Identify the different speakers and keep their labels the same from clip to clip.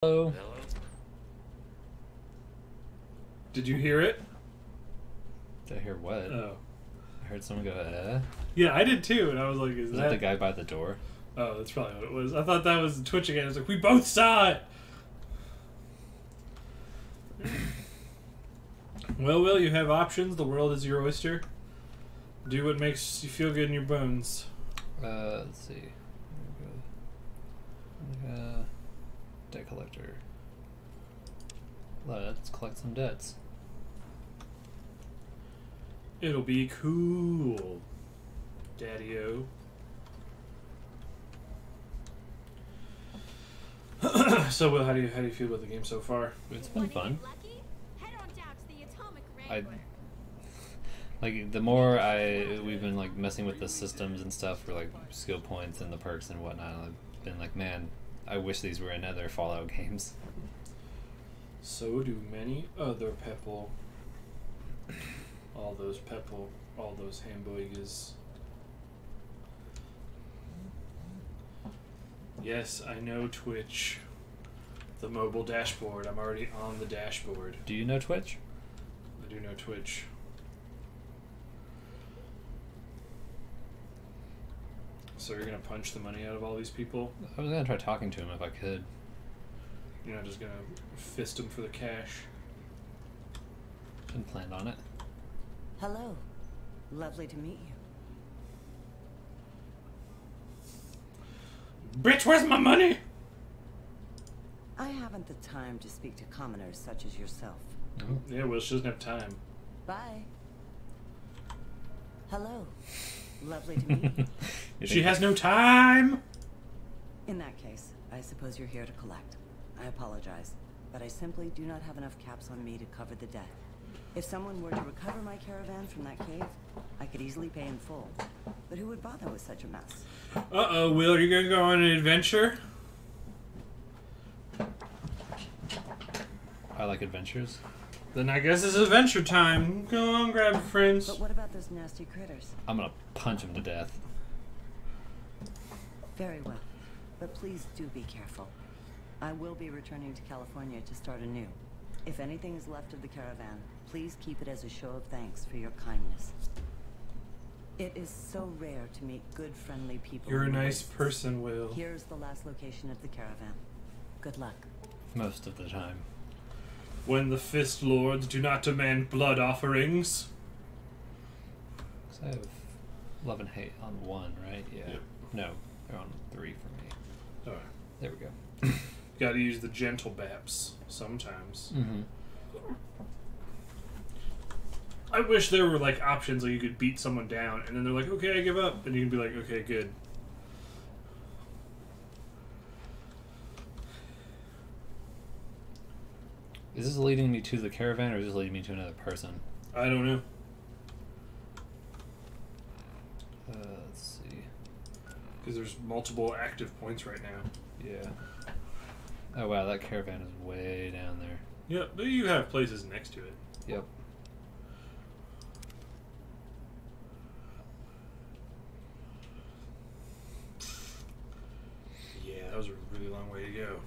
Speaker 1: Hello.
Speaker 2: Hello?
Speaker 3: Did you hear it?
Speaker 1: Did I hear what?
Speaker 3: Oh.
Speaker 1: I heard someone go,
Speaker 3: Yeah, I did too, and I was like, is
Speaker 1: that the guy by the door?
Speaker 3: Oh, that's probably what it was. I thought that was Twitch again. I was like, we both saw it! Well, Will, you have options. The world is your oyster. Do what makes you feel good in your bones.
Speaker 1: Let's see. Debt collector. Let's collect some debts.
Speaker 3: It'll be cool, Daddy-o. So, Will, how do you feel about the game so far?
Speaker 1: It's been fun. Like the more we've been like messing with the systems and stuff for like skill points and the perks and whatnot, I've been like, man, I wish these were in other Fallout games.
Speaker 3: So do many other people. All those people, all those hamburgers. Yes, I know Twitch. The mobile dashboard. I'm already on the dashboard.
Speaker 1: Do you know Twitch?
Speaker 3: I do know Twitch. So you're gonna punch the money out of all these people?
Speaker 1: I was gonna try talking to him if I could.
Speaker 3: You're not just gonna fist them for the cash?
Speaker 1: Didn't plan on it.
Speaker 4: Hello. Lovely to meet you.
Speaker 3: Bitch, where's my money?
Speaker 4: I haven't the time to speak to commoners such as yourself.
Speaker 3: Yeah, well, she doesn't have time.
Speaker 4: Bye. Hello. Lovely to meet you.
Speaker 3: She has no time!
Speaker 4: In that case, I suppose you're here to collect. I apologize, but I simply do not have enough caps on me to cover the debt. If someone were to recover my caravan from that cave, I could easily pay in full. But who would bother with such a mess?
Speaker 3: Uh-oh, Will, are you gonna go on an adventure?
Speaker 1: I like adventures.
Speaker 3: Then I guess it's adventure time. Go on, grab your friends.
Speaker 4: But what about those nasty critters?
Speaker 1: I'm gonna punch him to death.
Speaker 4: Very well. But please do be careful. I will be returning to California to start anew. If anything is left of the caravan, please keep it as a show of thanks for your kindness. It is so rare to meet good, friendly people.
Speaker 3: You're a
Speaker 4: in the
Speaker 3: nice
Speaker 4: wastes.
Speaker 3: person, Will.
Speaker 4: Here's the last location of the caravan. Good luck.
Speaker 1: Most of the time.
Speaker 3: When the Fist Lords do not demand blood offerings.
Speaker 1: 'Cause I have love and hate on 1, right? Yeah.
Speaker 3: Yep.
Speaker 1: No, they're on 3 for me.
Speaker 3: Alright.
Speaker 1: There we go.
Speaker 3: Gotta use the gentle baps sometimes.
Speaker 1: Mm-hmm.
Speaker 3: I wish there were like options like you could beat someone down and then they're like, okay, I give up. And you can be like, okay, good.
Speaker 1: Is this leading me to the caravan or is this leading me to another person?
Speaker 3: I don't know.
Speaker 1: Let's see.
Speaker 3: Because there's multiple active points right now.
Speaker 1: Yeah. Oh wow, that caravan is way down there.
Speaker 3: Yeah, but you have places next to it.
Speaker 1: Yep.
Speaker 3: Yeah, that was a really long way to go.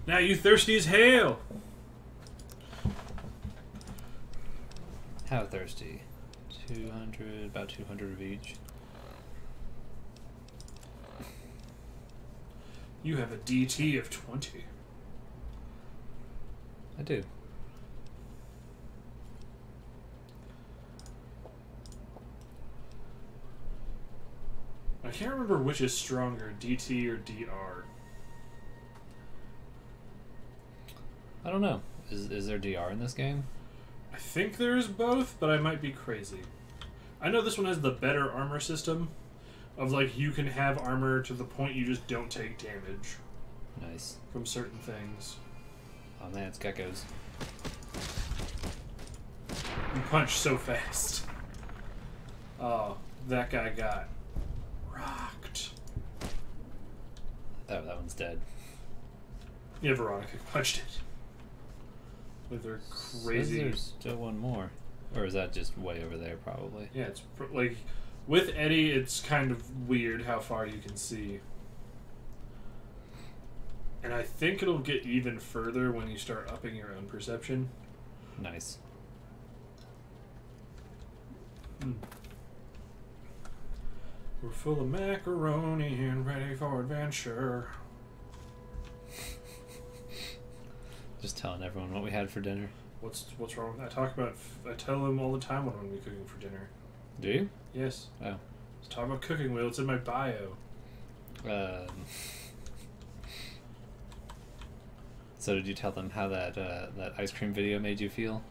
Speaker 3: Now you thirsty as hell.
Speaker 1: How thirsty? 200, about 200 of each.
Speaker 3: You have a DT of 20.
Speaker 1: I do.
Speaker 3: I can't remember which is stronger, DT or DR.
Speaker 1: I don't know. Is there DR in this game?
Speaker 3: I think there is both, but I might be crazy. I know this one has the better armor system. Of like, you can have armor to the point you just don't take damage.
Speaker 1: Nice.
Speaker 3: From certain things.
Speaker 1: Oh man, it's geckos.
Speaker 3: You punch so fast. Oh, that guy got rocked.
Speaker 1: That one's dead.
Speaker 3: Yeah, Veronica punched it. With her crazy...
Speaker 1: Says there's still one more. Or is that just way over there, probably?
Speaker 3: Yeah, it's like... With Eddie, it's kind of weird how far you can see. And I think it'll get even further when you start upping your own perception.
Speaker 1: Nice.
Speaker 3: We're full of macaroni and ready for adventure.
Speaker 1: Just telling everyone what we had for dinner.
Speaker 3: What's wrong with that? I tell them all the time what I'm going to be cooking for dinner.
Speaker 1: Do you?
Speaker 3: Yes.
Speaker 1: Oh.
Speaker 3: Let's talk about cooking, Will. It's in my bio.
Speaker 1: So did you tell them how that that ice cream video made you feel?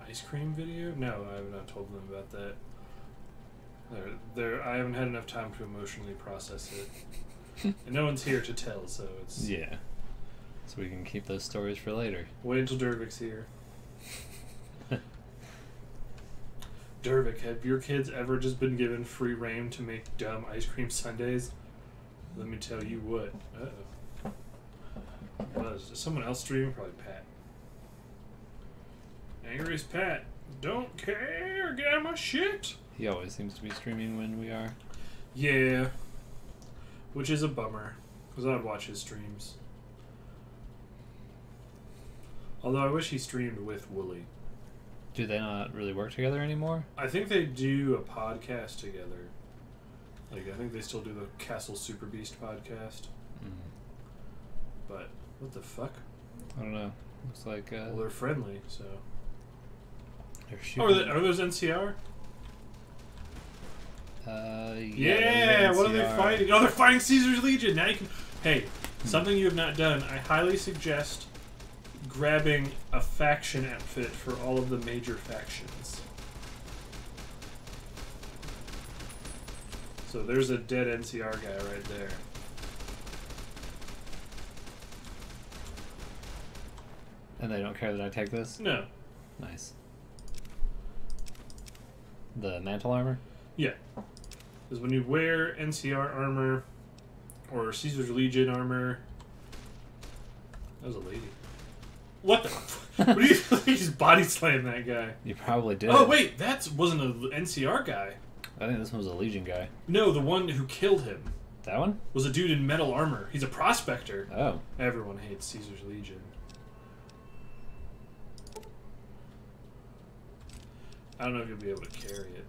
Speaker 3: Ice cream video? No, I have not told them about that. I haven't had enough time to emotionally process it. And no one's here to tell, so it's...
Speaker 1: Yeah. So we can keep those stories for later.
Speaker 3: Wait until Dervik's here. Dervik, have your kids ever just been given free reign to make dumb ice cream sundaes? Let me tell you what. Uh-oh. Is someone else streaming? Probably Pat. Angriest Pat. Don't care. Get out of my shit.
Speaker 1: He always seems to be streaming when we are.
Speaker 3: Yeah. Which is a bummer. Because I'd watch his streams. Although I wish he streamed with Wooly.
Speaker 1: Do they not really work together anymore?
Speaker 3: I think they do a podcast together. Like, I think they still do the Castle Super Beast podcast. But, what the fuck?
Speaker 1: I don't know. Looks like...
Speaker 3: Well, they're friendly, so...
Speaker 1: They're
Speaker 3: Oh,
Speaker 1: shooting.
Speaker 3: are those NCR?
Speaker 1: Yeah,
Speaker 3: what are they fighting? Oh, they're fighting Caesar's Legion! Now you can... Hey, something you have not done. I highly suggest grabbing a faction outfit for all of the major factions. So there's a dead NCR guy right there.
Speaker 1: And they don't care that I take this?
Speaker 3: No.
Speaker 1: Nice. The mantle armor?
Speaker 3: Yeah. Because when you wear NCR armor or Caesar's Legion armor... That was a lady. What the... What do you think? You just body slammed that guy.
Speaker 1: You probably did.
Speaker 3: Oh, wait. That wasn't an NCR guy.
Speaker 1: I think this one was a Legion guy.
Speaker 3: No, the one who killed him
Speaker 1: That one?
Speaker 3: was a dude in metal armor. He's a prospector.
Speaker 1: Oh.
Speaker 3: Everyone hates Caesar's Legion. I don't know if you'll be able to carry it.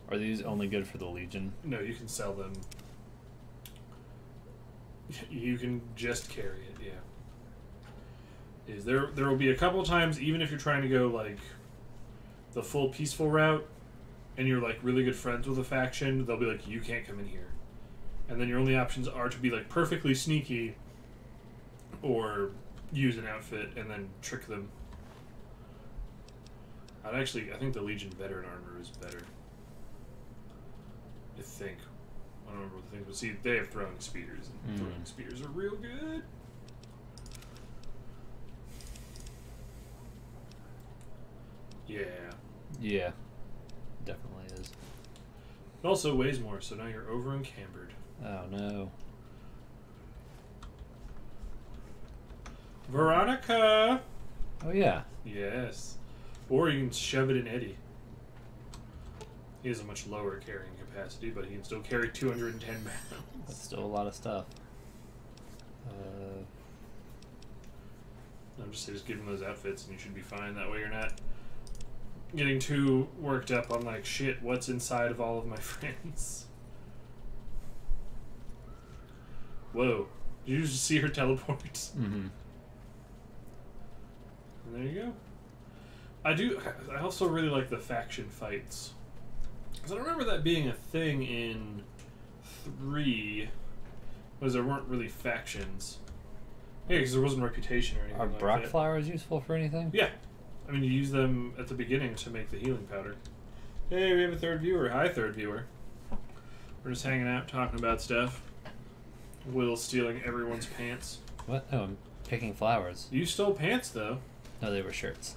Speaker 1: Are these only good for the Legion?
Speaker 3: No, you can sell them. You can just carry it, yeah. There will be a couple of times, even if you're trying to go like the full peaceful route, and you're like really good friends with a faction, they'll be like, you can't come in here. And then your only options are to be like perfectly sneaky, or use an outfit and then trick them. I think the Legion veteran armor is better. I think. I don't remember what the thing was. See, they have throwing spears, and throwing spears are real good. Yeah.
Speaker 1: Yeah. Definitely is.
Speaker 3: It also weighs more, so now you're over encambered.
Speaker 1: Oh no.
Speaker 3: Veronica!
Speaker 1: Oh yeah.
Speaker 3: Yes. Or you can shove it in Eddie. He has a much lower carrying capacity, but he can still carry 210 pounds.
Speaker 1: That's still a lot of stuff.
Speaker 3: I'm just give him those outfits and you should be fine. That way you're not getting too worked up on like, shit, what's inside of all of my friends? Whoa. Did you just see her teleport?
Speaker 1: Mm-hmm.
Speaker 3: And there you go. I also really like the faction fights. Because I remember that being a thing in 3, because there weren't really factions. Yeah, because there wasn't reputation or anything
Speaker 1: Are
Speaker 3: like
Speaker 1: Brock
Speaker 3: that.
Speaker 1: flowers useful for anything?
Speaker 3: Yeah. I mean, you use them at the beginning to make the healing powder. Hey, we have a third viewer. Hi, third viewer. We're just hanging out, talking about stuff. Will stealing everyone's pants.
Speaker 1: What? Oh, I'm picking flowers.
Speaker 3: You stole pants, though.
Speaker 1: No, they were shirts.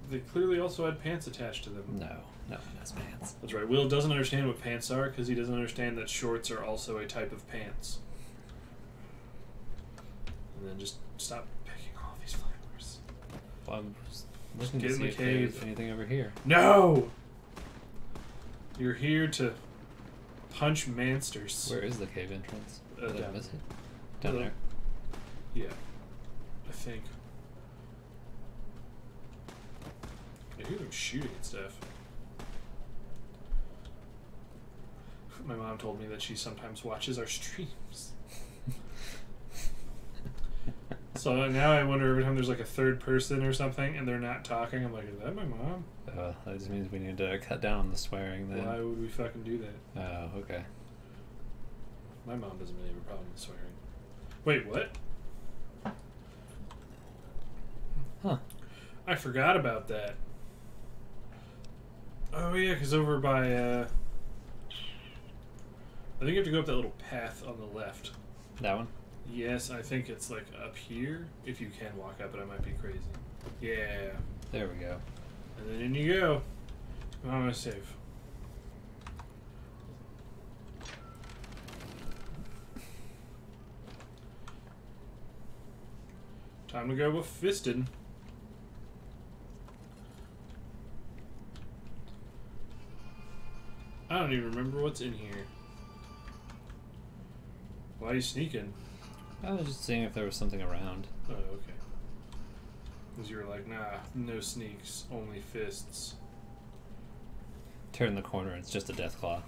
Speaker 3: They clearly also had pants attached to them.
Speaker 1: No one has pants.
Speaker 3: That's right. Will doesn't understand what pants are because he doesn't understand that shorts are also a type of pants. And then just stop picking all these flowers.
Speaker 1: Well, I'm just looking
Speaker 3: get
Speaker 1: to
Speaker 3: in
Speaker 1: see
Speaker 3: the
Speaker 1: if there's
Speaker 3: cave.
Speaker 1: anything over here.
Speaker 3: No! You're here to Punch Mansters.
Speaker 1: Where is the cave entrance? Did I
Speaker 3: Down
Speaker 1: miss
Speaker 3: there.
Speaker 1: it? Down
Speaker 3: Uh,
Speaker 1: there.
Speaker 3: Yeah. I think. I hear them shooting and stuff. My mom told me that she sometimes watches our streams. So now I wonder every time there's like a third person or something and they're not talking, I'm like, is that my mom?
Speaker 1: That just means we need to cut down on the swearing then.
Speaker 3: Why would we fucking do that?
Speaker 1: Oh, okay.
Speaker 3: My mom doesn't really have a problem with swearing. Wait, what?
Speaker 1: Huh.
Speaker 3: I forgot about that. Oh yeah, because over by, I think you have to go up that little path on the left.
Speaker 1: That one?
Speaker 3: Yes, I think it's like up here. If you can walk up it, I might be crazy. Yeah.
Speaker 1: There we go.
Speaker 3: And then in you go. I'm gonna save. Time to go with Fisted. I don't even remember what's in here. Why are you sneaking?
Speaker 1: I was just seeing if there was something around.
Speaker 3: Oh, okay. Because you were like, nah, no sneaks, only fists.
Speaker 1: Turn the corner, it's just a death claw.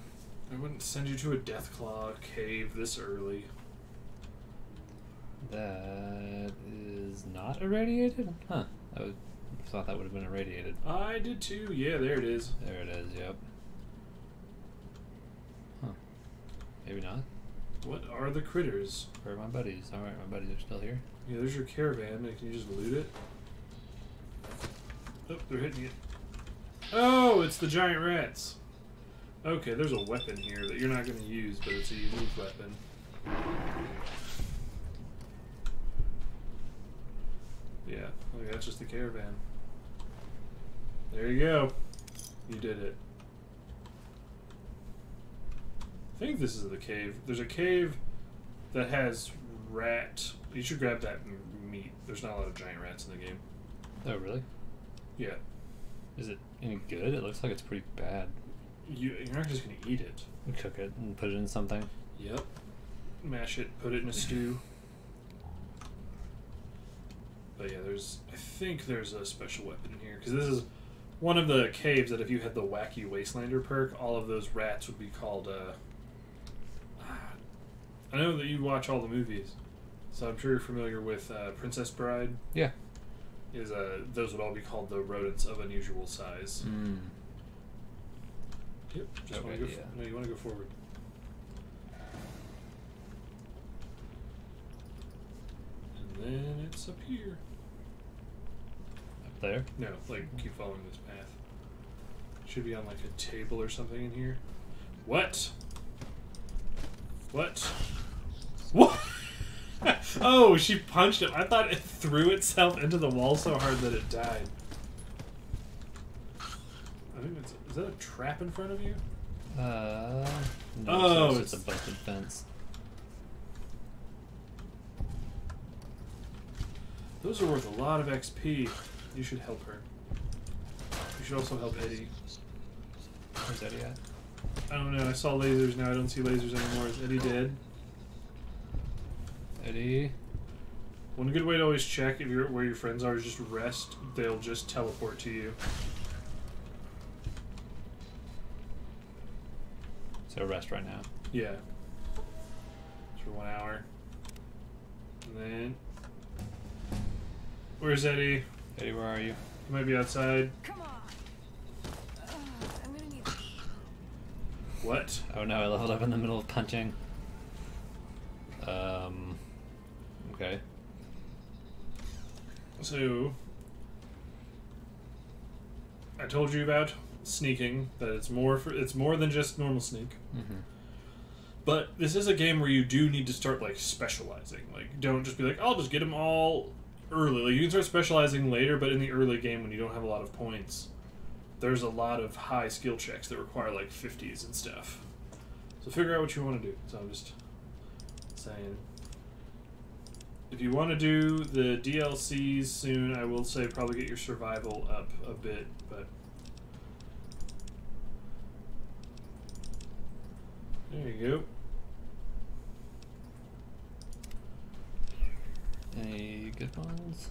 Speaker 3: I wouldn't send you to a Deathclaw cave this early.
Speaker 1: That is not irradiated? Huh. I thought that would have been irradiated.
Speaker 3: I did too. Yeah, there it is.
Speaker 1: There it is, yep. Huh. Maybe not.
Speaker 3: What are the critters?
Speaker 1: Where are my buddies? Alright, my buddies are still here.
Speaker 3: Yeah, there's your caravan. Can you just loot it? Oh, they're hitting it. Oh, it's the giant rats. Okay, there's a weapon here that you're not going to use, but it's a unique weapon. Yeah, okay, that's just the caravan. There you go. You did it. I think this is the cave. There's a cave that has rat. You should grab that meat. There's not a lot of giant rats in the game.
Speaker 1: Oh, really?
Speaker 3: Yeah.
Speaker 1: Is it any good? It looks like it's pretty bad.
Speaker 3: You're not just going to eat it.
Speaker 1: You cook it and put it in something.
Speaker 3: Yep. Mash it, put it in a stew. But yeah, I think there's a special weapon in here. Because this is one of the caves that if you had the Wacky Wastelander perk, all of those rats would be called, I know that you watch all the movies, so I'm sure you're familiar with Princess Bride.
Speaker 1: Yeah.
Speaker 3: Those would all be called the rodents of unusual size.
Speaker 1: Mm.
Speaker 3: Yep. Just want to go. No, you want to go forward. And then it's up here.
Speaker 1: Up there?
Speaker 3: No, like keep following this path. Should be on like a table or something in here. What? What? What? Oh, she punched him. I thought it threw itself into the wall so hard that it died. I think is that a trap in front of you?
Speaker 1: No,
Speaker 3: oh,
Speaker 1: it's a busted fence.
Speaker 3: Those are worth a lot of XP. You should help her. You should also help Eddie.
Speaker 1: Where's Eddie at?
Speaker 3: I don't know. I saw lasers. Now I don't see lasers anymore. Is Eddie dead?
Speaker 1: Eddie?
Speaker 3: One good way to always check if you're where your friends are is just rest. They'll just teleport to you.
Speaker 1: So rest right now.
Speaker 3: Yeah. For 1 hour. And then... Where's Eddie?
Speaker 1: Eddie, where are you?
Speaker 3: He might be outside.
Speaker 2: Come on. I'm gonna need.
Speaker 3: What?
Speaker 1: Oh no, I leveled up in the middle of punching. Okay.
Speaker 3: So... I told you about sneaking, that it's more than just normal sneak.
Speaker 1: Mm-hmm.
Speaker 3: But this is a game where you do need to start, like, specializing. Like, don't just be like, I'll just get them all early. Like, you can start specializing later, but in the early game when you don't have a lot of points, there's a lot of high skill checks that require, like, 50s and stuff. So figure out what you want to do. So I'm just saying. If you want to do the DLCs soon, I will say probably get your survival up a bit, but... There you
Speaker 1: go. Any good ones?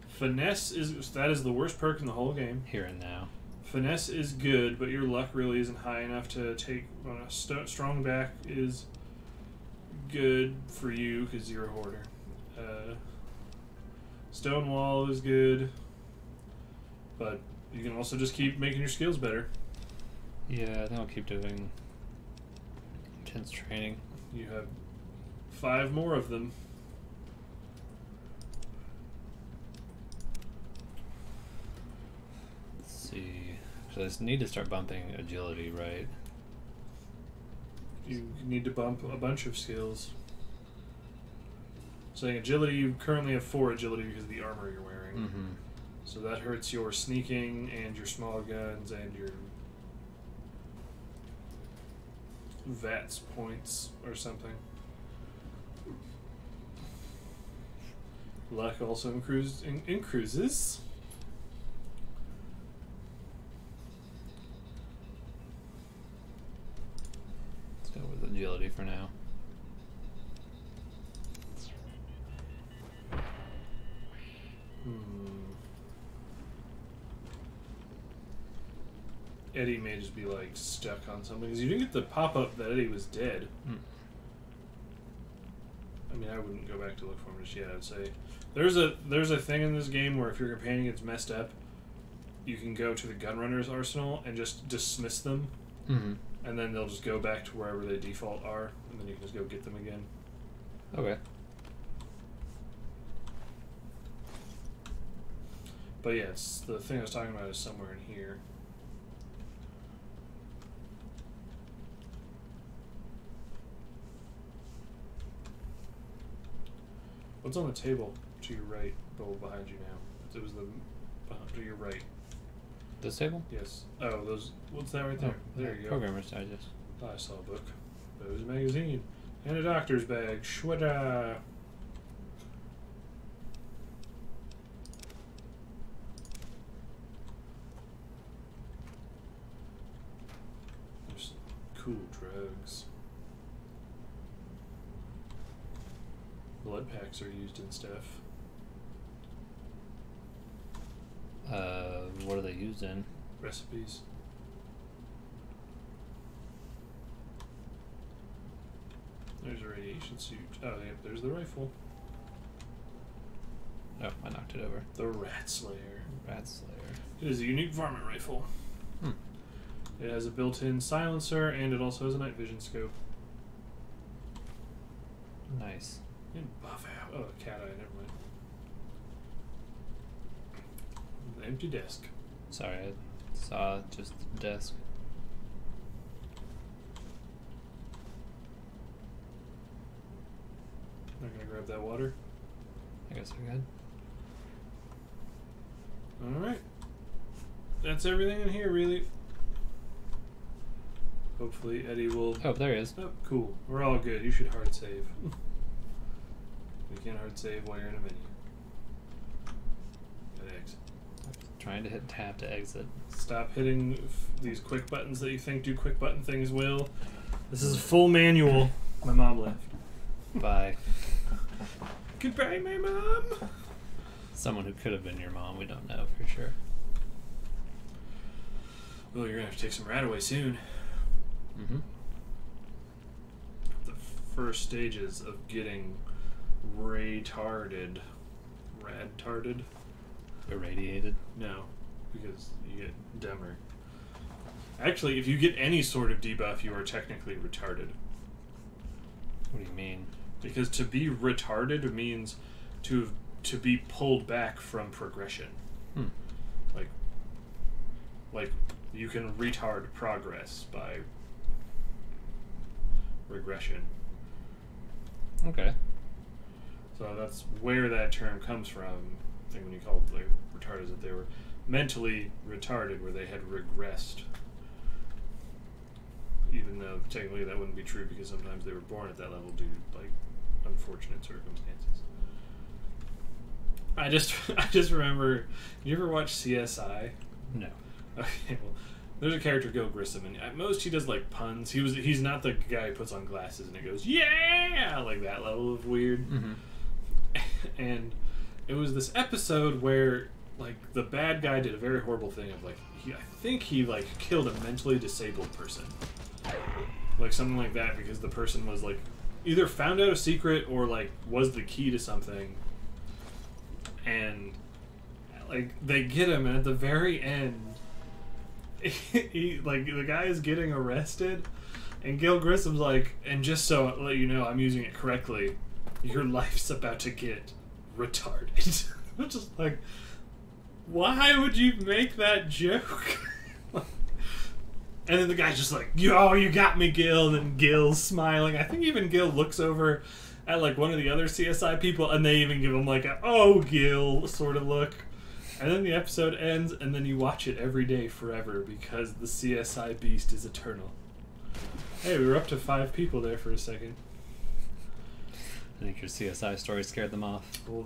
Speaker 3: Finesse is the worst perk in the whole game.
Speaker 1: Here and now.
Speaker 3: Finesse is good, but your luck really isn't high enough to take on a strong back is good for you because you're a hoarder. Stonewall is good, but you can also just keep making your skills better.
Speaker 1: Yeah, I think I'll keep doing intense training.
Speaker 3: You have 5 more of them.
Speaker 1: Let's see. So I just need to start bumping agility, right?
Speaker 3: You need to bump a bunch of skills. Saying agility, you currently have 4 agility because of the armor you're wearing.
Speaker 1: Mm-hmm.
Speaker 3: So that hurts your sneaking and your small guns and your VATS points or something. Luck also increases.
Speaker 1: Let's go with agility for now.
Speaker 3: Eddie may just be like stuck on something because you didn't get the pop up that Eddie was dead. I mean, I wouldn't go back to look for him just yet. I'd say there's a thing in this game where if your companion gets messed up, you can go to the gunrunner's arsenal and just dismiss them, and then they'll just go back to wherever they default are, and then you can just go get them again.
Speaker 1: Okay.
Speaker 3: But yeah, it's the thing I was talking about is somewhere in here. What's on the table to your right, behind you now? It was to your right.
Speaker 1: This table?
Speaker 3: Yes. Oh, those. What's that right there?
Speaker 1: Oh,
Speaker 3: there you go.
Speaker 1: Programmer's Digest.
Speaker 3: I saw a book. But it was a magazine. And a doctor's bag. Shwada. There's some cool drugs. Blood packs are used in stuff.
Speaker 1: What are they used in?
Speaker 3: Recipes. There's a radiation suit. Oh, yep, there's the rifle.
Speaker 1: Oh, I knocked it over.
Speaker 3: The Rat Slayer.
Speaker 1: Rat Slayer.
Speaker 3: It is a unique varmint rifle. It has a built-in silencer, and it also has a night vision scope.
Speaker 1: Nice.
Speaker 3: And buff out. Oh, cat eye, never mind. An empty desk.
Speaker 1: Sorry, I saw just the desk.
Speaker 3: Not gonna grab that water.
Speaker 1: I guess we're good.
Speaker 3: Alright. That's everything in here, really. Hopefully Eddie will...
Speaker 1: Oh, there he is.
Speaker 3: Oh, cool. We're all good. You should hard save. You can't hard save while you're in a menu. Hit exit.
Speaker 1: Trying to hit tab to exit.
Speaker 3: Stop hitting these quick buttons that you think do quick button things, Will. This is a full manual. My mom left.
Speaker 1: Bye.
Speaker 3: Goodbye, my mom.
Speaker 1: Someone who could have been your mom, we don't know for sure.
Speaker 3: Well, you're gonna have to take some rat away soon.
Speaker 1: Mm-hmm.
Speaker 3: The first stages of getting retarded. Radtarded?
Speaker 1: Irradiated.
Speaker 3: No, because you get dumber. Actually, if you get any sort of debuff, you are technically retarded.
Speaker 1: What do you mean?
Speaker 3: Because to be retarded means to be pulled back from progression. Like you can retard progress by regression.
Speaker 1: Okay.
Speaker 3: So that's where that term comes from. I think when you called like retarded, that they were mentally retarded, where they had regressed. Even though technically that wouldn't be true, because sometimes they were born at that level due to like unfortunate circumstances. I just remember. Did you ever watch CSI?
Speaker 1: No.
Speaker 3: Okay, well, There's a character, Gil Grissom, and at most he does like puns. He's not the guy who puts on glasses and it goes yeah like that level of weird.
Speaker 1: Mm-hmm.
Speaker 3: And it was this episode where like the bad guy did a very horrible thing of like I think he like killed a mentally disabled person, like something like that, because the person was like either found out a secret or like was the key to something, and like they get him, and at the very end he like the guy is getting arrested and Gil Grissom's like, and just so I'll let you know I'm using it correctly, your life's about to get retarded. I'm just like, why would you make that joke? And then the guy's just like, yo, you got me, Gil. And Gil's smiling. I think even Gil looks over at like one of the other CSI people, and they even give him like a, oh, Gil sort of look. And then the episode ends, and then you watch it every day forever because the CSI beast is eternal. Hey, we were up to 5 people there for a second.
Speaker 1: I think your CSI story scared them off.
Speaker 3: Well,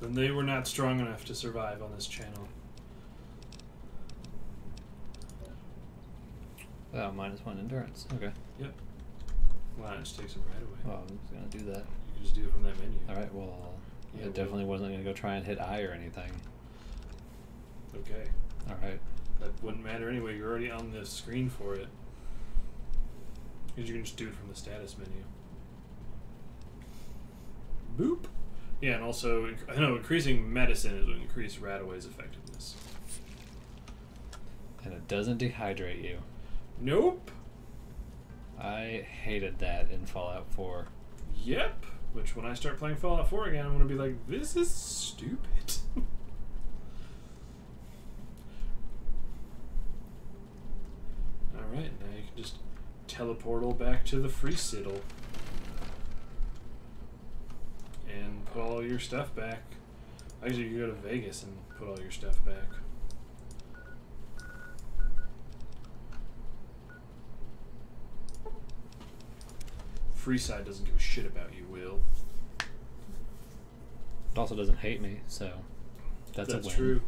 Speaker 3: then they were not strong enough to survive on this channel.
Speaker 1: Oh, -1 endurance. Okay.
Speaker 3: Yep. Well, it just takes them right away.
Speaker 1: Well, I'm just gonna do that.
Speaker 3: You can just do it from that menu.
Speaker 1: Alright, well,
Speaker 3: Yeah,
Speaker 1: I definitely wasn't gonna go try and hit I or anything.
Speaker 3: Okay.
Speaker 1: Alright.
Speaker 3: That wouldn't matter anyway. You're already on the screen for it. Because you can just do it from the status menu. Boop. Yeah, and also, I know increasing medicine is going to increase Radaway's effectiveness.
Speaker 1: And it doesn't dehydrate you.
Speaker 3: Nope.
Speaker 1: I hated that in Fallout 4.
Speaker 3: Yep. Which, when I start playing Fallout 4 again, I'm going to be like, this is stupid. Alright, now you can just teleportal back to the Freeside. And put all your stuff back. Actually, you can go to Vegas and put all your stuff back. Freeside doesn't give a shit about you, Will.
Speaker 1: It also doesn't hate me, so that's a win.
Speaker 3: True.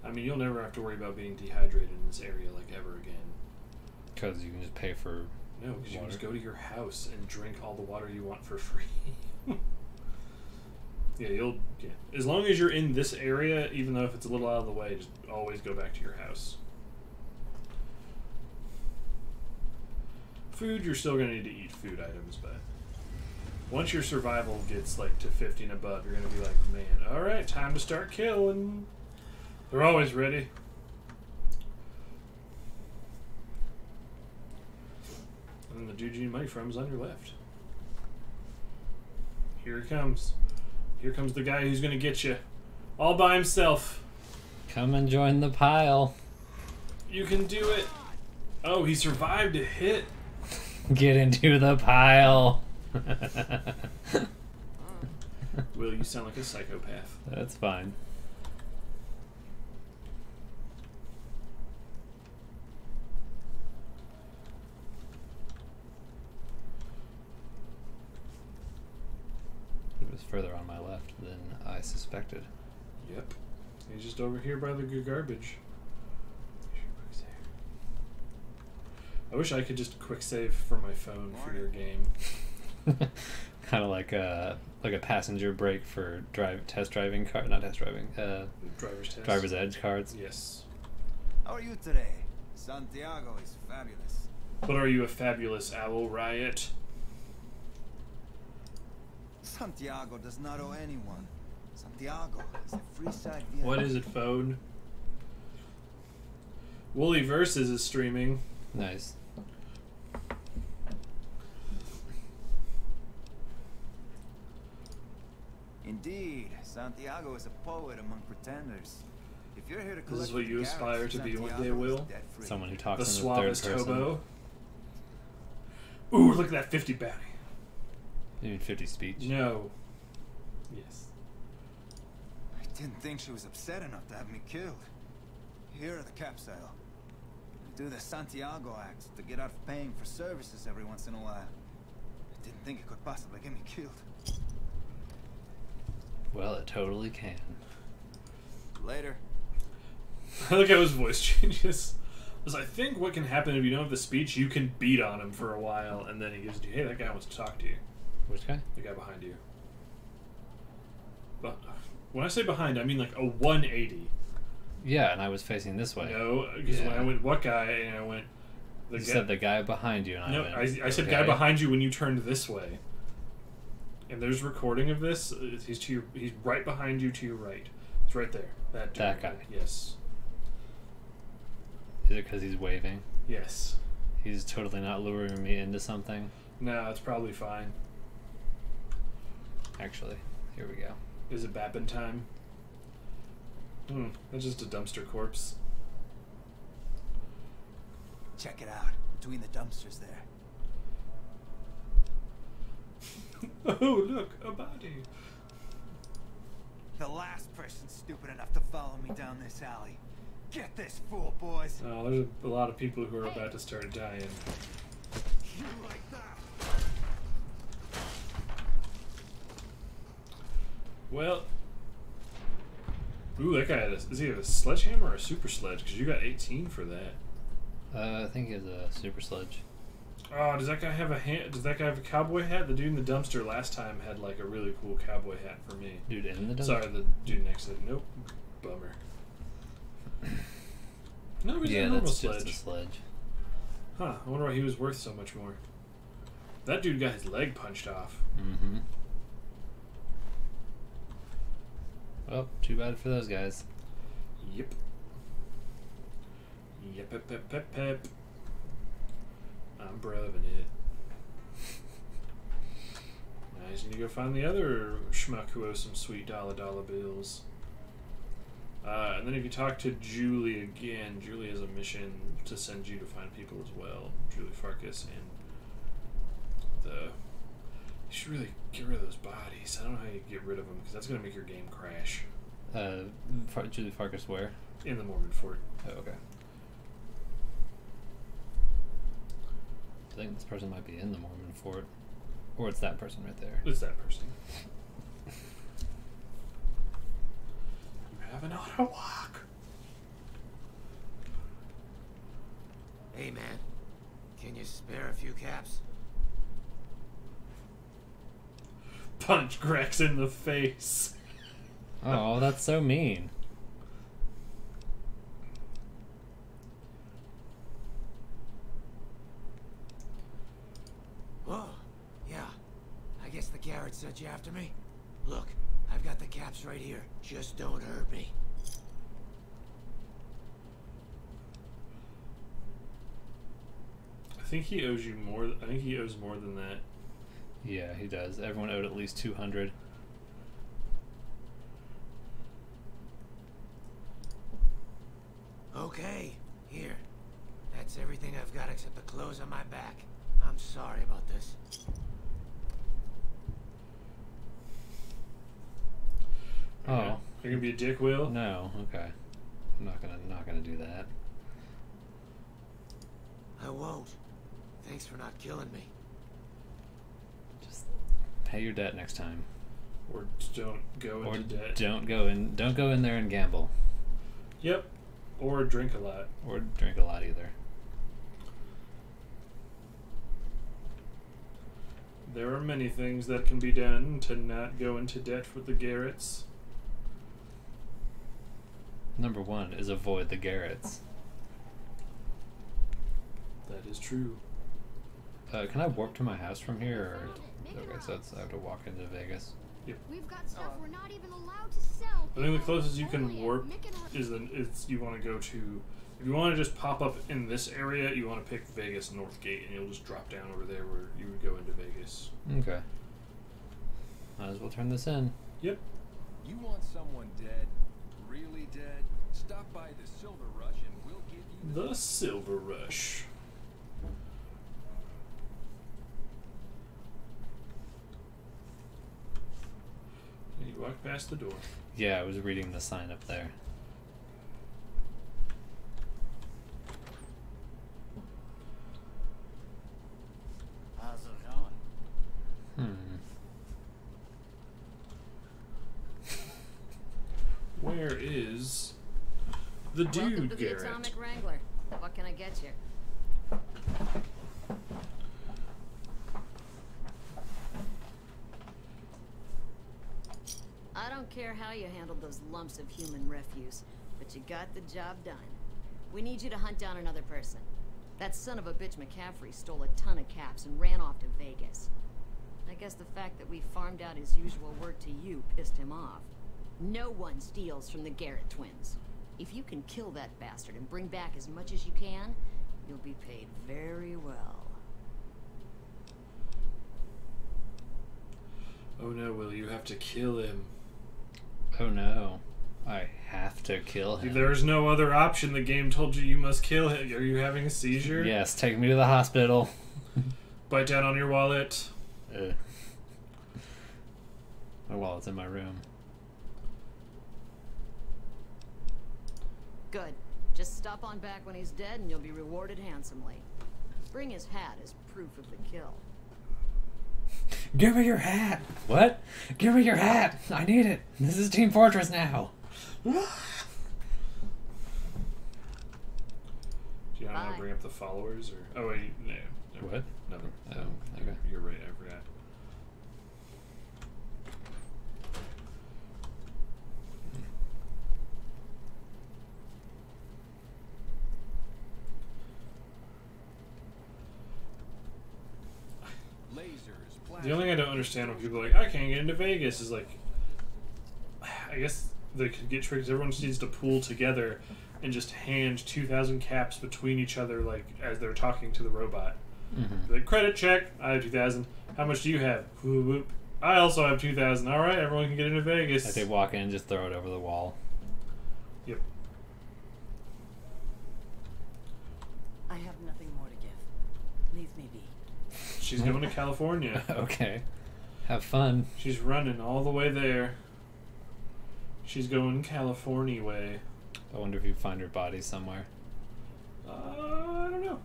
Speaker 3: I mean, you'll never have to worry about being dehydrated in this area like ever again.
Speaker 1: Because you can just pay for
Speaker 3: No, because you can
Speaker 1: water.
Speaker 3: just go to your house and drink all the water you want for free. Yeah, as long as you're in this area, even though if it's a little out of the way, just always go back to your house. Food, you're still going to need to eat food items, but once your survival gets like to 50 and above, you're going to be like, man, alright, time to start killing. They're always ready. And then the dude you need money from is on your left. Here he comes. Here comes the guy who's going to get you. All by himself.
Speaker 1: Come and join the pile.
Speaker 3: You can do it. Oh, he survived a hit.
Speaker 1: Get into the pile.
Speaker 3: Will, you sound like a psychopath.
Speaker 1: That's fine. It was further on my left than I suspected.
Speaker 3: Yep. He's just over here by the good garbage. I wish I could just quick save from my phone for your game.
Speaker 1: Kind of like a passenger brake for test driving car, not test driving.
Speaker 3: Driver's test.
Speaker 1: Driver's edge cards.
Speaker 3: Yes.
Speaker 2: How are you today? Santiago is fabulous.
Speaker 3: But are you a fabulous owl, Riot?
Speaker 2: Santiago does not owe anyone. Santiago is a Freeside vehicle.
Speaker 3: What is it, phone? Woolly Versus is streaming.
Speaker 1: Nice.
Speaker 2: Indeed, Santiago is a poet among pretenders. If you're here to collect
Speaker 3: This is what you
Speaker 2: the
Speaker 3: aspire
Speaker 2: garrets,
Speaker 3: to be one
Speaker 2: Santiago
Speaker 3: day,
Speaker 2: is
Speaker 3: Will?
Speaker 2: debt-free.
Speaker 1: Someone who
Speaker 3: The
Speaker 1: talks in the third
Speaker 3: suavest
Speaker 1: person.
Speaker 3: hobo. Ooh, look at that 50 bounty.
Speaker 1: You mean 50 speech?
Speaker 3: No. Yes.
Speaker 2: I didn't think she was upset enough to have me killed. Here are the capsule. Do the Santiago act to get out of paying for services every once in a while. Didn't think it could possibly get me killed.
Speaker 1: Well, it totally can.
Speaker 2: Later.
Speaker 3: I like how his voice changes. Because I think what can happen if you don't have the speech, you can beat on him for a while, and then he gives you, hey, that guy wants to talk to you.
Speaker 1: Which guy?
Speaker 3: The guy behind you. But when I say behind, I mean like a 180.
Speaker 1: Yeah, and I was facing this way.
Speaker 3: No, because when I went, what guy, and I went...
Speaker 1: You said the guy behind you, and I
Speaker 3: No,
Speaker 1: went...
Speaker 3: I said
Speaker 1: okay.
Speaker 3: guy behind you when you turned this way. And there's recording of this. He's right behind you to your right. He's right there. That dude.
Speaker 1: That guy.
Speaker 3: Yes.
Speaker 1: Is it because he's waving?
Speaker 3: Yes.
Speaker 1: He's totally not luring me into something?
Speaker 3: No, it's probably fine.
Speaker 1: Actually, here we go.
Speaker 3: Is it Bappin time? That's just a dumpster corpse.
Speaker 2: Check it out. Between the dumpsters there.
Speaker 3: Oh, look, a body.
Speaker 2: The last person stupid enough to follow me down this alley. Get this fool, boys.
Speaker 3: Oh, there's a lot of people who are about to start dying.
Speaker 2: You like that?
Speaker 3: Well, ooh, that guy does he have a sledgehammer or a super sledge? Because you got 18 for that.
Speaker 1: I think he has a super sledge.
Speaker 3: Oh, does that guy have a Does that guy have a cowboy hat? The dude in the dumpster last time had like a really cool cowboy hat for me.
Speaker 1: Dude in the dumpster?
Speaker 3: Sorry, the dude next to it. Nope. Bummer. No, he's a normal
Speaker 1: that's
Speaker 3: sledge.
Speaker 1: just a sledge.
Speaker 3: Huh, I wonder why he was worth so much more. That dude got his leg punched off.
Speaker 1: Mm-hmm. Well, too bad for those guys.
Speaker 3: Yep. Yep, pep, pep, pep, pep. I'm broving it. Now I just need to go find the other schmuck who owes some sweet dollar bills. And then if you talk to Julie again, Julie has a mission to send you to find people as well. Julie Farkas and the... You should really get rid of those bodies. I don't know how you get rid of them because that's going to make your game crash.
Speaker 1: Julie Farkas where?
Speaker 3: In the Mormon Fort.
Speaker 1: Oh, okay. I think this person might be in the Mormon Fort. Or it's that person right there.
Speaker 3: It's that person. You have an auto walk.
Speaker 5: Hey man, can you spare a few caps?
Speaker 3: Punch Grex in the face.
Speaker 1: Oh, that's so mean.
Speaker 5: Oh, yeah. I guess the Garrett sent you after me. Look, I've got the caps right here. Just don't hurt me.
Speaker 3: I think he owes you more. I think he owes more than that.
Speaker 1: Yeah, he does. Everyone owed at least 200.
Speaker 5: Okay, here. That's everything I've got except the clothes on my back. I'm sorry about this.
Speaker 1: Oh.
Speaker 3: You're gonna be a dick, Will?
Speaker 1: No, okay. I'm not gonna do that.
Speaker 5: I won't. Thanks for not killing me.
Speaker 1: Just pay your debt next time.
Speaker 3: Or don't go
Speaker 1: Or
Speaker 3: into debt.
Speaker 1: don't go in there and gamble.
Speaker 3: Yep. Or drink a lot.
Speaker 1: Or drink a lot either.
Speaker 3: There are many things that can be done to not go into debt with the Garretts.
Speaker 1: Number 1 is avoid the Garretts.
Speaker 3: That is true.
Speaker 1: Can I warp to my house from here? Or... Okay, so I have to walk into Vegas.
Speaker 6: We've got stuff we're not even allowed to sell.
Speaker 3: I think the closest you can warp is you want to go to. If you want to just pop up in this area, you want to pick Vegas Northgate, and you'll just drop down over there where you would go into Vegas.
Speaker 1: Okay. Might as well turn this in.
Speaker 3: Yep.
Speaker 7: You want someone dead? Really dead? Stop by the Silver Rush and we'll give you
Speaker 3: The Silver Rush. And you walk past the door.
Speaker 1: Yeah, I was reading the sign up there.
Speaker 5: How's it going?
Speaker 3: is the
Speaker 8: Welcome
Speaker 3: dude
Speaker 8: to the
Speaker 3: Garrett.
Speaker 8: Atomic Wrangler. What can I get you? I don't care how you handled those lumps of human refuse, but you got the job done. We need you to hunt down another person. That son of a bitch McCaffrey stole a ton of caps and ran off to Vegas. I guess the fact that we farmed out his usual work to you pissed him off. No one steals from the Garrett twins. If you can kill that bastard and bring back as much as you can, you'll be paid very well.
Speaker 3: Oh no, Will, you have to kill him.
Speaker 1: Oh no. I have to kill him.
Speaker 3: There's no other option. The game told you must kill him. Are you having a seizure?
Speaker 1: Yes, take me to the hospital.
Speaker 3: Bite down on your wallet.
Speaker 1: My wallet's in my room.
Speaker 8: Good. Just stop on back when he's dead and you'll be rewarded handsomely. Bring his hat as proof of the kill.
Speaker 1: Give me your hat! What? Give me your hat! I need it! This is Team Fortress now!
Speaker 3: Do you want to bring up the followers? Or oh wait, no.
Speaker 1: What?
Speaker 3: No.
Speaker 1: Oh, okay.
Speaker 3: You're right, I forgot. The only thing I don't understand when people are like, I can't get into Vegas is like, I guess they could get tricked. Everyone just needs to pool together and just hand 2,000 caps between each other, like as they're talking to the robot.
Speaker 1: Mm-hmm.
Speaker 3: Like, credit check. I have 2,000. How much do you have? Whoop, whoop. I also have 2,000. All right, everyone can get into Vegas.
Speaker 1: Like they walk in and just throw it over the wall.
Speaker 3: Yep.
Speaker 4: I have nothing more to give. Leave me be.
Speaker 3: She's going to California.
Speaker 1: Okay. Have fun.
Speaker 3: She's running all the way there. She's going California way.
Speaker 1: I wonder if you find her body somewhere.
Speaker 3: I don't know.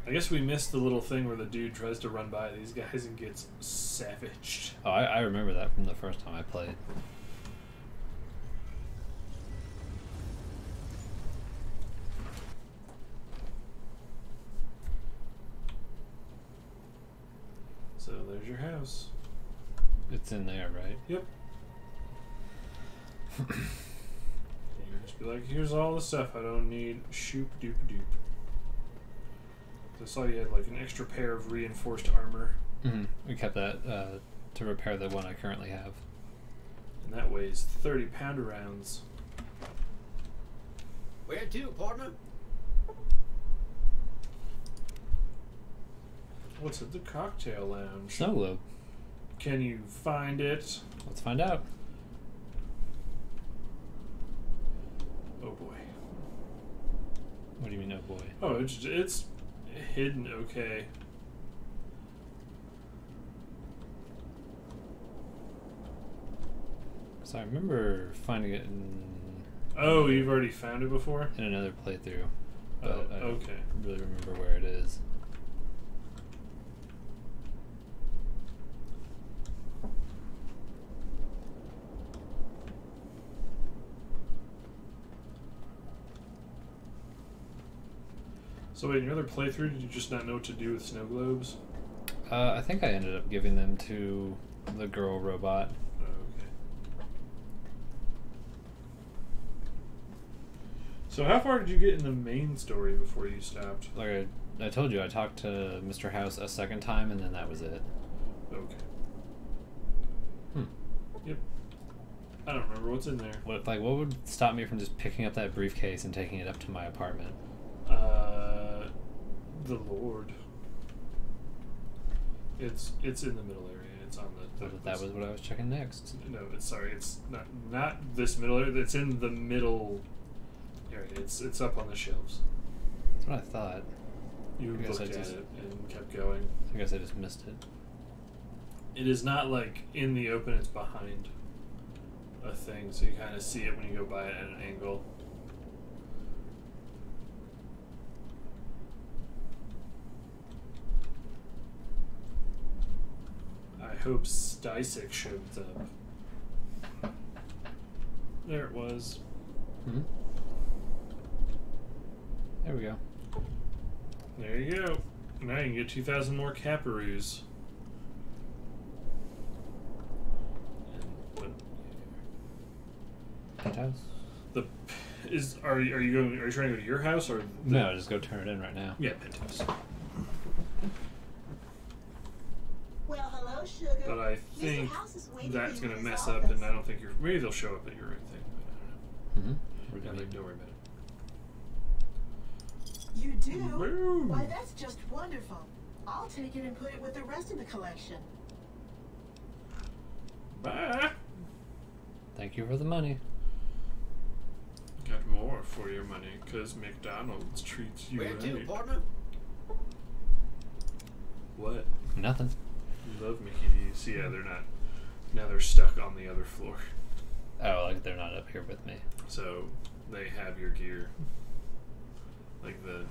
Speaker 3: I guess we missed the little thing where the dude tries to run by these guys and gets savaged.
Speaker 1: Oh, I remember that from the first time I played.
Speaker 3: So there's your house.
Speaker 1: It's in there, right?
Speaker 3: Yep. You just be like, here's all the stuff I don't need. Shoop doop doop. I saw you had like an extra pair of reinforced armor.
Speaker 1: Mm-hmm. We kept that to repair the one I currently have.
Speaker 3: And that weighs 30-pounder rounds.
Speaker 5: Where to, partner?
Speaker 3: What's at the cocktail lounge?
Speaker 1: Snow globe.
Speaker 3: Can you find it?
Speaker 1: Let's find out.
Speaker 3: Oh boy.
Speaker 1: What do you mean, oh boy?
Speaker 3: Oh, it's hidden okay.
Speaker 1: So I remember finding it in...
Speaker 3: Oh, you've already found it before?
Speaker 1: in another playthrough. But
Speaker 3: Oh,
Speaker 1: I don't
Speaker 3: okay.
Speaker 1: really remember where it is.
Speaker 3: So wait, in your other playthrough, did you just not know what to do with snow globes?
Speaker 1: I think I ended up giving them to the girl robot.
Speaker 3: Oh, okay. So how far did you get in the main story before you stopped?
Speaker 1: Like I told you, I talked to Mr. House a second time, and then that was it.
Speaker 3: Okay.
Speaker 1: Hmm.
Speaker 3: Yep. I don't remember what's in there.
Speaker 1: What would stop me from just picking up that briefcase and taking it up to my apartment?
Speaker 3: The Lord. It's in the middle area. It's on the.
Speaker 1: That was what I was checking next.
Speaker 3: No, it's not this middle area. It's in the middle area. It's up on the shelves.
Speaker 1: That's what I thought.
Speaker 3: You
Speaker 1: I guess
Speaker 3: looked
Speaker 1: I
Speaker 3: at
Speaker 1: just-
Speaker 3: it and kept going.
Speaker 1: I guess I just missed it.
Speaker 3: It is not like in the open. It's behind a thing, so you kind of see it when you go by it at an angle. I hope Stysik shows up. There it was.
Speaker 1: Hmm? There we go.
Speaker 3: There you go. Now you can get 2,000 more caparoos. But
Speaker 1: Penthouse?
Speaker 3: are you trying to go to your house or
Speaker 1: No, just go turn it in right now.
Speaker 3: Yeah, penthouse.
Speaker 9: Well, hello, sugar.
Speaker 3: But I think that's gonna mess up, and I don't think maybe they'll show up at your right thing. But I don't know.
Speaker 1: We're
Speaker 3: Yeah,
Speaker 1: gonna
Speaker 3: don't worry about it.
Speaker 9: You do?
Speaker 3: Boom.
Speaker 9: Why, that's just wonderful. I'll take it and put it with the rest of the collection.
Speaker 3: Bye.
Speaker 1: Thank you for the money.
Speaker 3: Got more for your money, cause McDonald's treats you
Speaker 5: Where
Speaker 3: right.
Speaker 5: to, partner?
Speaker 3: What?
Speaker 1: Nothing.
Speaker 3: Love Mickey D's. Yeah, they're not. Now they're stuck on the other floor.
Speaker 1: Oh, like they're not up here with me.
Speaker 3: So they have your gear.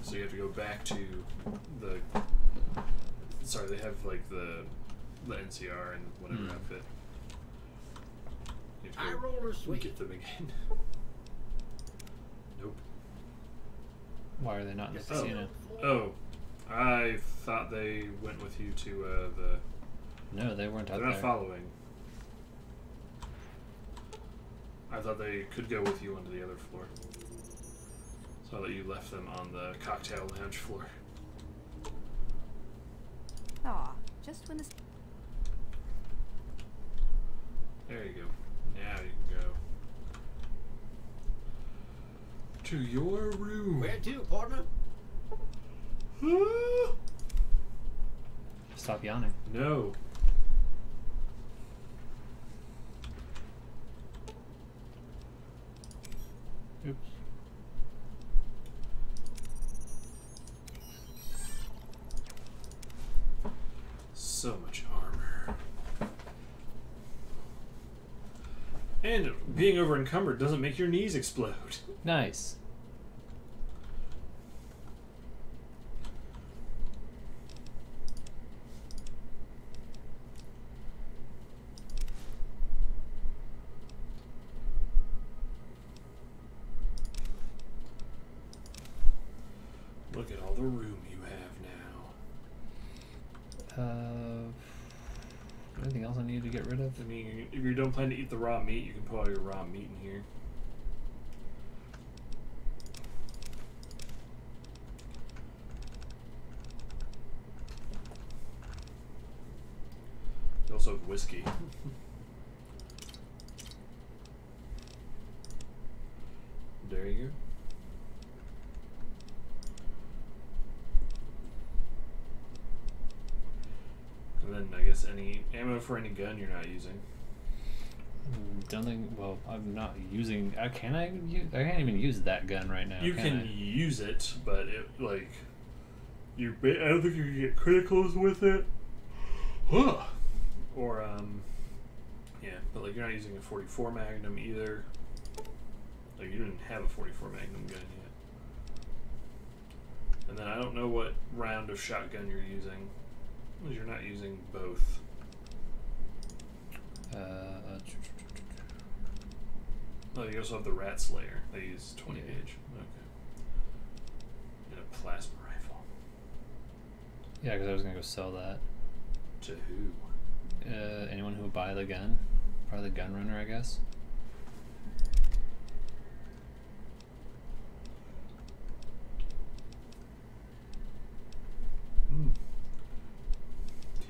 Speaker 3: So you have to go back to the. Sorry, they have like the NCR and whatever outfit. You have
Speaker 5: I
Speaker 3: to go
Speaker 5: roller sweet.
Speaker 3: get them again. Nope.
Speaker 1: Why are they not in the casino?
Speaker 3: Oh, I thought they went with you to the.
Speaker 1: No, they weren't out
Speaker 3: They're not
Speaker 1: there.
Speaker 3: following. I thought they could go with you onto the other floor. So that you left them on the cocktail lounge floor.
Speaker 8: Aw, just when this.
Speaker 3: There you go. Now you can go to your room.
Speaker 5: Where to, partner?
Speaker 1: Stop yawning.
Speaker 3: No.
Speaker 1: Oops.
Speaker 3: So much armor. And being over encumbered doesn't make your knees explode.
Speaker 1: Nice.
Speaker 3: Look at all the room you have now.
Speaker 1: Anything else I need to get rid of?
Speaker 3: I mean, if you don't plan to eat the raw meat, you can put all your raw meat in here. You also have whiskey. There you go. And then I guess any ammo for any gun you're not using.
Speaker 1: Don't think. Well, I'm not using. Can I? I can't even use that gun right now.
Speaker 3: You can
Speaker 1: I?
Speaker 3: use it, but it like I don't think you can get criticals with it. Or yeah, but like you're not using a 44 Magnum either. Like you didn't have a 44 Magnum gun yet. And then I don't know what round of shotgun you're using. Because you're not using both. Oh, you also have the Rat Slayer. They use 20 gauge. Okay. And a plasma rifle.
Speaker 1: Yeah, because I was gonna go sell that.
Speaker 3: To who?
Speaker 1: Anyone who would buy the gun, probably the gun runner, I guess.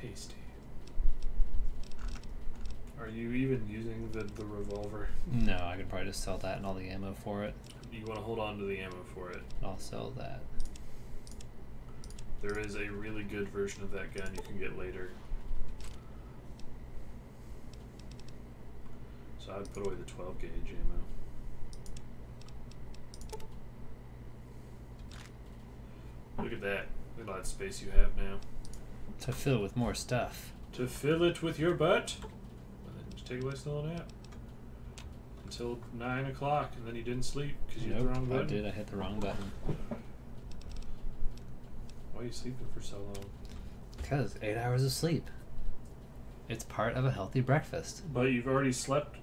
Speaker 3: Tasty. Are you even using the revolver?
Speaker 1: No, I could probably just sell that and all the ammo for it.
Speaker 3: You want to hold on to the ammo for it.
Speaker 1: I'll sell that.
Speaker 3: There is a really good version of that gun you can get later. So I'd put away the 12 gauge ammo. Look at that. Look at all that space you have now.
Speaker 1: To fill with more stuff.
Speaker 3: To fill it with your butt. And then just take a nice little nap. Until 9 o'clock, and then you didn't sleep because you hit the wrong button.
Speaker 1: I did. I hit the wrong button.
Speaker 3: Why are you sleeping for so long?
Speaker 1: Because 8 hours of sleep. It's part of a healthy breakfast.
Speaker 3: But you've already slept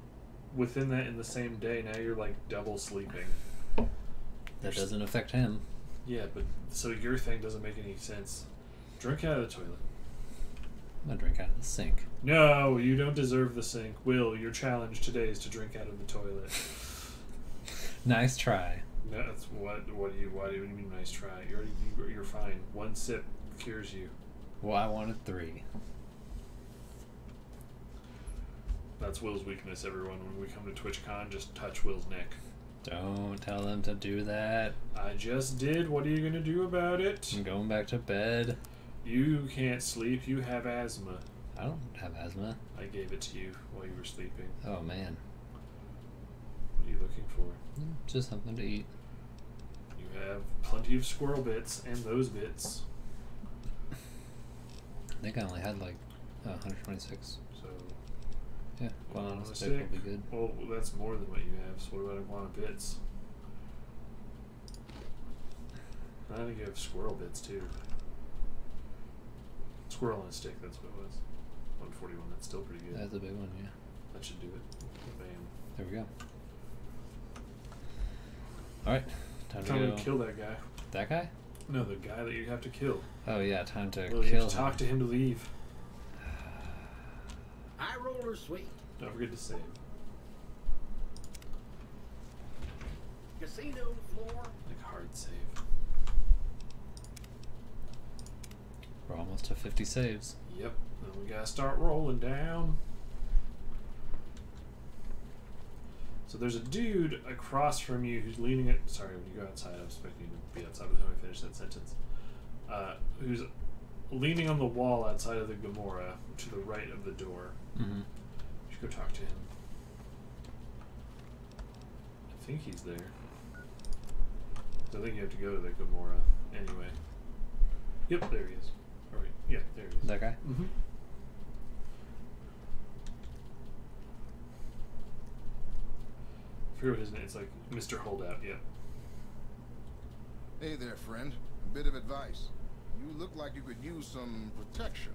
Speaker 3: within that in the same day, now you're like double sleeping.
Speaker 1: That doesn't affect him.
Speaker 3: Yeah, but so your thing doesn't make any sense. Drink out of the toilet.
Speaker 1: I'm gonna drink out of the sink.
Speaker 3: No, you don't deserve the sink. Will, your challenge today is to drink out of the toilet.
Speaker 1: Nice try.
Speaker 3: No, that's why do you mean nice try? You're fine. One sip cures you.
Speaker 1: Well, I wanted 3.
Speaker 3: That's Will's weakness, everyone. When we come to TwitchCon, just touch Will's neck.
Speaker 1: Don't tell them to do that.
Speaker 3: I just did. What are you going to do about it?
Speaker 1: I'm going back to bed.
Speaker 3: You can't sleep. You have asthma.
Speaker 1: I don't have asthma.
Speaker 3: I gave it to you while you were sleeping.
Speaker 1: Oh, man.
Speaker 3: What are you looking for?
Speaker 1: Just something to eat.
Speaker 3: You have plenty of squirrel bits and those bits.
Speaker 1: I think I only had like 126.
Speaker 3: So,
Speaker 1: yeah, guanana stick will be good.
Speaker 3: Well, that's more than what you have. So what about iguana bits? I think you have squirrel bits too. Squirrel on a stick, that's what it was. 141, that's still pretty good.
Speaker 1: That's a big one, yeah.
Speaker 3: That should do it. Bam.
Speaker 1: There we go. Alright, time
Speaker 3: Time
Speaker 1: to
Speaker 3: to kill that guy.
Speaker 1: That guy?
Speaker 3: No, the guy that you have to kill.
Speaker 1: Oh yeah, time to
Speaker 3: Well, you
Speaker 1: kill
Speaker 3: have to talk to him to leave.
Speaker 5: High roller sweet.
Speaker 3: Don't forget to save.
Speaker 5: Casino floor.
Speaker 3: Like hard save.
Speaker 1: We're almost to 50 saves.
Speaker 3: Yep. Then we gotta start rolling down. So there's a dude across from you who's leaning at. Sorry, when you go outside, I'm expecting you to be outside by the time I finish that sentence. Who's leaning on the wall outside of the Gamora to the right of the door.
Speaker 1: Mm-hmm.
Speaker 3: You should go talk to him. I think he's there. So I think you have to go to the Gamora anyway. Yep, there he is. Alright, yeah, there he is.
Speaker 1: That guy?
Speaker 3: Mm-hmm. I forget what his name. It's like Mr. Holdout. Yeah.
Speaker 10: Hey there, friend. A bit of advice. You look like you could use some protection.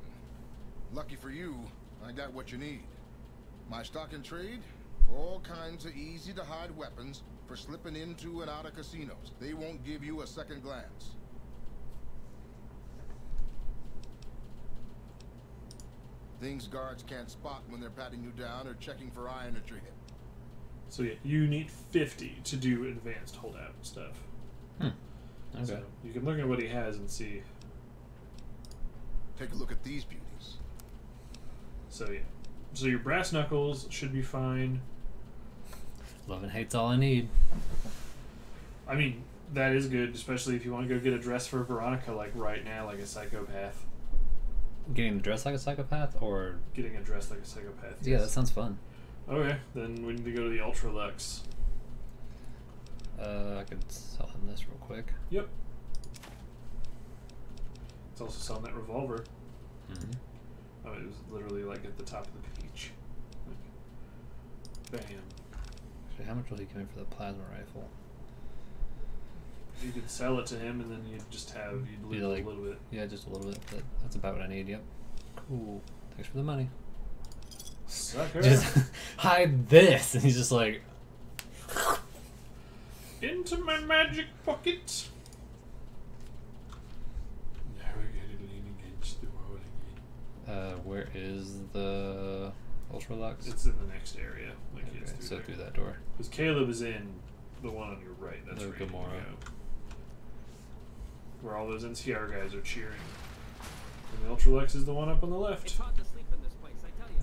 Speaker 10: Lucky for you, I got what you need. My stock and trade? All kinds of easy-to-hide weapons for slipping into and out of casinos. They won't give you a second glance. Things guards can't spot when they're patting you down or checking for iron at your hip.
Speaker 3: So yeah, you need 50 to do advanced holdout stuff.
Speaker 1: Hmm. Okay.
Speaker 3: So you can look at what he has and see.
Speaker 10: Take a look at these beauties.
Speaker 3: So yeah. So your brass knuckles should be fine.
Speaker 1: Love and hate's all I need.
Speaker 3: I mean, that is good, especially if you want to go get a dress for Veronica like right now, like a psychopath.
Speaker 1: Getting dressed like a psychopath, or
Speaker 3: Getting a dress like a psychopath.
Speaker 1: yeah,
Speaker 3: yes.
Speaker 1: that sounds fun.
Speaker 3: Okay, then we need to go to the Ultra Lux.
Speaker 1: I could sell him this real quick.
Speaker 3: Yep. It's also selling that revolver.
Speaker 1: Mm-hmm.
Speaker 3: Oh, it was literally like at the top of the page. Like, bam.
Speaker 1: Actually, how much will he give me for the plasma rifle?
Speaker 3: You could sell it to him, and then you'd just have you'd lose
Speaker 1: like,
Speaker 3: a little bit.
Speaker 1: Yeah, just a little bit, but that's about what I need. Yep. Cool. Thanks for the money.
Speaker 3: Sucker.
Speaker 1: Just hide this, and he's just like
Speaker 3: Into my magic pocket. Now we're gonna lean against the wall again.
Speaker 1: where is the Ultra Lux?
Speaker 3: It's in the next area. Like
Speaker 1: Okay,
Speaker 3: it's
Speaker 1: so
Speaker 3: through
Speaker 1: through
Speaker 3: there.
Speaker 1: that door.
Speaker 3: Because Caleb is in the one on your right. That's
Speaker 1: The
Speaker 3: where you need to
Speaker 1: Gamora.
Speaker 3: go. Where all those NCR guys are cheering. And the Ultralex is the one up on the left.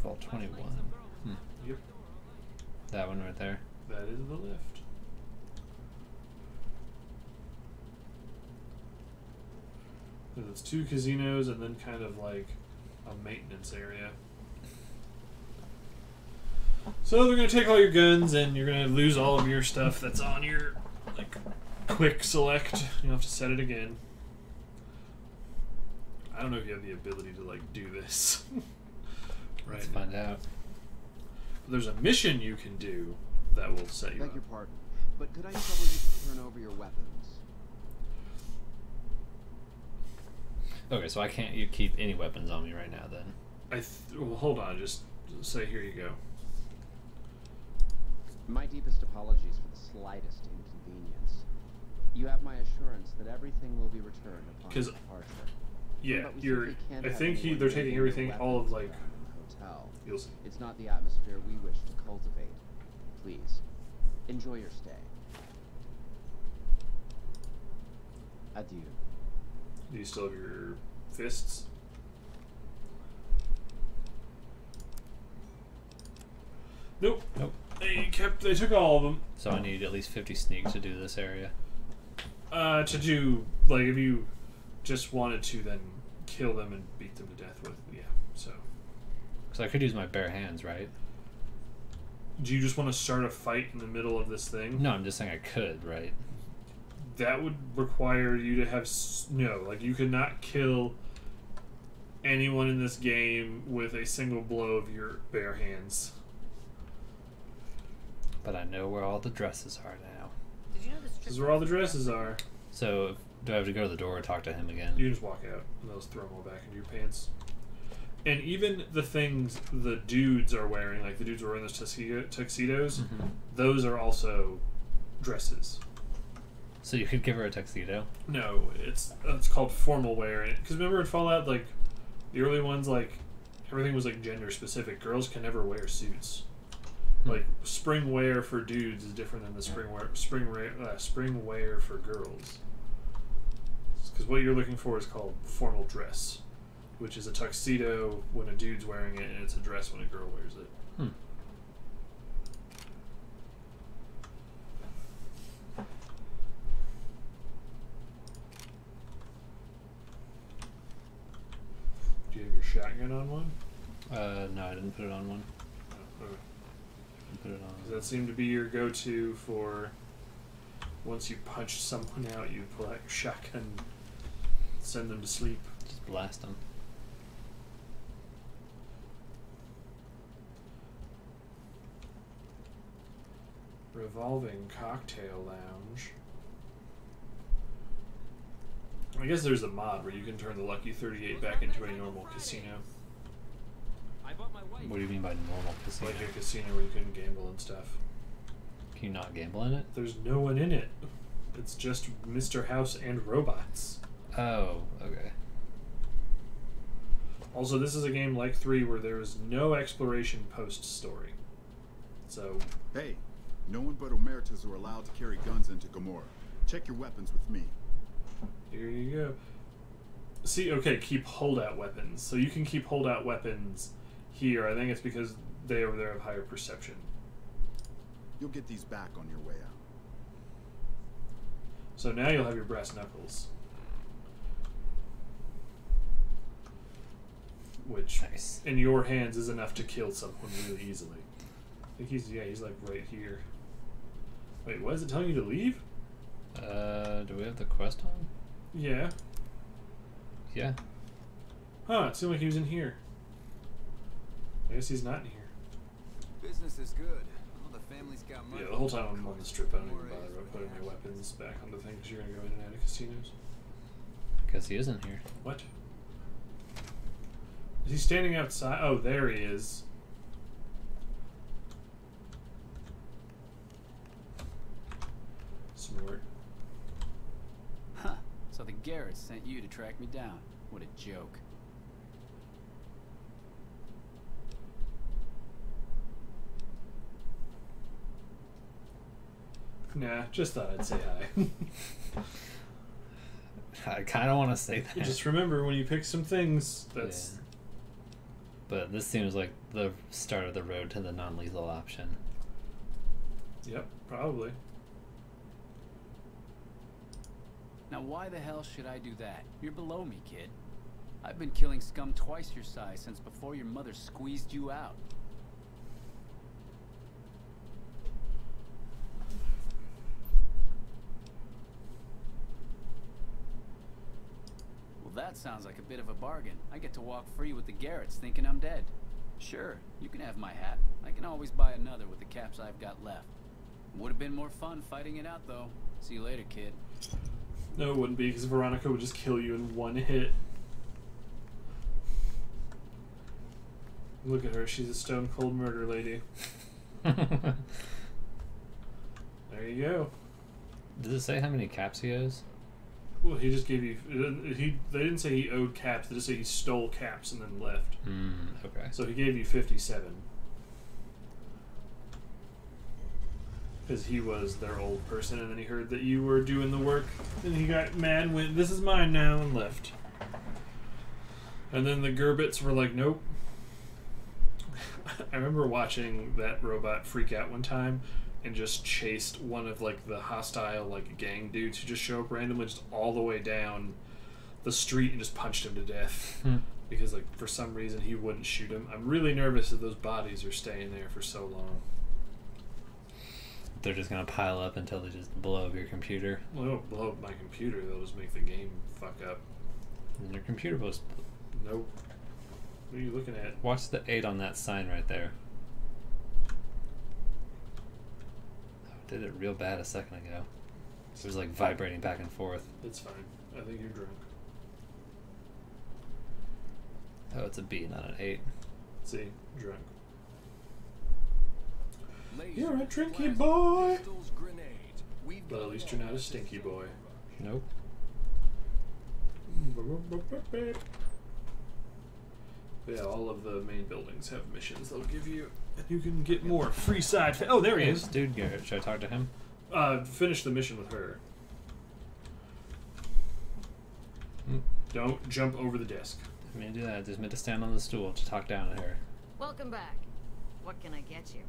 Speaker 1: Vault 21.
Speaker 3: Yep.
Speaker 1: That one right there.
Speaker 3: That is the left. There's 2 casinos and then kind of like a maintenance area. So they're gonna take all your guns and you're gonna lose all of your stuff that's on your like quick select. You'll have to set it again. I don't know if you have the ability to like do this.
Speaker 1: Let's find out.
Speaker 3: There's a mission you can do that will set you
Speaker 11: Beg
Speaker 3: up.
Speaker 11: your pardon, but could I trouble you to turn over your weapons?
Speaker 1: Okay, so I can't keep any weapons on me right now then.
Speaker 3: Well, hold on, just say here you go.
Speaker 11: My deepest apologies for the slightest inconvenience. You have my assurance that everything will be returned upon your departure.
Speaker 3: Yeah,
Speaker 11: But we
Speaker 3: you're.
Speaker 11: simply can't
Speaker 3: I
Speaker 11: have
Speaker 3: think
Speaker 11: anyone
Speaker 3: they're
Speaker 11: bringing
Speaker 3: taking
Speaker 11: your
Speaker 3: everything, all of
Speaker 11: weapons
Speaker 3: like.
Speaker 11: around the hotel.
Speaker 3: You'll see.
Speaker 11: It's not the atmosphere we wish to cultivate. Please, enjoy your stay. Adieu.
Speaker 3: Do you still have your fists? Nope.
Speaker 1: Nope.
Speaker 3: They took all of them.
Speaker 1: So I need at least 50 sneak to do this area.
Speaker 3: To do, like, if you just wanted to then kill them and beat them to death with, yeah, so.
Speaker 1: Because I could use my bare hands, right?
Speaker 3: Do you just want to start a fight in the middle of this thing?
Speaker 1: No, I'm just saying I could, right?
Speaker 3: That would require you to have, no, like, you could not kill anyone in this game with a single blow of your bare hands.
Speaker 1: But I know where all the dresses are now.
Speaker 8: Did you know
Speaker 3: This is where all the dresses are.
Speaker 1: So, do I have to go to the door or talk to him again?
Speaker 3: You just walk out, and they'll just throw them all back into your pants. And even the things the dudes are wearing, like the dudes who are wearing those tuxedos, those are also dresses.
Speaker 1: So you could give her a tuxedo?
Speaker 3: No, it's called formal wear. Because remember in Fallout, like, the early ones, like, everything was, like, gender specific. Girls can never wear suits. Like, spring wear for dudes is different than the spring wear for girls. Because what you're looking for is called formal dress, which is a tuxedo when a dude's wearing it, and it's a dress when a girl wears it. Do you have your shotgun on one?
Speaker 1: No, I didn't put it on one.
Speaker 3: Oh, okay.
Speaker 1: Put it on.
Speaker 3: Does that seem to be your go-to for once you punch someone out, you pull out your shotgun, send them to sleep?
Speaker 1: Just blast them.
Speaker 3: Revolving cocktail lounge. I guess there's a mod where you can turn the Lucky 38 back into a normal casino.
Speaker 1: What do you mean by normal casino?
Speaker 3: Like a casino where you can gamble and stuff.
Speaker 1: Can you not gamble in it?
Speaker 3: There's no one in it. It's just Mr. House and robots.
Speaker 1: Oh, okay.
Speaker 3: Also, this is a game like 3 where there is no exploration post-story. So...
Speaker 12: Hey, no one but Omertas are allowed to carry guns into Gomorrah. Check your weapons with me.
Speaker 3: Here you go. See, okay, keep holdout weapons. So you can keep holdout weapons here. I think it's because they over there have higher perception.
Speaker 12: You'll get these back on your way out.
Speaker 3: So now you'll have your brass knuckles. Which,
Speaker 1: nice.
Speaker 3: In your hands, is enough to kill someone really easily. I think he's like right here. Wait, what is it telling you to leave?
Speaker 1: Do we have the quest on?
Speaker 3: Yeah.
Speaker 1: Yeah.
Speaker 3: Huh, it seemed like he was in here. I guess he's not in here.
Speaker 2: Business is good. All the family's got money.
Speaker 3: Yeah, the whole time I'm on the strip, I don't even bother about putting my weapons back on the thing because you're going to go in and out of casinos.
Speaker 1: Because he isn't here.
Speaker 3: What? Is he standing outside? Oh, there he is. Smart.
Speaker 13: Huh. So the Garretts sent you to track me down. What a joke.
Speaker 3: Nah, just thought I'd say hi.
Speaker 1: I kind of want to say that.
Speaker 3: Just remember, when you pick some things, that's...
Speaker 1: Yeah. But this seems like the start of the road to the non-lethal option.
Speaker 3: Yep, probably.
Speaker 13: Now why the hell should I do that? You're below me, kid. I've been killing scum twice your size since before your mother squeezed you out. Well, that sounds like a bit of a bargain. I get to walk free with the Garretts thinking I'm dead. Sure, you can have my hat. I can always buy another with the caps I've got left. Would have been more fun fighting it out, though. See you later, kid.
Speaker 3: No, it wouldn't be, because Veronica would just kill you in one hit. Look at her, she's a stone cold murder lady. go.
Speaker 1: Does it say how many caps he owes?
Speaker 3: Well, he just gave you. They didn't say he owed caps. They just say he stole caps and then left.
Speaker 1: Okay.
Speaker 3: So he gave you 57. Because he was their old person, and then he heard that you were doing the work, and he got mad and went, "This is mine now," and left. And then the Gerbits were like, "Nope." I remember watching that robot freak out one time and just chased one of like the hostile like gang dudes who just show up randomly just all the way down the street and just punched him to death. Because like for some reason he wouldn't shoot him. I'm really nervous that those bodies are staying there for so long.
Speaker 1: They're just gonna pile up until they just blow up your computer.
Speaker 3: Well, they don't blow up my computer, they'll just make the game fuck up.
Speaker 1: And your computer was...
Speaker 3: Nope. What are you looking at?
Speaker 1: Watch the 8 on that sign right there. I did it real bad a second ago. It was like vibrating back and forth.
Speaker 3: It's fine. I think you're drunk.
Speaker 1: Oh, it's a B, not an 8.
Speaker 3: See? Drunk. You're a drinky boy! But at least you're not a stinky boy.
Speaker 1: Nope.
Speaker 3: Yeah, all of the main buildings have missions they'll give you, and you can get more. Freeside. Oh, there he is.
Speaker 1: Dude, Garrett. Should I talk to him?
Speaker 3: Finish the mission with her. Don't jump over the desk.
Speaker 1: I mean, do that. I just meant to stand on the stool to talk down to her.
Speaker 8: Welcome back. What can I get you?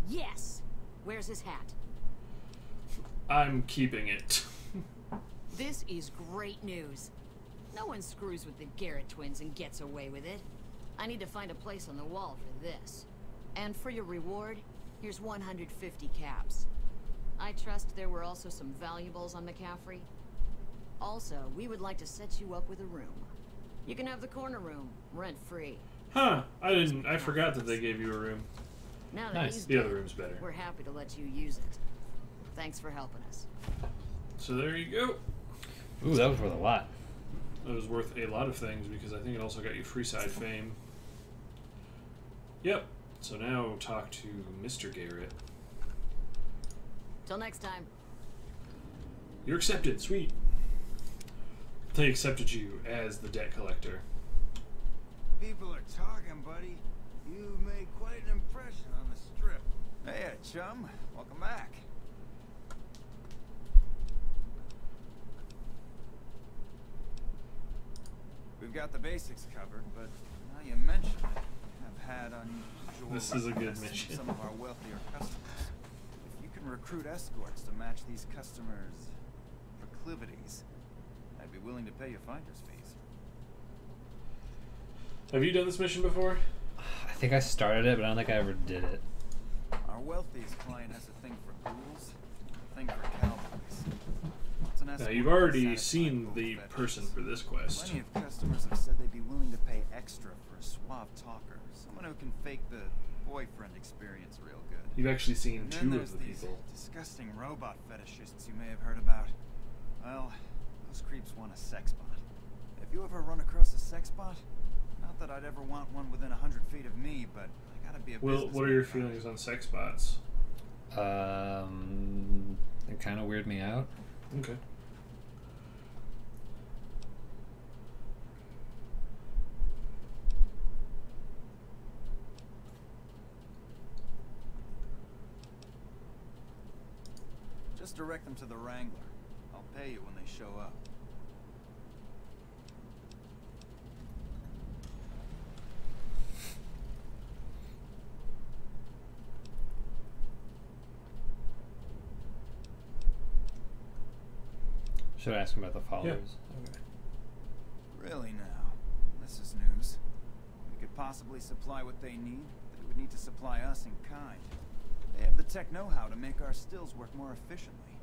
Speaker 8: Yes! Where's his hat?
Speaker 3: I'm keeping it.
Speaker 8: This is great news. No one screws with the Garrett twins and gets away with it. I need to find a place on the wall for this. And for your reward, here's 150 caps. I trust there were also some valuables on McCaffrey. Also, we would like to set you up with a room. You can have the corner room, rent-free.
Speaker 3: Huh. I forgot that they gave you a room.
Speaker 8: Now that
Speaker 3: Nice.
Speaker 8: he's
Speaker 3: The other
Speaker 8: dead,
Speaker 3: room's better.
Speaker 8: We're happy to let you use it. Thanks for helping us.
Speaker 3: So there you go.
Speaker 1: Ooh, that was worth a lot.
Speaker 3: It was worth a lot of things because I think it also got you Freeside fame. Yep. So now talk to Mr. Garrett.
Speaker 8: Till next time.
Speaker 3: You're accepted. Sweet. They accepted you as the debt collector.
Speaker 2: People are talking, buddy. You've made quite an impression on the strip. Hey, chum. Welcome back. We've got the basics covered, but now you mention it, I've had unusual
Speaker 3: This is a good
Speaker 2: requests from
Speaker 3: mission.
Speaker 2: some of our wealthier customers. If you can recruit escorts to match these customers' proclivities, I'd be willing to pay you finder's fees.
Speaker 3: Have you done this mission before?
Speaker 1: I think I started it, but I don't think I ever did it.
Speaker 2: Our wealthiest client has a thing for ghouls, a thing for cowboys. It's an
Speaker 3: Now,
Speaker 2: escort
Speaker 3: you've
Speaker 2: that
Speaker 3: already
Speaker 2: satisfies
Speaker 3: seen
Speaker 2: both
Speaker 3: the
Speaker 2: fetish.
Speaker 3: person for this quest.
Speaker 2: Plenty of customers have said they'd be willing to pay extra for a suave talker, someone who can fake the boyfriend experience real good.
Speaker 3: You've actually seen
Speaker 2: And then
Speaker 3: two
Speaker 2: there's
Speaker 3: of the
Speaker 2: these
Speaker 3: people.
Speaker 2: disgusting robot fetishists you may have heard about. Well, those creeps want a sex bot. Have you ever run across a sex bot? Not that I'd ever want one within 100 feet of me, but I gotta be a
Speaker 3: Well, what are your
Speaker 2: businessman.
Speaker 3: feelings on sex bots?
Speaker 1: They kind of weird me out.
Speaker 3: Okay.
Speaker 2: Just direct them to the Wrangler. I'll pay you when they show up.
Speaker 1: Should I ask him about the followers? Okay.
Speaker 2: Really now? This is news. We could possibly supply what they need. They would need to supply us in kind. They have the tech know-how to make our stills work more efficiently.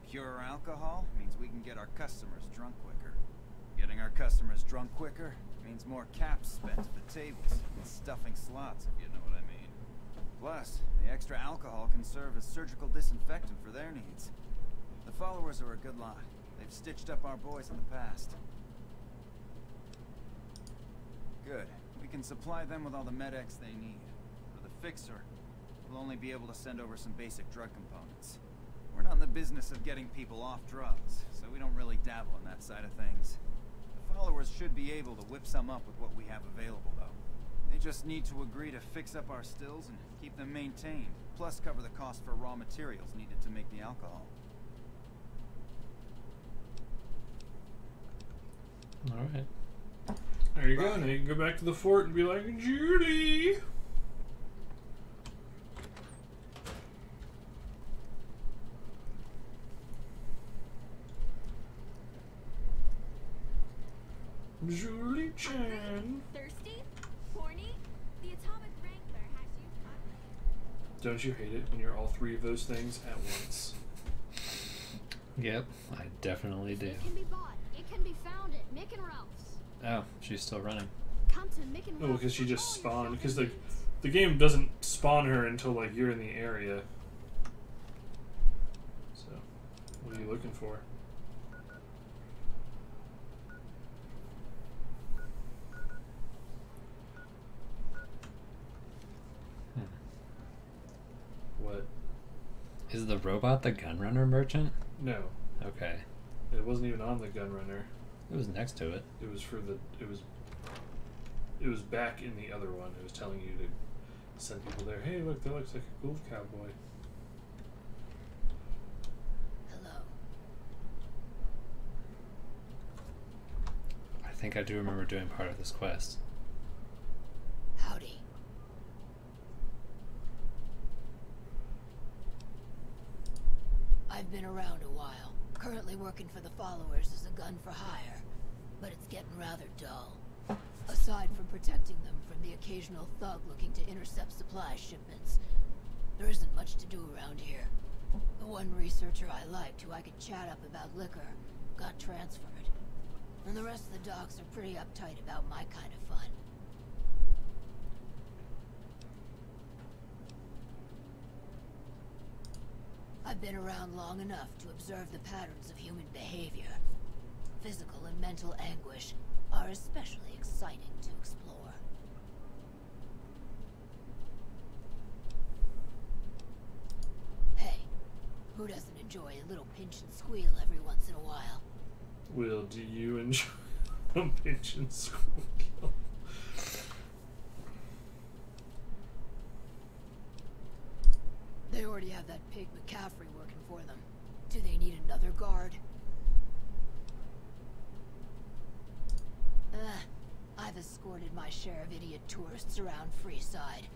Speaker 2: Pure alcohol means we can get our customers drunk quicker. Getting our customers drunk quicker means more caps spent at the tables and stuffing slots, if you know what I mean. Plus, the extra alcohol can serve as surgical disinfectant for their needs. The followers are a good lot. They've stitched up our boys in the past. Good. We can supply them with all the med-X they need. fixer. We'll only be able to send over some basic drug components. We're not in the business of getting people off drugs, so we don't really dabble in that side of things. The followers should be able to whip some up with what we have available, though. They just need to agree to fix up our stills and keep them maintained, plus cover the cost for raw materials needed to make the alcohol.
Speaker 1: Alright.
Speaker 3: There you go. Now you can go back to the fort and be like, Judy! Julie Chan.
Speaker 6: Thirsty? Horny? The atomic wrangler has you covered.
Speaker 3: Don't you hate it when you're all three of those things at once?
Speaker 1: Yep, I definitely do.
Speaker 6: It can be bought. It can be found at Mick and Ralph's.
Speaker 1: Oh, she's still running.
Speaker 6: Come to Mick and
Speaker 3: Oh,
Speaker 6: Ralph's.
Speaker 3: because she just spawned. Because the game doesn't spawn her until like you're in the area. So, what are you looking for? What?
Speaker 1: Is the robot the gunrunner merchant?
Speaker 3: No.
Speaker 1: Okay.
Speaker 3: It wasn't even on the gunrunner.
Speaker 1: It was next to it.
Speaker 3: It was for the. It was back in the other one. It was telling you to send people there. Hey, look, that looks like a cool cowboy.
Speaker 8: Hello.
Speaker 1: I think I do remember doing part of this quest.
Speaker 8: Howdy. I've been around a while. Currently working for the followers as a gun for hire, but it's getting rather dull. Aside from protecting them from the occasional thug looking to intercept supply shipments, there isn't much to do around here. The one researcher I liked, who I could chat up about liquor, got transferred. And the rest of the docs are pretty uptight about my kind of fun. I've been around long enough to observe the patterns of human behavior. Physical and mental anguish are especially exciting to explore. Hey, who doesn't enjoy a little pinch and squeal every once in a while?
Speaker 3: Will, do you enjoy a pinch and squeal?
Speaker 8: They already have that pig McCaffrey working for them. Do they need another guard? I've escorted my share of idiot tourists around Freeside.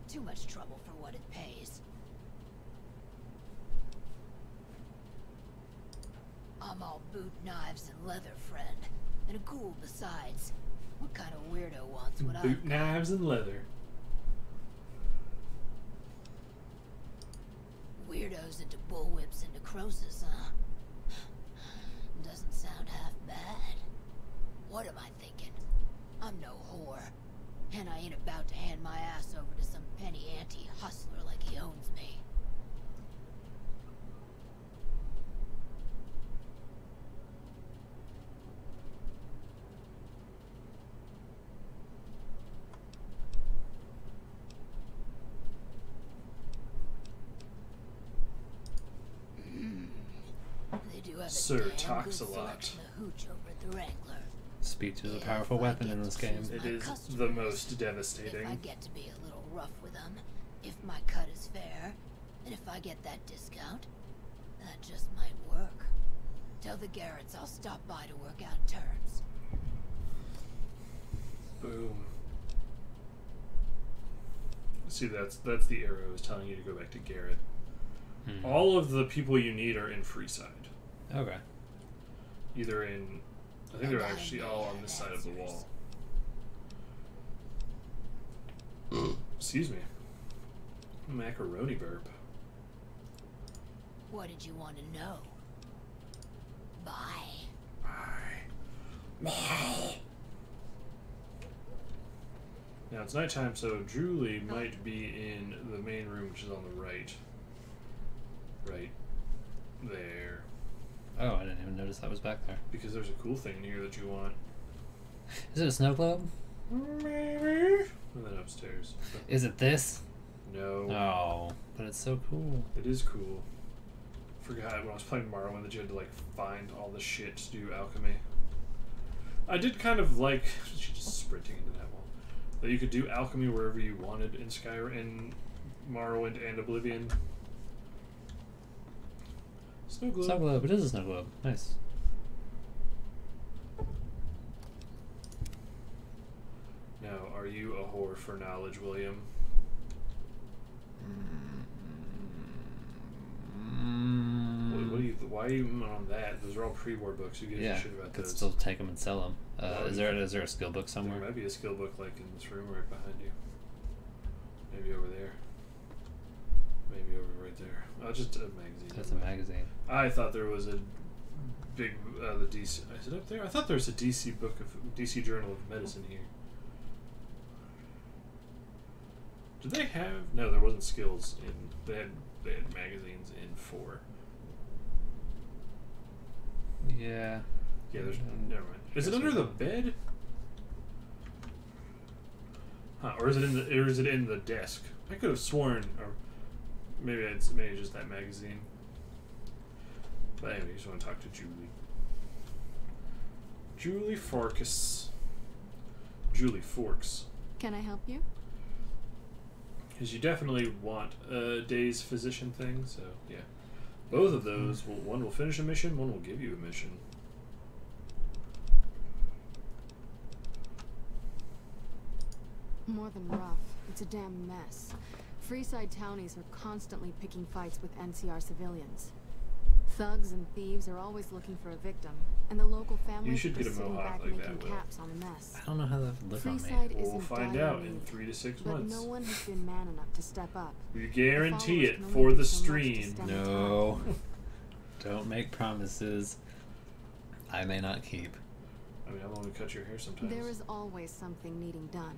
Speaker 8: Too much trouble for what it pays. I'm all boot, knives, and leather, friend. And a ghoul besides. What kind of weirdo wants what
Speaker 3: Boot, knives, and leather.
Speaker 8: Weirdos into bullwhips and necrosis, huh? Doesn't sound half bad. What am I thinking? I'm no whore. And I ain't about to hand my ass over to some penny ante hustler like he owns me. They do have a
Speaker 3: Sir
Speaker 8: damn
Speaker 3: talks
Speaker 8: good
Speaker 3: a lot.
Speaker 8: selection of hooch over at the Wrangler.
Speaker 1: Speech is a powerful weapon in this game.
Speaker 3: It is the most devastating.
Speaker 8: If I get to be a little rough with them, if my cut is fair, and if I get that discount, that just might work. Tell the Garretts I'll stop by to work out terms.
Speaker 3: Boom. See, that's the arrow is telling you to go back to Garrett. All of the people you need are in Freeside.
Speaker 1: Okay.
Speaker 3: Either in... I think they're actually all on this side of the wall. Excuse me. Macaroni burp.
Speaker 8: What did you want to know? Bye.
Speaker 3: Bye. Now it's nighttime, so Julie might be in the main room, which is on the right. Right there.
Speaker 1: Oh, I didn't even notice that was back there.
Speaker 3: Because there's a cool thing in here that you want.
Speaker 1: Is it a snow globe?
Speaker 3: Maybe. And then upstairs.
Speaker 1: Is it this?
Speaker 3: No.
Speaker 1: Oh, but it's so cool.
Speaker 3: It is cool. Forgot when I was playing Morrowind that you had to like find all the shit to do alchemy. I did kind of like she's just sprinting into that wall. That you could do alchemy wherever you wanted in Skyrim, in Morrowind and Oblivion. Snow globe.
Speaker 1: Snow globe. It is a snow globe. Nice.
Speaker 3: Now, are you a whore for knowledge, William? What do you? Why are you on that? Those are all pre-war books. You get shit about
Speaker 1: could
Speaker 3: those.
Speaker 1: still take them and sell them. Is there a skill book somewhere?
Speaker 3: There might be a skill book like in this room right behind you. Maybe over there. Maybe over right there. Oh, just a magazine.
Speaker 1: That's a magazine.
Speaker 3: I thought there was a big the DC. Is it up there? I thought there was a DC book of DC Journal of Medicine here. Did they have? No, there wasn't skills in. They had magazines in 4.
Speaker 1: Yeah.
Speaker 3: Yeah, there's never mind. Is it under the bed? Huh? Or is it in the desk? I could have sworn, or maybe it's just that magazine. But anyway, I just want to talk to Julie. Julie Forks. Julie Forks.
Speaker 14: Can I help you?
Speaker 3: Because you definitely want a day's physician thing, so yeah. Both of those, one will finish a mission, one will give you a mission.
Speaker 14: More than rough. It's a damn mess. Freeside townies are constantly picking fights with NCR civilians. Thugs and thieves are always looking for a victim, and the local families
Speaker 3: You should
Speaker 14: are
Speaker 3: get a
Speaker 14: sitting
Speaker 3: mohawk
Speaker 14: back
Speaker 3: like
Speaker 14: making
Speaker 3: that, Will.
Speaker 14: caps on a mess.
Speaker 1: I don't know how that would look on me.
Speaker 14: Freeside is
Speaker 3: We'll
Speaker 14: in
Speaker 3: find
Speaker 14: dire
Speaker 3: out in
Speaker 14: need,
Speaker 3: 3 to 6
Speaker 14: but
Speaker 3: months.
Speaker 14: no one has been man enough to step up.
Speaker 3: We guarantee
Speaker 14: The
Speaker 3: it
Speaker 14: followers
Speaker 3: for
Speaker 14: can
Speaker 3: the
Speaker 14: only do so much to
Speaker 3: stream.
Speaker 14: stem the
Speaker 1: No.
Speaker 14: tide.
Speaker 1: Don't make promises I may not keep.
Speaker 3: I mean, I'm only cut your hair sometimes.
Speaker 14: There is always something needing done.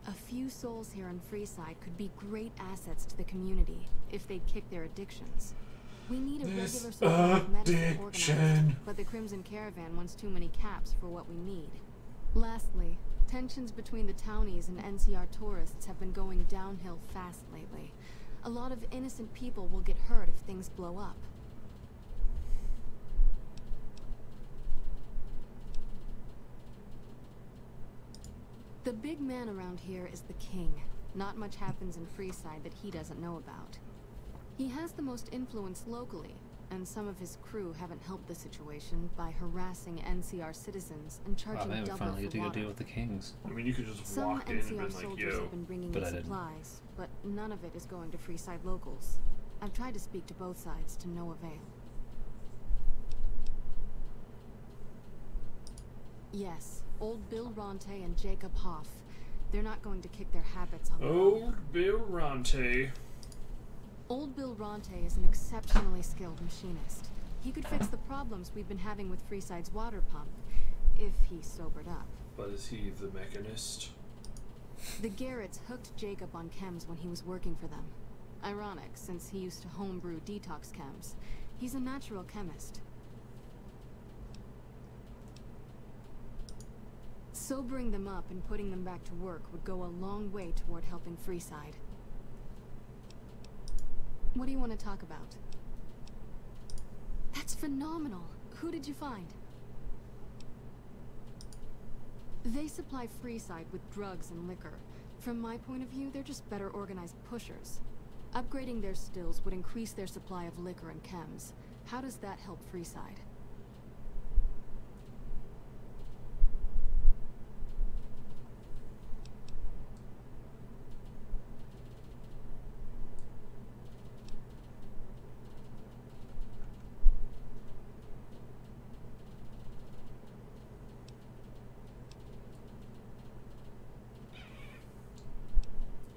Speaker 14: A few souls here in Freeside could be great assets to the community if they'd kick their addictions. We need a regular supply of medicine organized, but the Crimson Caravan wants too many caps for what we need. Lastly, tensions between the townies and NCR tourists have been going downhill fast lately. A lot of innocent people will get hurt if things blow up. The big man around here is the king. Not much happens in Freeside that he doesn't know about. He has the most influence locally, and some of his crew haven't helped the situation by harassing NCR citizens and charging
Speaker 1: Man, we
Speaker 14: double
Speaker 1: finally get
Speaker 14: for
Speaker 1: to go
Speaker 14: water.
Speaker 1: deal with the kings.
Speaker 3: I mean, you could just
Speaker 14: Some
Speaker 3: walk in and be
Speaker 14: NCR
Speaker 3: like,
Speaker 14: soldiers
Speaker 3: yo.
Speaker 14: have been bringing
Speaker 1: But
Speaker 14: in
Speaker 1: I didn't.
Speaker 14: supplies, but none of it is going to Freeside locals. I've tried to speak to both sides to no avail. Yes, old Bill Ronte and Jacob Hoff. They're not going to kick their habits on the
Speaker 3: Old Bill Ronte.
Speaker 14: Old Bill Ronte is an exceptionally skilled machinist. He could fix the problems we've been having with Freeside's water pump, if he sobered up.
Speaker 3: But is he the mechanist?
Speaker 14: The Garretts hooked Jacob on chems when he was working for them. Ironic, since he used to homebrew detox chems. He's a natural chemist. Sobering them up and putting them back to work would go a long way toward helping Freeside. What do you want to talk about? That's phenomenal! Who did you find? They supply Freeside with drugs and liquor. From my point of view, they're just better organized pushers. Upgrading their stills would increase their supply of liquor and chems. How does that help Freeside?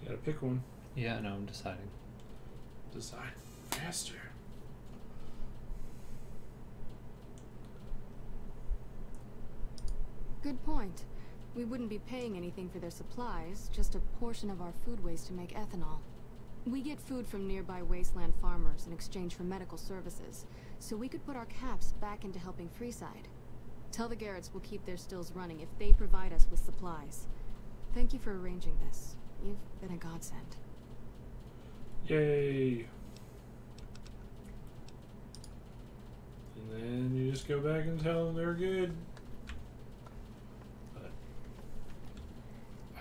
Speaker 3: You gotta pick one.
Speaker 1: Yeah, no, I'm deciding.
Speaker 3: Decide faster.
Speaker 14: Good point. We wouldn't be paying anything for their supplies, just a portion of our food waste to make ethanol. We get food from nearby wasteland farmers in exchange for medical services, so we could put our caps back into helping Freeside. Tell the Garretts we'll keep their stills running if they provide us with supplies. Thank you for arranging this. You've been a godsend.
Speaker 3: Yay! And then you just go back and tell them they're good. But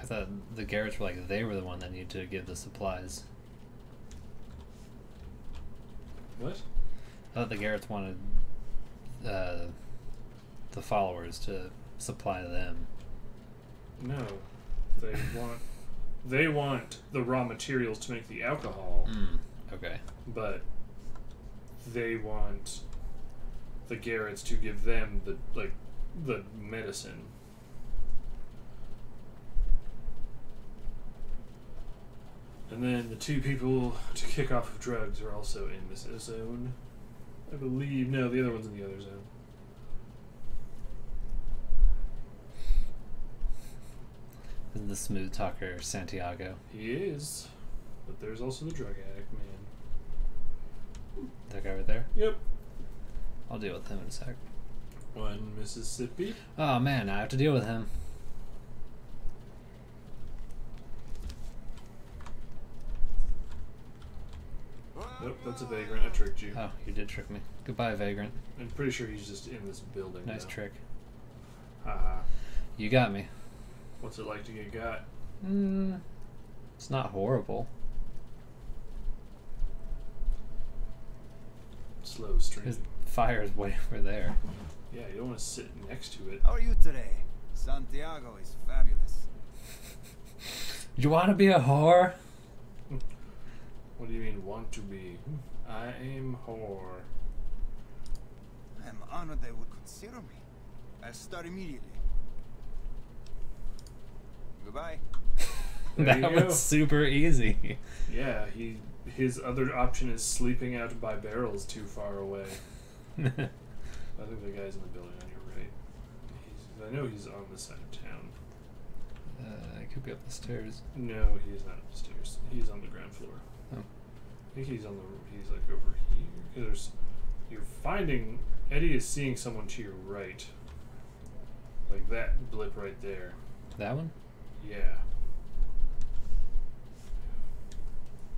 Speaker 1: I thought the Garretts were like they were the one that needed to give the supplies.
Speaker 3: what?
Speaker 1: I thought the Garretts wanted the followers to supply them.
Speaker 3: No, they want the raw materials to make the alcohol.
Speaker 1: Okay.
Speaker 3: But they want the Garretts to give them the medicine. And then the two people to kick off of drugs are also in this zone. I believe. No, the other one's in the other zone.
Speaker 1: This is the smooth talker Santiago.
Speaker 3: He is. But there's also the drug addict man.
Speaker 1: That guy right there?
Speaker 3: Yep.
Speaker 1: I'll deal with him in a sec.
Speaker 3: One Mississippi.
Speaker 1: Oh man, I have to deal with him.
Speaker 3: Nope, that's a vagrant. I tricked you.
Speaker 1: Oh, you did trick me. Goodbye, vagrant.
Speaker 3: I'm pretty sure he's just in this building.
Speaker 1: Nice
Speaker 3: now.
Speaker 1: trick.
Speaker 3: Haha.
Speaker 1: You got me.
Speaker 3: What's it like to get got?
Speaker 1: It's not horrible.
Speaker 3: Slow stream.
Speaker 1: His fire is way over there.
Speaker 3: Yeah, you don't want to sit next to it.
Speaker 2: How are you today? Santiago is fabulous.
Speaker 1: You want to be a whore?
Speaker 3: What do you mean, want to be? I am whore.
Speaker 2: I am honored they would consider me. I'll start immediately. Goodbye.
Speaker 1: That was super easy.
Speaker 3: Yeah, his other option is sleeping out by barrels too far away. I think the guy's in the building on your right. I know he's on this side of town.
Speaker 1: I could go up the stairs.
Speaker 3: No, he's not upstairs. He's on the ground floor.
Speaker 1: Oh.
Speaker 3: I think he's like over here. You're finding, Eddie is seeing someone to your right. Like that blip right there.
Speaker 1: That one?
Speaker 3: Yeah.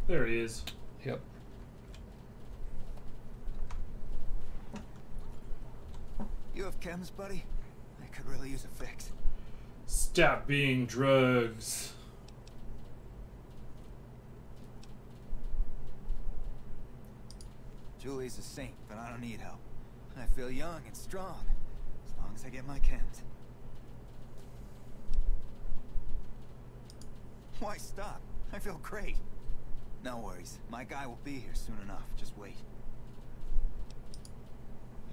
Speaker 3: There he is.
Speaker 1: Yep.
Speaker 2: You have chems, buddy? I could really use a fix.
Speaker 3: Stop being drugs.
Speaker 2: Julie's a saint, but I don't need help. I feel young and strong, as long as I get my chems. Why stop? I feel great. No worries. My guy will be here soon enough. Just wait.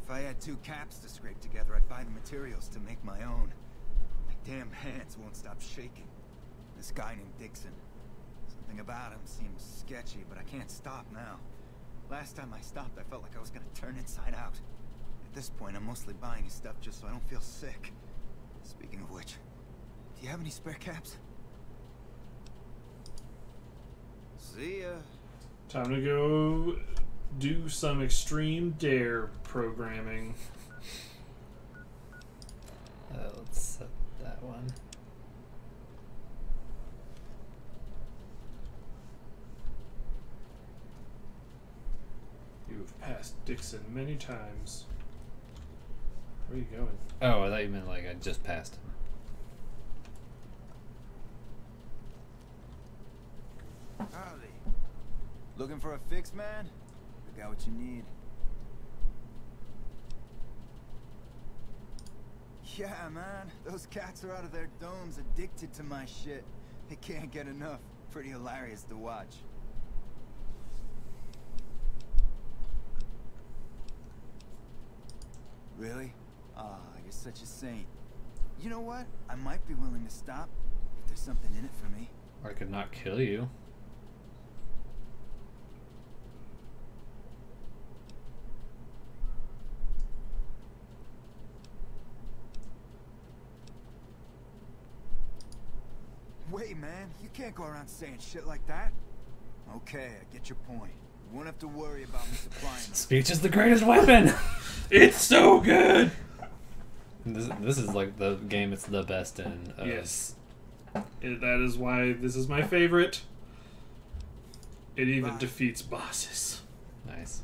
Speaker 2: If I had 2 caps to scrape together, I'd buy the materials to make my own. My damn hands won't stop shaking. This guy named Dixon. Something about him seems sketchy, but I can't stop now. Last time I stopped, I felt like I was gonna turn inside out. At this point, I'm mostly buying his stuff just so I don't feel sick. Speaking of which, do you have any spare caps? See ya.
Speaker 3: Time to go do some extreme dare programming.
Speaker 1: Let's set that one.
Speaker 3: You've passed Dixon many times. Where are you going?
Speaker 1: Oh, I thought you meant like I just passed him.
Speaker 2: Howdy. Looking for a fix, man? I got what you need. Yeah, man. Those cats are out of their domes addicted to my shit. They can't get enough. Pretty hilarious to watch. Really? Ah, you're such a saint. You know what? I might be willing to stop if there's something in it for me.
Speaker 1: Or I could not kill you.
Speaker 2: Wait, man. You can't go around saying shit like that. Okay, I get your point. You won't have to worry about me supplying them.
Speaker 1: Speech is the greatest weapon! It's so good! This is like the game it's the best in.
Speaker 3: Yes. That is why this is my favorite. It even defeats bosses.
Speaker 1: Nice.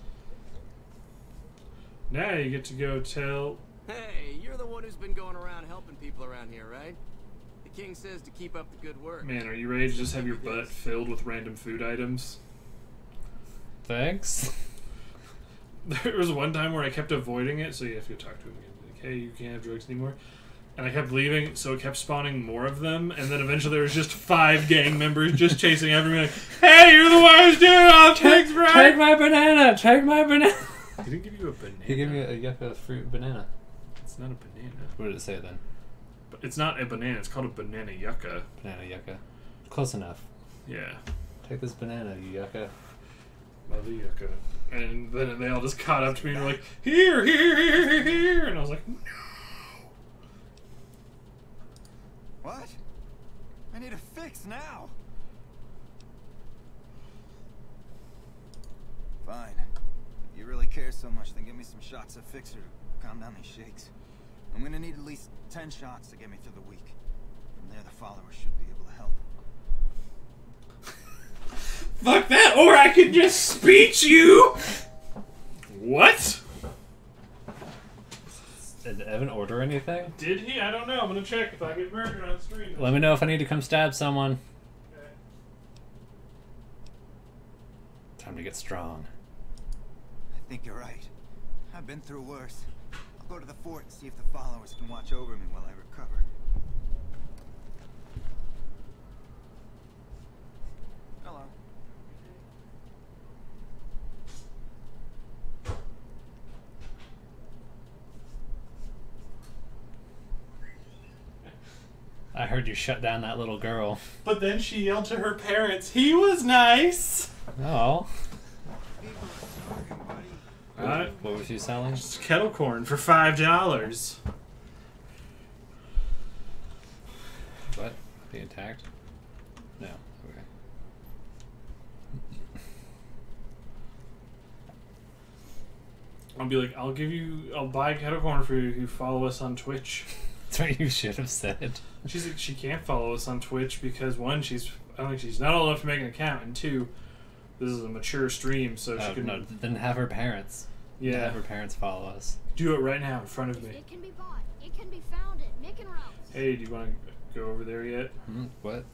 Speaker 3: Now you get to go tell...
Speaker 15: Hey, you're the one who's been going around helping people around here, right? The king says to keep up the good work.
Speaker 3: Man, are you ready to just have your butt filled with random food items?
Speaker 1: Thanks.
Speaker 3: There was one time where I kept avoiding it, so you have to go talk to him again. Like, hey, you can't have drugs anymore. And I kept leaving, so it kept spawning more of them, and then eventually there was just 5 gang members just chasing after me like, hey, you're the one who's doing all things right!
Speaker 1: Take my banana! Take my banana!
Speaker 3: He didn't give you a banana.
Speaker 1: He gave me a yucca fruit banana.
Speaker 3: It's not a banana.
Speaker 1: What did it say then?
Speaker 3: But it's not a banana, it's called a banana yucca.
Speaker 1: Banana yucca. Close enough.
Speaker 3: Yeah.
Speaker 1: Take this banana, you yucca.
Speaker 3: Love the yucca. And then they all just caught up to me and were like, here, here, here, here, here! And I was like, no!
Speaker 2: What? I need a fix now. Fine. If you really care so much, then give me some shots of Fixer to calm down these shakes. I'm gonna need at least 10 shots to get me through the week. From there, the followers should be able to help.
Speaker 3: Fuck that, or I can just speech you! What?
Speaker 1: Did Evan order anything?
Speaker 3: Did he? I don't know. I'm gonna check if I get murdered on stream.
Speaker 1: Let me know if I need to come stab someone.
Speaker 3: Okay.
Speaker 1: Time to get strong.
Speaker 2: I think you're right. I've been through worse. I'll go to the fort and see if the followers can watch over me while I recover. Hello.
Speaker 1: I heard you shut down that little girl.
Speaker 3: But then she yelled to her parents, he was nice!
Speaker 1: Oh.
Speaker 3: Alright.
Speaker 1: What was she selling?
Speaker 3: Just kettle corn for $5.
Speaker 1: What? Being attacked? No. Okay.
Speaker 3: I'll be like, I'll buy kettle corn for you if you follow us on Twitch.
Speaker 1: That's what you should have said.
Speaker 3: She's like, she can't follow us on Twitch because one, I don't think she's not old enough to make an account, and two, this is a mature stream, so she can.
Speaker 1: No, then have her parents.
Speaker 3: Yeah.
Speaker 1: Have her parents follow us.
Speaker 3: Do it right now in front of me.
Speaker 6: It can be bought. It can be found at Mick and Ralph's.
Speaker 3: Hey, do you want to go over there yet?
Speaker 1: What?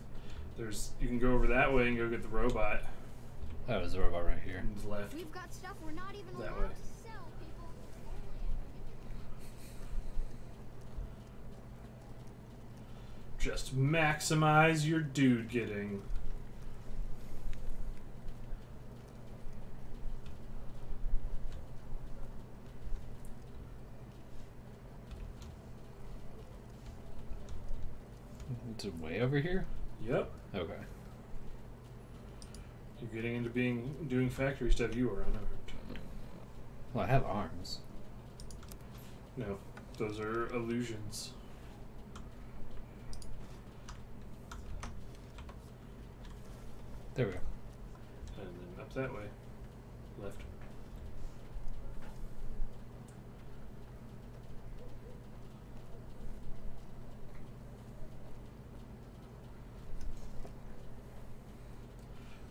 Speaker 3: You can go over that way and go get the robot.
Speaker 1: Oh, there's a robot right here.
Speaker 3: On the left.
Speaker 6: We've got stuff we're not even
Speaker 3: That
Speaker 6: allowed
Speaker 3: way.
Speaker 6: to sell, people.
Speaker 3: Just maximize your dude getting.
Speaker 1: It's way over here?
Speaker 3: Yep.
Speaker 1: Okay.
Speaker 3: You're getting into doing factory stuff you are unarmed.
Speaker 1: Well, I have arms.
Speaker 3: No, those are illusions.
Speaker 1: There we go.
Speaker 3: And then up that way. Left.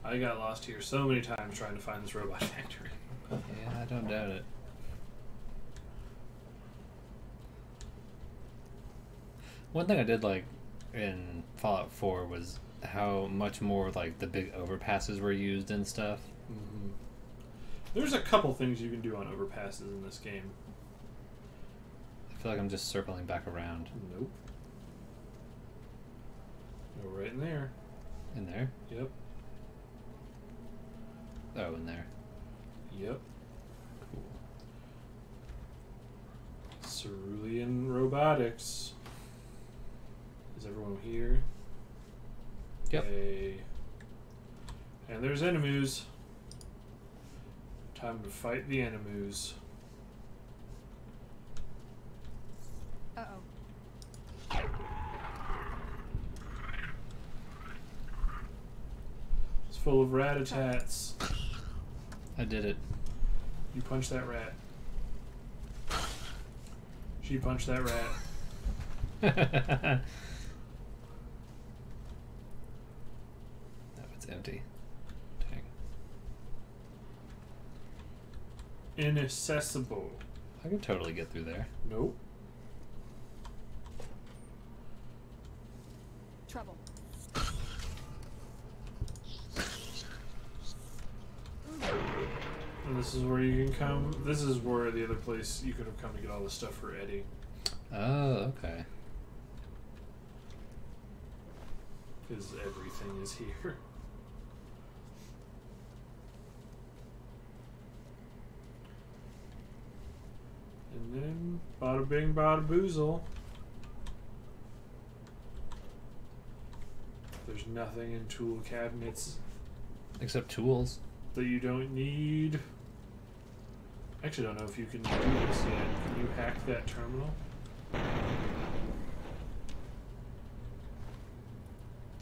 Speaker 3: I got lost here so many times trying to find this robot factory.
Speaker 1: Yeah, I don't doubt it. One thing I did like in Fallout 4 was how much more like the big overpasses were used and stuff.
Speaker 3: Mm-hmm. There's a couple things you can do on overpasses in this game.
Speaker 1: I feel like I'm just circling back around.
Speaker 3: Nope. Go right in there.
Speaker 1: In there?
Speaker 3: Yep.
Speaker 1: Oh, in there.
Speaker 3: Yep. Cool. Cerulean Robotics. Is everyone here?
Speaker 1: Yep.
Speaker 3: Okay. And there's enemies. Time to fight the enemies.
Speaker 6: Uh-oh.
Speaker 3: It's full of rat-a-tats.
Speaker 1: I did it.
Speaker 3: You punch that rat. She punched that rat.
Speaker 1: No, it's empty. Dang.
Speaker 3: Inaccessible.
Speaker 1: I could totally get through there.
Speaker 3: Nope.
Speaker 14: Trouble.
Speaker 3: And this is where you can come. This is where the other place you could have come to get all the stuff for Eddie.
Speaker 1: Oh, okay.
Speaker 3: Because everything is here. And then, bada bing, bada boozle. There's nothing in tool cabinets
Speaker 1: Except tools.
Speaker 3: that you don't need. I actually don't know if you can do this yet. Can you hack that terminal?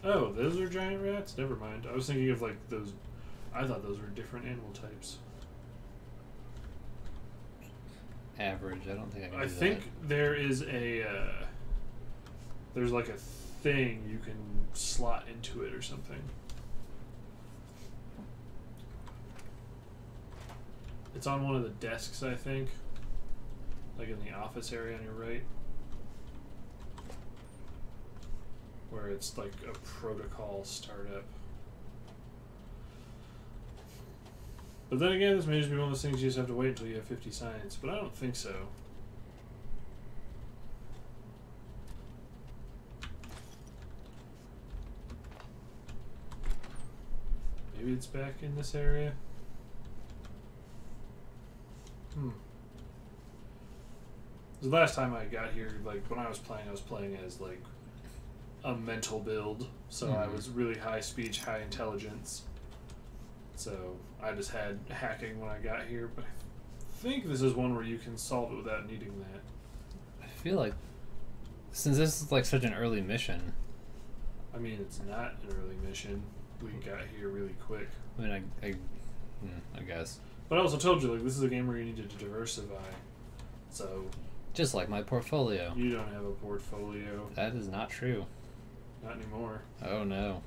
Speaker 3: Oh, those are giant rats? Never mind. I was thinking of like those. I thought those were different animal types.
Speaker 1: Average. I don't think I can
Speaker 3: I
Speaker 1: do
Speaker 3: think
Speaker 1: that.
Speaker 3: there is a. There's like a thing you can slot into it or something. It's on one of the desks, I think. Like in the office area on your right. Where it's like a protocol startup. But then again, this may just be one of those things you just have to wait until you have 50 science, but I don't think so. Maybe it's back in this area? The last time I got here, like when I was playing as like a mental build, so I was really high speech, high intelligence. So I just had hacking when I got here, but I think this is one where you can solve it without needing that.
Speaker 1: I feel like since this is like such an early mission.
Speaker 3: I mean, it's not an early mission. We got here really quick.
Speaker 1: I mean, I guess.
Speaker 3: But I also told you, like, this is a game where you needed to diversify. So
Speaker 1: just like my portfolio.
Speaker 3: You don't have a portfolio.
Speaker 1: That is not true.
Speaker 3: Not anymore.
Speaker 1: Oh no.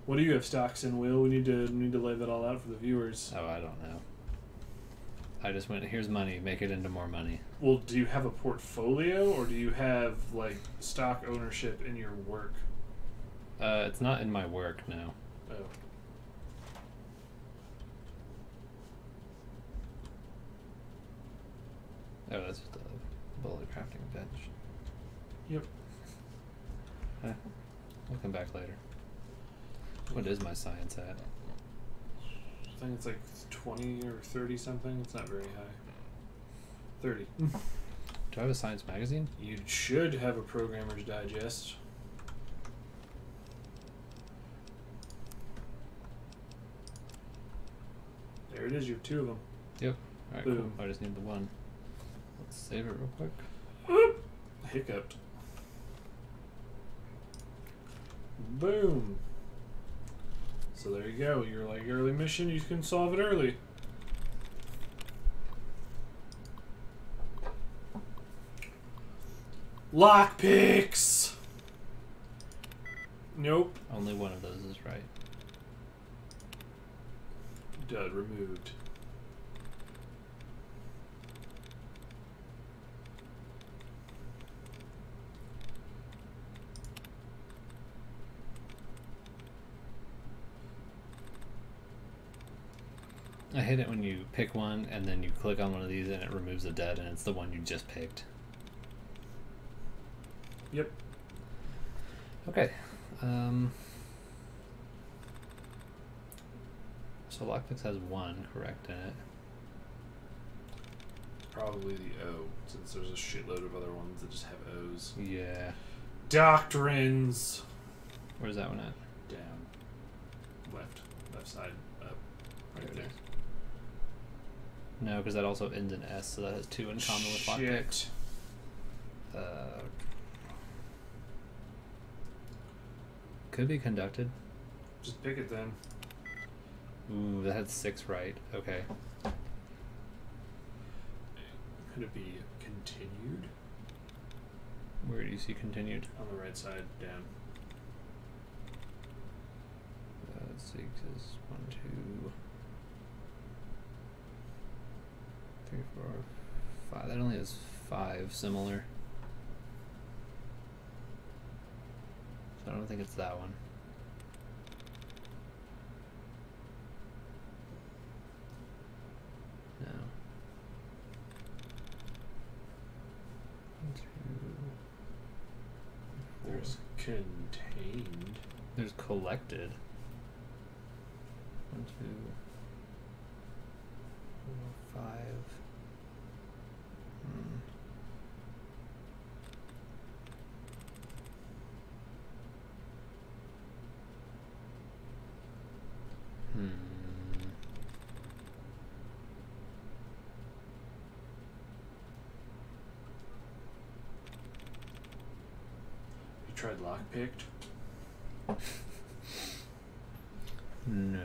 Speaker 3: What do you have stocks in, Will? We need to lay that all out for the viewers.
Speaker 1: Oh, I don't know. I just went, here's money, make it into more money.
Speaker 3: Well, do you have a portfolio, or do you have, like, stock ownership in your work?
Speaker 1: It's not in my work, no.
Speaker 3: Oh.
Speaker 1: Oh, that's just a bullet crafting bench.
Speaker 3: Yep.
Speaker 1: We'll come back later. What is my science at?
Speaker 3: I think it's like 20 or 30 something. It's not very high. 30.
Speaker 1: Do I have a science magazine?
Speaker 3: You should have a Programmer's Digest. There it is. You have 2 of them.
Speaker 1: Yep. Alright,
Speaker 3: Boom.
Speaker 1: cool. I just need the one. Let's save it real quick.
Speaker 3: Hiccuped. Boom. So there you go. Your like early mission, you can solve it early. Lockpicks. Nope.
Speaker 1: Only one of those is right.
Speaker 3: Dud removed.
Speaker 1: I hate it when you pick one and then you click on one of these and it removes a dead and it's the one you just picked.
Speaker 3: Yep.
Speaker 1: Okay. So Lockpicks has 1 correct in it.
Speaker 3: Probably the O, since there's a shitload of other ones that just have O's.
Speaker 1: Yeah.
Speaker 3: Doctrines.
Speaker 1: Where's that one at?
Speaker 3: Down. Left side, up. Right there.
Speaker 1: No, because that also ends in S, so that has 2 in common with Lockpicks. Could be conducted.
Speaker 3: Just pick it then.
Speaker 1: Ooh, that had 6 right. Okay.
Speaker 3: Could it be continued?
Speaker 1: Where do you see continued?
Speaker 3: On the right side, down.
Speaker 1: Let's see, because 1, 2. 3, 4, 5. That only has 5 similar. So I don't think it's that one. No. 1, 2, 4.
Speaker 3: There's contained.
Speaker 1: There's collected. 1, 2, 4, 5.
Speaker 3: You tried lockpicked?
Speaker 1: No.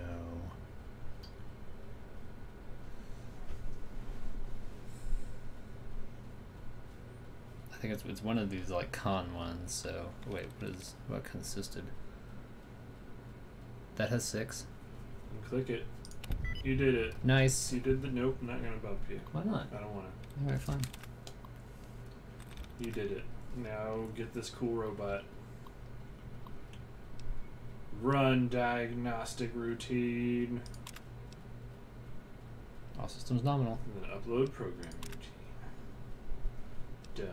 Speaker 1: I think it's one of these like con ones. So wait, what consisted? That has 6.
Speaker 3: And click it. You did it.
Speaker 1: Nice.
Speaker 3: You did the nope. I'm not gonna bump you.
Speaker 1: Why not?
Speaker 3: I don't want to.
Speaker 1: Alright, fine.
Speaker 3: You did it. Now get this cool robot. Run diagnostic routine.
Speaker 1: All systems nominal.
Speaker 3: And then upload program routine. Done.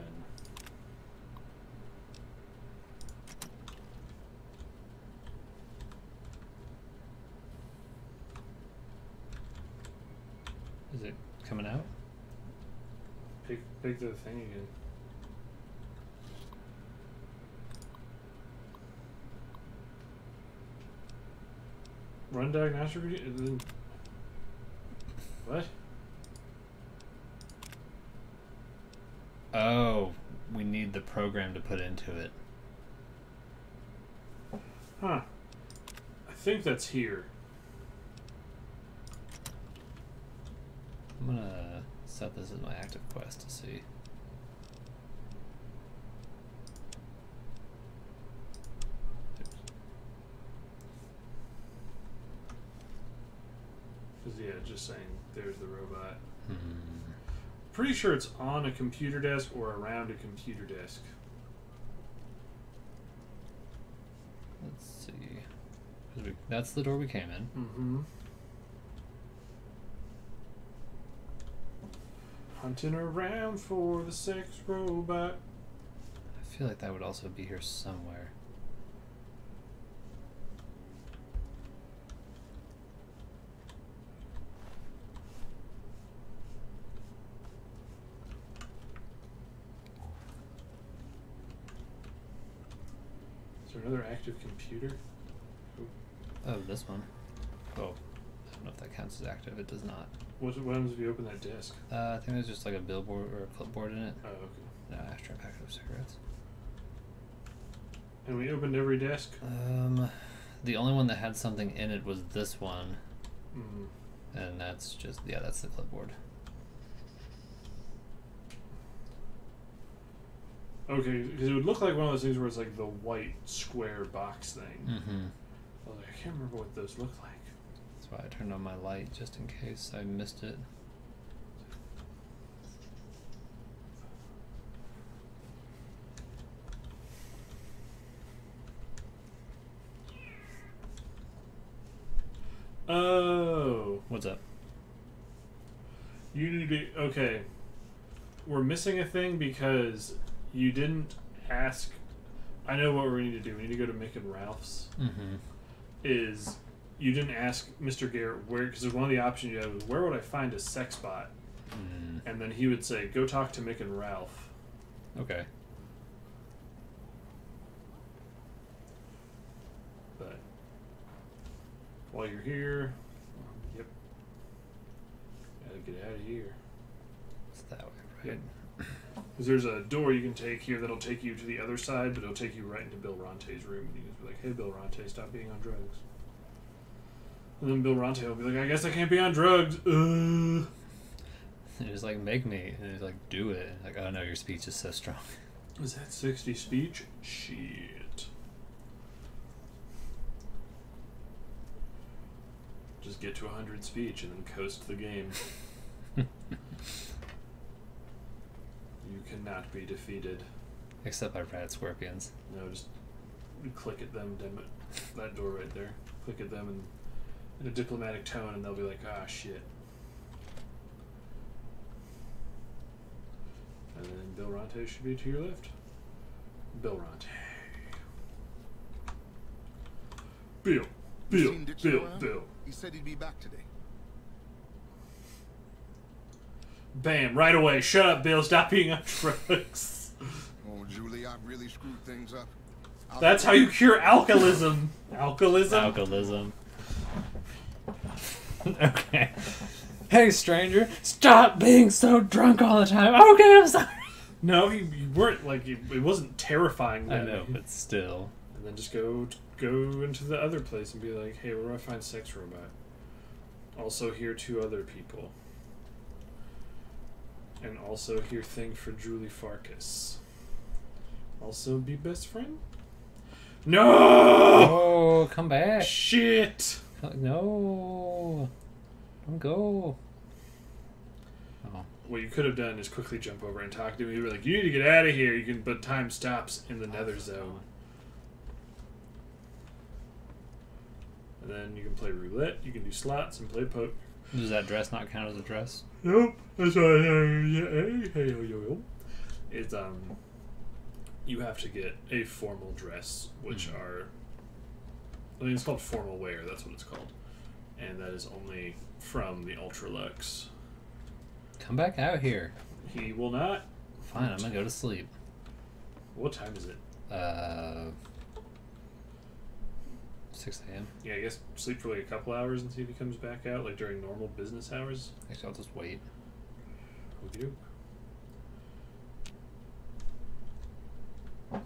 Speaker 1: Is it coming out?
Speaker 3: Pick the thing again. Run diagnostic routine and then what?
Speaker 1: Oh, we need the program to put into it.
Speaker 3: Huh. I think that's here.
Speaker 1: I'm gonna set this as my active quest to see.
Speaker 3: Because, yeah, just saying, there's the robot. Pretty sure it's on a computer desk or around a computer desk.
Speaker 1: Let's see. 'Cause that's the door we came in.
Speaker 3: Mm-hmm. Hunting around for the sex robot.
Speaker 1: I feel like that would also be here somewhere.
Speaker 3: Is there another active computer?
Speaker 1: Oh, this one. Oh, I don't know if that counts as active. It does not.
Speaker 3: What happens if you open that desk?
Speaker 1: I think there's just like a billboard or a clipboard in it.
Speaker 3: Oh, okay.
Speaker 1: No, after a packet of cigarettes.
Speaker 3: And we opened every desk?
Speaker 1: The only one that had something in it was this one.
Speaker 3: Mm.
Speaker 1: And that's just, yeah, that's the clipboard.
Speaker 3: Okay, because it would look like one of those things where it's like the white square box thing.
Speaker 1: Mm-hmm.
Speaker 3: I was like, I can't remember what those look like.
Speaker 1: That's why I turned on my light, just in case I missed it.
Speaker 3: Oh.
Speaker 1: What's up?
Speaker 3: You need to... Okay. We're missing a thing because you didn't ask... I know what we need to do. We need to go to Mick and Ralph's.
Speaker 1: Mm-hmm.
Speaker 3: Is... You didn't ask Mr. Garrett where... Because there's one of the options you had was, where would I find a sex bot?
Speaker 1: Mm.
Speaker 3: And then he would say, go talk to Mick and Ralph.
Speaker 1: Okay.
Speaker 3: But... While you're here... Yep. Gotta get out of here.
Speaker 1: It's that way, right?
Speaker 3: Because there's a door you can take here that'll take you to the other side, but it'll take you right into Bill Ronte's room. And you just be like, hey, Bill Ronte, stop being on drugs. And then Bill Ronte will be like, I guess I can't be on drugs.
Speaker 1: He's like, make me. And he's like, do it. Like, oh no, your speech is so strong.
Speaker 3: Is that 60 speech? Shit. Just get to 100 speech and then coast the game. You cannot be defeated.
Speaker 1: Except by rat scorpions.
Speaker 3: No, just click at them, damn it. That door right there. Click at them in a diplomatic tone, and they'll be like, ah, shit. And then Bill Ronte should be to your left. Bill Ronte. Bill. Bill.
Speaker 10: He said he'd be back today.
Speaker 3: Bam, right away. Shut up, Bill. Stop being on drugs.
Speaker 10: Oh, Julie, I've really screwed things up.
Speaker 3: That's how you cure alcoholism.
Speaker 1: Alcoholism. Okay. Hey, stranger, stop being so drunk all the time. Okay, I'm sorry.
Speaker 3: No, you weren't, like, it wasn't terrifying.
Speaker 1: I know, but still.
Speaker 3: And then just go into the other place and be like, hey, where do I find Sex Robot? Also here 2 other people. And also here thing for Julie Farkas. Also be best friend? No!
Speaker 1: Oh, come back.
Speaker 3: Shit!
Speaker 1: No. Don't go. Oh.
Speaker 3: What you could have done is quickly jump over and talk to him. You were like, you need to get out of here. But time stops in the Nether Zone. And then you can play roulette. You can do slots and play poker.
Speaker 1: Does that dress not count as a dress?
Speaker 3: Nope. That's right. It's you have to get a formal dress, which are, I mean, it's called formal wear. That's what it's called, and that is only from the Ultralux.
Speaker 1: Come back out here.
Speaker 3: He will not.
Speaker 1: Fine, I'm gonna go to sleep.
Speaker 3: What time is it?
Speaker 1: 6 a.m.
Speaker 3: Yeah, I guess sleep for like a couple hours and see if he comes back out, like during normal business hours.
Speaker 1: Actually, I'll just wait.
Speaker 3: Okay.
Speaker 1: Oh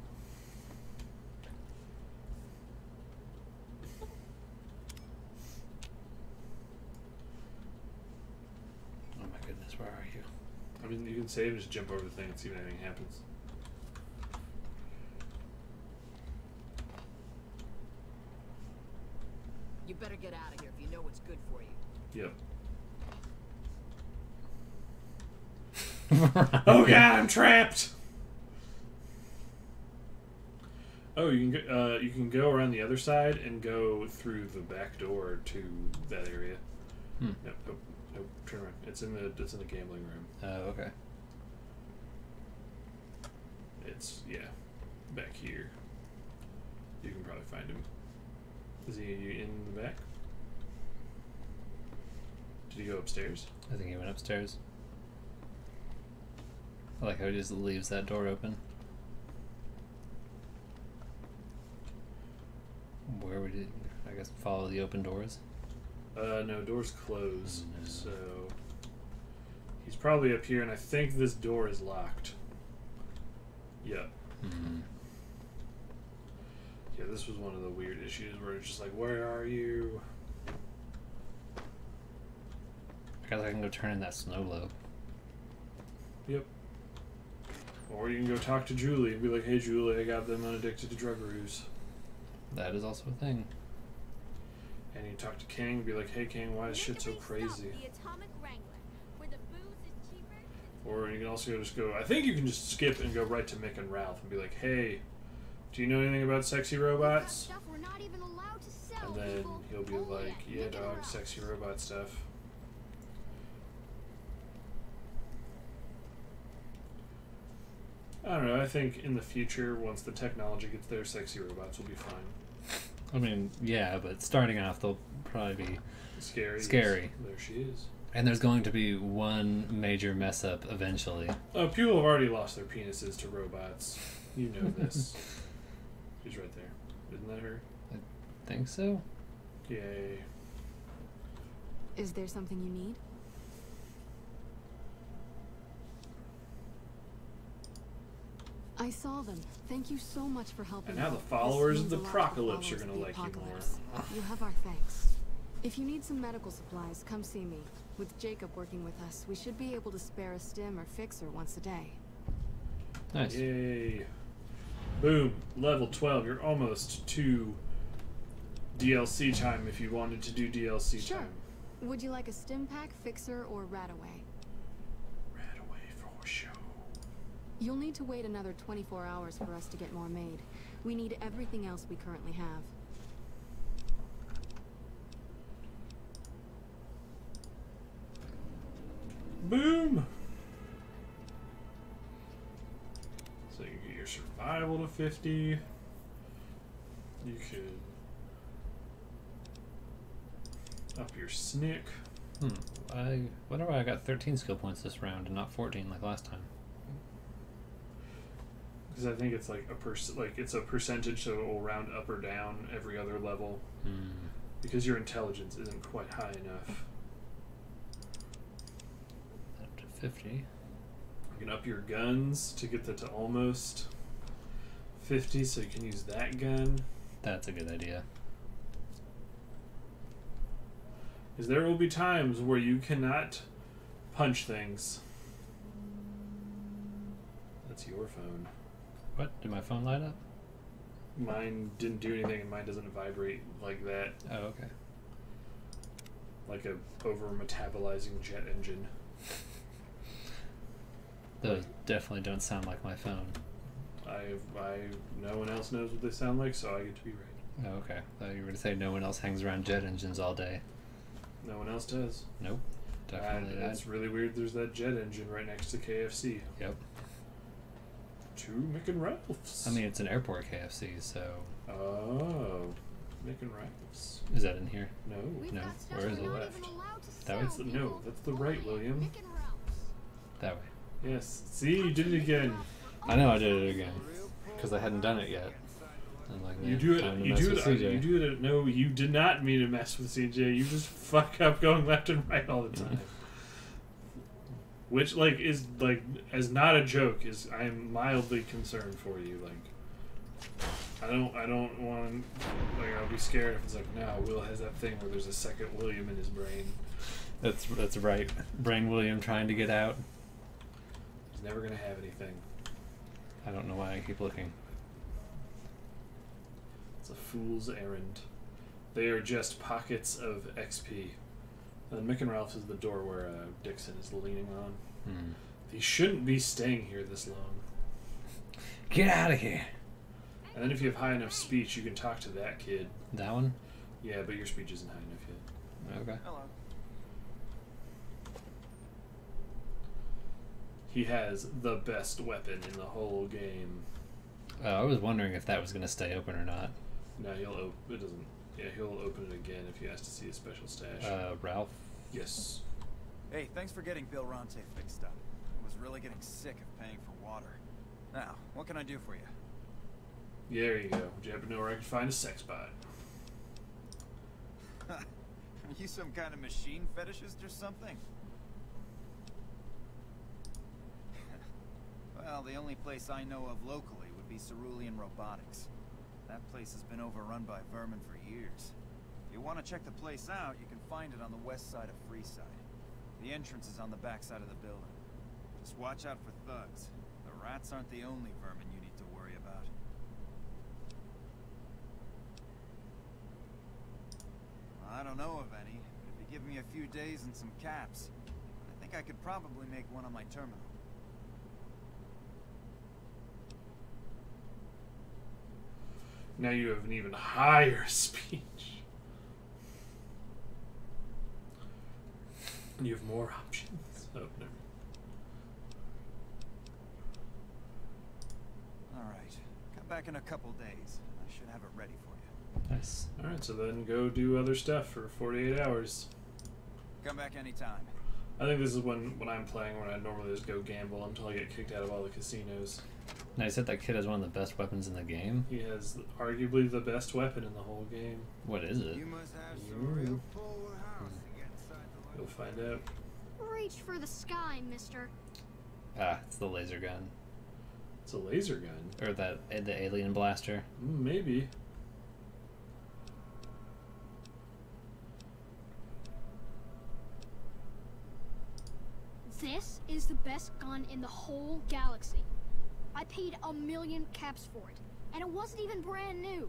Speaker 1: my goodness, where are you?
Speaker 3: I mean, you can save and just jump over the thing and see if anything happens.
Speaker 8: You better get out of here if you know what's good for you.
Speaker 3: Yep. Oh god, I'm trapped! Oh, you can go around the other side and go through the back door to that area. Nope, turn around. It's in the gambling room.
Speaker 1: Oh, okay.
Speaker 3: It's back here. You can probably find him. Is he in the back? Did he go upstairs?
Speaker 1: I think he went upstairs. I like how he just leaves that door open. Where would he, I guess, follow the open doors?
Speaker 3: No, doors closed, so he's probably up here, and I think this door is locked. Yep. Yeah, this was one of the weird issues where it's just like, where are you?
Speaker 1: I guess I can go turn in that snow globe.
Speaker 3: Yep. Or you can go talk to Julie and be like, hey Julie, I got them unaddicted to drug ruse.
Speaker 1: That is also a thing.
Speaker 3: And you talk to King and be like, hey King, why is shit so crazy? Or you can also just go, I think you can just skip and go right to Mick and Ralph and be like, hey, do you know anything about sexy robots? And then he'll be like, yeah dog, sexy robot stuff. I don't know, I think in the future, once the technology gets there, sexy robots will be fine.
Speaker 1: I mean, yeah, but starting off, they'll probably be
Speaker 3: scary.
Speaker 1: There
Speaker 3: she is.
Speaker 1: And there's going to be one major mess up eventually.
Speaker 3: Oh, people have already lost their penises to robots. You know this. She's right there. Isn't that her?
Speaker 1: I think so.
Speaker 3: Yay.
Speaker 14: Is there something you need? I saw them. Thank you so much for helping.
Speaker 3: And now
Speaker 14: me.
Speaker 3: the followers of the
Speaker 14: This means a lot to
Speaker 3: Procalypse are
Speaker 14: followers
Speaker 3: gonna
Speaker 14: of the
Speaker 3: like you
Speaker 14: apocalypse.
Speaker 3: more.
Speaker 14: You have our thanks. If you need some medical supplies, come see me. With Jacob working with us, we should be able to spare a stim or fixer once a day.
Speaker 1: Nice.
Speaker 3: Yay. Boom. Level 12. You're almost to DLC time if you wanted to do DLC
Speaker 14: Sure.
Speaker 3: time.
Speaker 14: Would you like a stim pack, fixer, or rataway? You'll need to wait another 24 hours for us to get more made. We need everything else we currently have.
Speaker 3: Boom! So you get your survival to 50. You could up your snick.
Speaker 1: I wonder why I got 13 skill points this round and not 14 like last time.
Speaker 3: Because I think it's like it's a percentage, so it will round up or down every other level. Because your intelligence isn't quite high enough.
Speaker 1: Up to 50.
Speaker 3: You can up your guns to get that to almost 50, so you can use that gun.
Speaker 1: That's a good idea.
Speaker 3: Because there will be times where you cannot punch things. That's your phone.
Speaker 1: What? Did my phone light up?
Speaker 3: Mine didn't do anything, and mine doesn't vibrate like that.
Speaker 1: Oh, okay.
Speaker 3: Like a over-metabolizing jet engine.
Speaker 1: Those definitely don't sound like my phone.
Speaker 3: No one else knows what they sound like, so I get to be right.
Speaker 1: Oh, okay. I thought you were going to say no one else hangs around jet engines all day.
Speaker 3: No one else does.
Speaker 1: Nope. Definitely not.
Speaker 3: It's really weird there's that jet engine right next to KFC.
Speaker 1: Yep.
Speaker 3: To Mick and Ralph's.
Speaker 1: I mean, it's an airport KFC, so...
Speaker 3: Oh. Mick and Ralph's.
Speaker 1: Is that in here?
Speaker 3: No.
Speaker 1: No. Where is it?
Speaker 3: Left. That's no, that's the right, William.
Speaker 1: That way.
Speaker 3: Yes. See, you did it again.
Speaker 1: I know I did it again. Because I hadn't done it yet. I'm like,
Speaker 3: You do it. You do it. You do it. No, you did not mean to mess with CJ. You just fuck up going left and right all the time. Which, like, is like as not a joke. Is I'm mildly concerned for you. Like, I don't want. Like, I'll be scared if it's like, no, Will has that thing where there's a second William in his brain.
Speaker 1: That's right. Brain William trying to get out.
Speaker 3: He's never gonna have anything.
Speaker 1: I don't know why I keep looking.
Speaker 3: It's a fool's errand. They are just pockets of XP. And Mick and Ralph's is the door where Dixon is leaning on. He shouldn't be staying here this long.
Speaker 1: Get out of here!
Speaker 3: And then if you have high enough speech, you can talk to that kid.
Speaker 1: That one?
Speaker 3: Yeah, but your speech isn't high enough yet.
Speaker 1: Okay.
Speaker 2: Hello.
Speaker 3: He has the best weapon in the whole game.
Speaker 1: I was wondering if that was going to stay open or not.
Speaker 3: No, it doesn't. Yeah, he'll open it again if he has to see a special stash.
Speaker 1: Ralph?
Speaker 3: Yes.
Speaker 2: Hey, thanks for getting Bill Ronte fixed up. I was really getting sick of paying for water. Now, what can I do for you?
Speaker 3: Yeah, there you go. Would you happen to know where I could find a sex bot?
Speaker 2: Are you some kind of machine fetishist or something? Well, the only place I know of locally would be Cerulean Robotics. That place has been overrun by vermin for years. If you want to check the place out, you can find it on the west side of Freeside. The entrance is on the back side of the building. Just watch out for thugs. The rats aren't the only vermin you need to worry about. I don't know of any, but if you give me a few days and some caps, I think I could probably make one on my terminal.
Speaker 3: Now you have an even higher speech. And you have more options. Oh, no.
Speaker 2: Alright. Come back in a couple days. I should have it ready for you.
Speaker 1: Nice.
Speaker 3: Alright, so then go do other stuff for 48 hours.
Speaker 2: Come back anytime.
Speaker 3: I think this is when I'm playing, when I normally just go gamble until I get kicked out of all the casinos.
Speaker 1: Now, you said that kid has one of the best weapons in the game?
Speaker 3: He has arguably the best weapon in the whole game.
Speaker 1: What is it?
Speaker 2: You must have some real poor house to get inside the
Speaker 3: You'll find out.
Speaker 6: Reach for the sky, mister.
Speaker 1: Ah, it's the laser gun.
Speaker 3: It's a laser gun.
Speaker 1: Or the alien blaster.
Speaker 3: Maybe.
Speaker 6: This is the best gun in the whole galaxy. I paid 1 million caps for it, and it wasn't even brand new.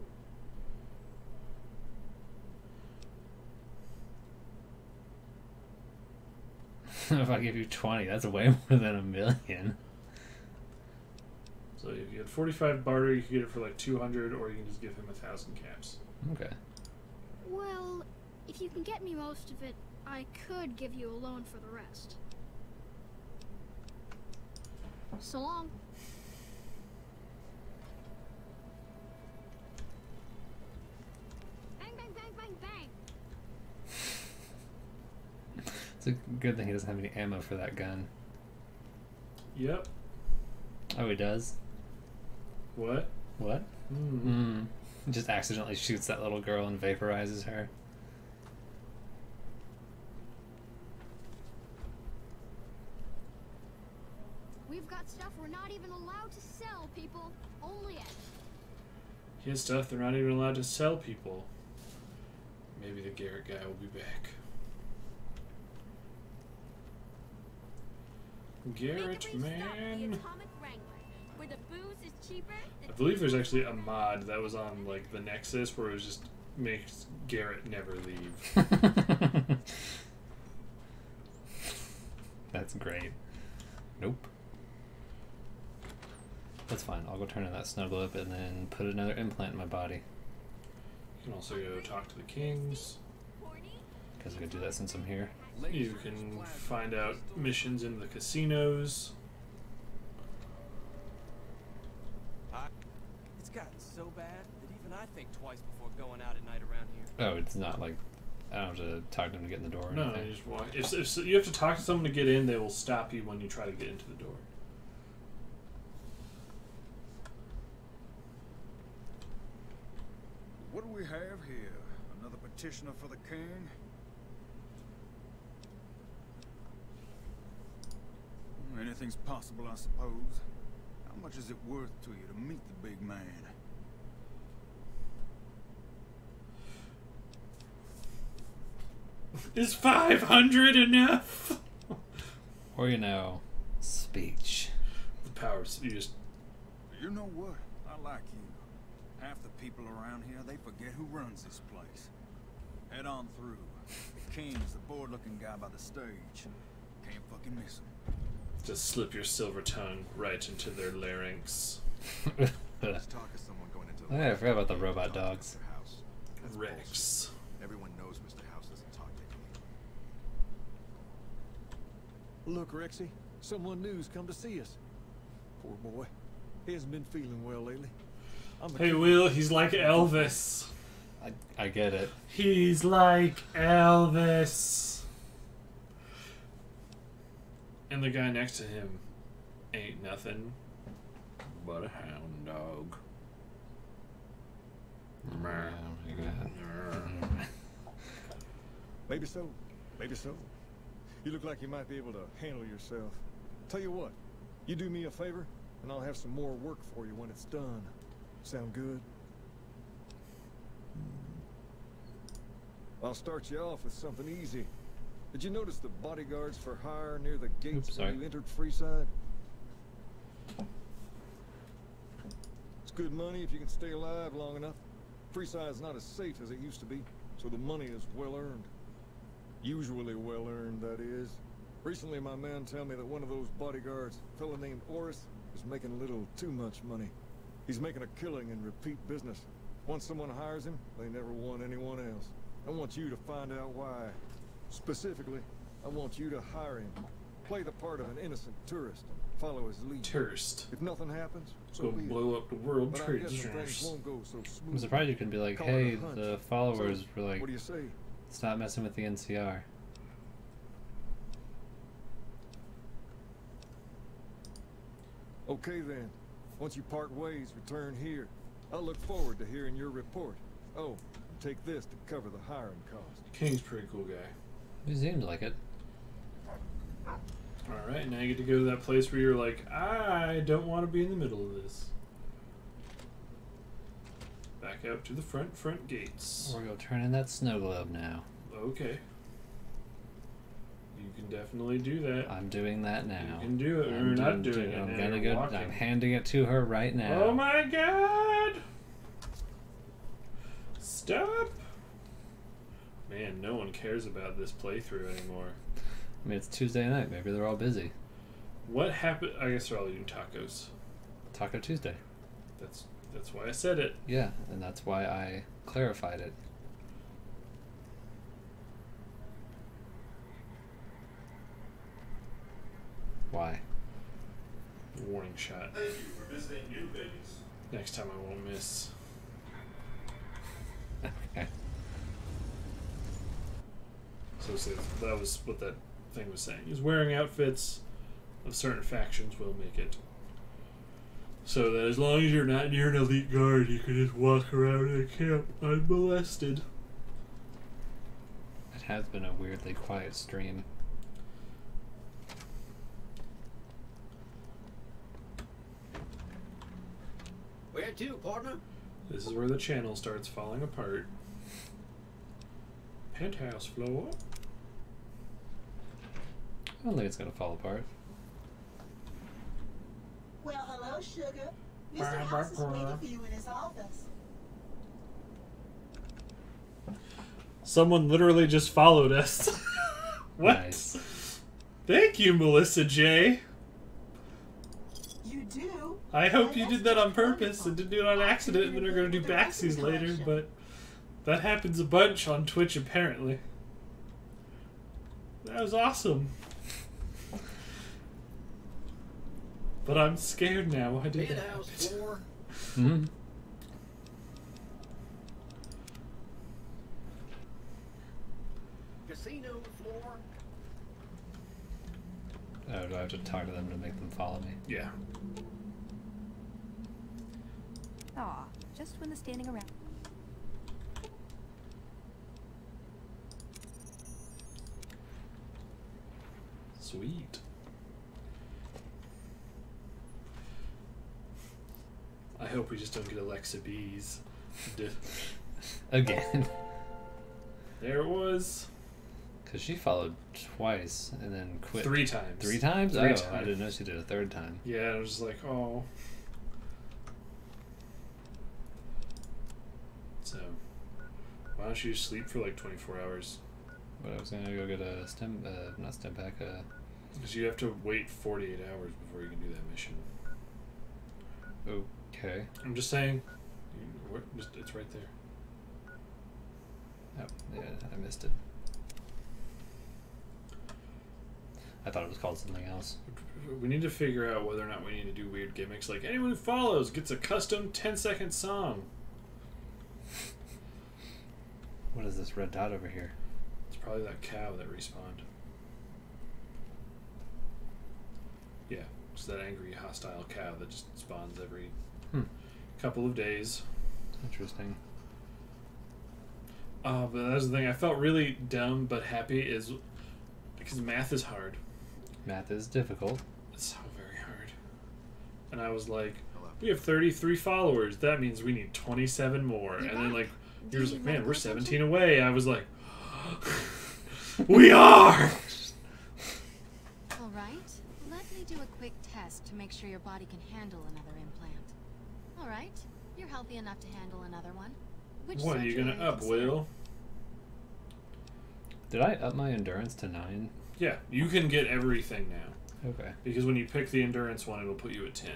Speaker 1: If I give you 20, that's way more than 1,000,000.
Speaker 3: So if you had 45 barter, you could get it for like 200, or you can just give him 1,000 caps.
Speaker 1: Okay.
Speaker 6: Well, if you can get me most of it, I could give you a loan for the rest. So long. Bang, bang, bang, bang, bang.
Speaker 1: It's a good thing he doesn't have any ammo for that gun.
Speaker 3: Yep.
Speaker 1: Oh, he does?
Speaker 3: What?
Speaker 1: What? Just accidentally shoots that little girl and vaporizes her.
Speaker 6: We've got stuff we're not even allowed to sell, people. Only it.
Speaker 3: He has stuff they're not even allowed to sell people. Maybe the Garrett guy will be back. Garrett, man. I believe there's actually a mod that was on like the Nexus where it was just makes Garrett never leave.
Speaker 1: That's great. Nope. That's fine. I'll go turn in that snow globe and then put another implant in my body.
Speaker 3: You can also go talk to the kings.
Speaker 1: Guess I could do that since I'm here.
Speaker 3: You can find out missions in the casinos.
Speaker 15: It's gotten so bad that even I think twice before going out at night around here.
Speaker 1: Oh, it's not like I don't have to talk to them to get in the door or
Speaker 3: No,
Speaker 1: anything.
Speaker 3: you just walk. If you have to talk to someone to get in, they will stop you when you try to get into the door.
Speaker 2: What do we have here? Another petitioner for the king? Anything's possible, I suppose. How much is it worth to you to meet the big man?
Speaker 3: Is 500 enough?
Speaker 1: Or, you know, speech.
Speaker 3: The powers, you just...
Speaker 2: You know what? I like you. Half the people around here, they forget who runs this place. Head on through. The king's the bored-looking guy by the stage. Can't fucking miss him.
Speaker 3: Just slip your silver tongue right into their larynx.
Speaker 12: Let's talk to someone going into
Speaker 1: Oh, yeah, I forgot about the robot dogs.
Speaker 3: Rex.
Speaker 12: Everyone knows Mr. House doesn't talk to anyone.
Speaker 7: Look, Rexy, someone new's come to see us. Poor boy. He hasn't been feeling well lately.
Speaker 3: Hey, Will, he's like Elvis.
Speaker 1: I get it.
Speaker 3: He's like Elvis. And the guy next to him ain't nothing but a hound dog.
Speaker 7: Maybe so. Maybe so. You look like you might be able to handle yourself. Tell you what, you do me a favor, and I'll have some more work for you when it's done. Sound good? I'll start you off with something easy. Did you notice the bodyguards for hire near the gates when you entered Freeside? It's good money if you can stay alive long enough. Freeside's not as safe as it used to be, so the money is well earned. Usually well earned, that is. Recently, my man told me that one of those bodyguards, a fellow named Oris, is making a little too much money. He's making a killing in repeat business. Once someone hires him, they never want anyone else. I want you to find out why. Specifically, I want you to hire him. Play the part of an innocent tourist and follow his lead.
Speaker 3: Tourist.
Speaker 7: If nothing happens,
Speaker 3: Let's go blow up the World Trade Center.
Speaker 1: I'm surprised you can be like, hey, the followers were like,
Speaker 7: what do you say?
Speaker 1: stop messing with the NCR.
Speaker 7: Okay then. Once you part ways, return here. I'll look forward to hearing your report. Oh, and take this to cover the hiring cost.
Speaker 3: King's a pretty cool guy.
Speaker 1: He seemed like it.
Speaker 3: Alright, now you get to go to that place where you're like, I don't want to be in the middle of this. Back out to the front gates.
Speaker 1: We're going to turn in that snow globe now.
Speaker 3: Okay. You can definitely do that.
Speaker 1: I'm doing that now.
Speaker 3: You can do it. You're not doing it.
Speaker 1: I'm gonna go. I'm handing it to her right now.
Speaker 3: Oh my god! Stop! Man, no one cares about this playthrough anymore.
Speaker 1: I mean, it's Tuesday night. Maybe they're all busy.
Speaker 3: What happened? I guess they're all eating tacos.
Speaker 1: Taco Tuesday.
Speaker 3: That's why I said it.
Speaker 1: Yeah, and that's why I clarified it. Why?
Speaker 3: Warning shot.
Speaker 16: Thank you for visiting New Vegas.
Speaker 3: Next time I won't miss.
Speaker 1: Okay.
Speaker 3: So that was what that thing was saying. Is wearing outfits of certain factions will make it so that as long as you're not near an elite guard, you can just walk around in a camp unmolested.
Speaker 1: It has been a weirdly quiet stream.
Speaker 5: Where to, partner?
Speaker 3: This is where the channel starts falling apart. Penthouse floor.
Speaker 1: I don't think it's gonna fall apart.
Speaker 9: Well, hello, sugar. Mr. House is waiting for you in his office.
Speaker 3: Someone literally just followed us. What?
Speaker 1: Nice.
Speaker 3: Thank you, Melissa J.
Speaker 9: You do?
Speaker 3: I hope you did that on purpose and didn't do it on accident and then we're going to do backsies later, but that happens a bunch on Twitch apparently. That was awesome. But I'm scared now. Why did that happen?
Speaker 1: Mm-hmm.
Speaker 5: Casino floor.
Speaker 1: Oh, do I have to talk to them to make them follow me?
Speaker 3: Yeah.
Speaker 17: Aw, just when the standing around.
Speaker 3: Sweet. I hope we just don't get Alexa Bees.
Speaker 1: Again.
Speaker 3: There it was.
Speaker 1: Because she followed twice and then quit.
Speaker 3: 3 times.
Speaker 1: 3 times?
Speaker 3: Three
Speaker 1: Oh,
Speaker 3: times.
Speaker 1: I didn't know she did a 3rd time.
Speaker 3: Yeah, I was just like, oh. So, why don't you sleep for like 24 hours?
Speaker 1: But I was gonna go get a stem, not stem pack,
Speaker 3: Because you have to wait 48 hours before you can do that mission.
Speaker 1: Okay.
Speaker 3: I'm just saying, it's right there.
Speaker 1: Oh, yeah, I missed it. I thought it was called something else.
Speaker 3: We need to figure out whether or not we need to do weird gimmicks like anyone who follows gets a custom 10-second song.
Speaker 1: What is this red dot over here?
Speaker 3: It's probably that cow that respawned. Yeah, it's that angry, hostile cow that just spawns every couple of days.
Speaker 1: Interesting.
Speaker 3: But that's the thing. I felt really dumb but happy is because math is hard.
Speaker 1: Math is difficult.
Speaker 3: It's so very hard. And I was like, we have 33 followers. That means we need 27 more. And then like, you're just like, man, we're 17 away. I was like, we are!
Speaker 14: Alright, let me do a quick test to make sure your body can handle another implant. Alright, you're healthy enough to handle another one. Which
Speaker 3: What, are you going to up, Will?
Speaker 1: Did I up my endurance to 9?
Speaker 3: Yeah, you can get everything now.
Speaker 1: Okay.
Speaker 3: Because when you pick the endurance one, it'll put you at 10.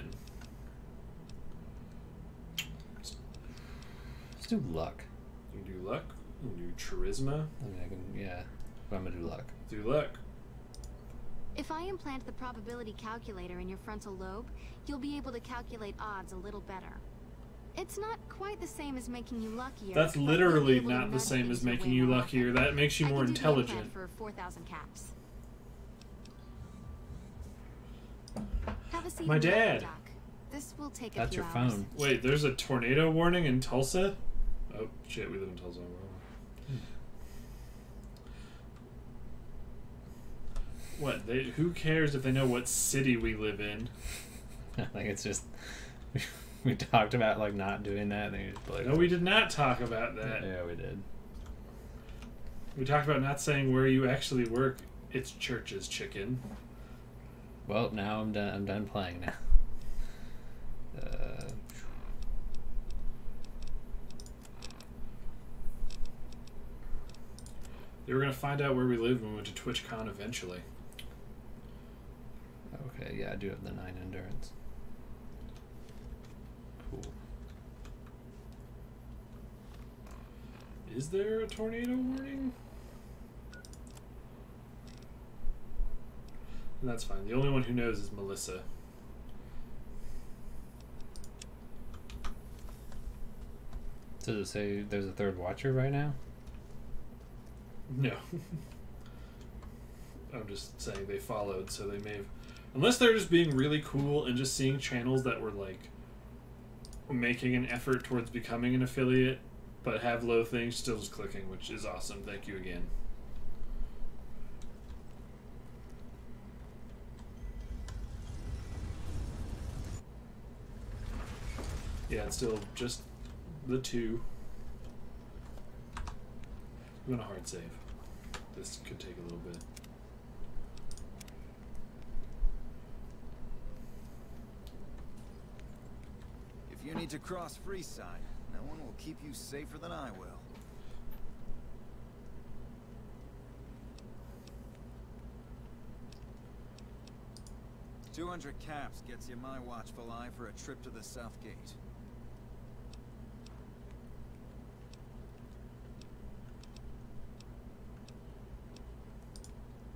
Speaker 1: Let's do luck.
Speaker 3: You can do luck. You can do charisma.
Speaker 1: I mean, I can, yeah. But I'm going to do luck.
Speaker 3: Do luck.
Speaker 14: If I implant the probability calculator in your frontal lobe, you'll be able to calculate odds a little better. It's not quite the same as making you luckier.
Speaker 3: That's
Speaker 14: but
Speaker 3: literally
Speaker 14: you'll be able to
Speaker 3: not the
Speaker 14: nudge
Speaker 3: same as
Speaker 14: things your
Speaker 3: making
Speaker 14: way
Speaker 3: you
Speaker 14: more
Speaker 3: luckier. That makes you
Speaker 14: I
Speaker 3: more
Speaker 14: can do the
Speaker 3: intelligent.
Speaker 14: implant for 4,000 caps. Have a seat
Speaker 3: My
Speaker 14: in the
Speaker 3: dad.
Speaker 14: dock. This will take
Speaker 1: That's
Speaker 14: a few
Speaker 1: your
Speaker 14: hours.
Speaker 1: phone.
Speaker 3: Wait, there's a tornado warning in Tulsa? Oh, shit, we live in Tulsa. What? Who cares if they know what city we live in?
Speaker 1: Like, it's just... We talked about, like, not doing that, and then you just like...
Speaker 3: No, we did not talk about that.
Speaker 1: Yeah, we did.
Speaker 3: We talked about not saying where you actually work. It's Church's chicken.
Speaker 1: Well, now I'm done. I'm done playing now.
Speaker 3: They were gonna find out where we live when we went to TwitchCon eventually.
Speaker 1: Okay, yeah, I do have the 9 endurance. Cool.
Speaker 3: Is there a tornado warning? And that's fine. The only one who knows is Melissa.
Speaker 1: Does it say there's a third watcher right now?
Speaker 3: No. I'm just saying they followed, so they may have... Unless they're just being really cool and just seeing channels that were, like, making an effort towards becoming an affiliate, but have low things, still just clicking, which is awesome. Thank you again. Yeah, it's still just the 2. I'm gonna hard save. This could take a little bit.
Speaker 2: If you need to cross Freeside, no one will keep you safer than I will. $200 caps gets you my watchful eye for a trip to the South Gate.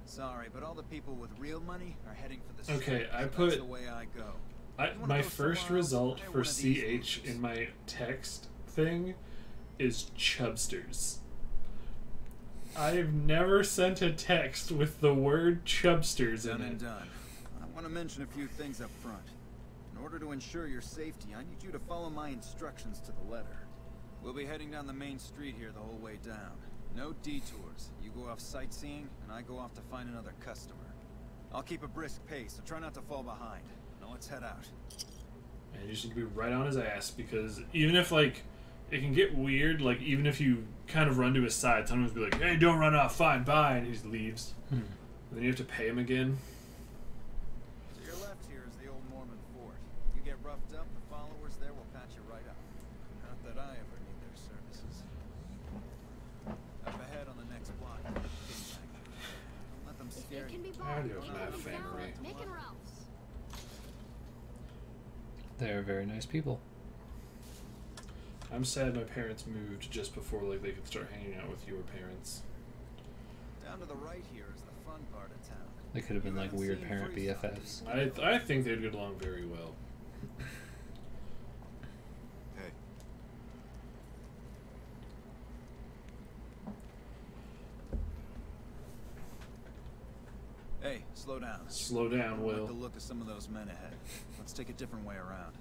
Speaker 2: Sorry, but all the people with real money are heading for the
Speaker 3: Okay,
Speaker 2: strip,
Speaker 3: I
Speaker 2: so
Speaker 3: put
Speaker 2: that's the way I go.
Speaker 3: my first result for CH in my text thing is Chubsters. I've never sent a text with the word Chubsters in
Speaker 2: Done and
Speaker 3: it.
Speaker 2: done. I want to mention a few things up front. In order to ensure your safety, I need you to follow my instructions to the letter. We'll be heading down the main street here the whole way down. No detours. You go off sightseeing, and I go off to find another customer. I'll keep a brisk pace, so try not to fall behind. Now let's head out.
Speaker 3: And you just need to be right on his ass, because even if, like, it can get weird, like, even if you kind of run to his side, sometimes be like, hey, don't run off, fine, bye, and he just leaves. And then you have to pay him again.
Speaker 2: To your left here is the old Mormon fort. You get roughed up, the followers there will patch you right up. Not that I ever need their services. Up ahead on the next block. Don't let them scare you.
Speaker 3: Adios, my family.
Speaker 6: Nick and Ralph's.
Speaker 1: They're very nice people.
Speaker 3: I'm sad my parents moved just before, like, they could start hanging out with your parents.
Speaker 2: Down to the right here is the fun part of town.
Speaker 1: They could have been like weird parent BFFs.
Speaker 3: I think they'd get along very well.
Speaker 2: Hey. Hey, slow down.
Speaker 3: Slow down,
Speaker 2: I don't
Speaker 3: Will.
Speaker 2: like the look of some of those men ahead. Let's take a different way around.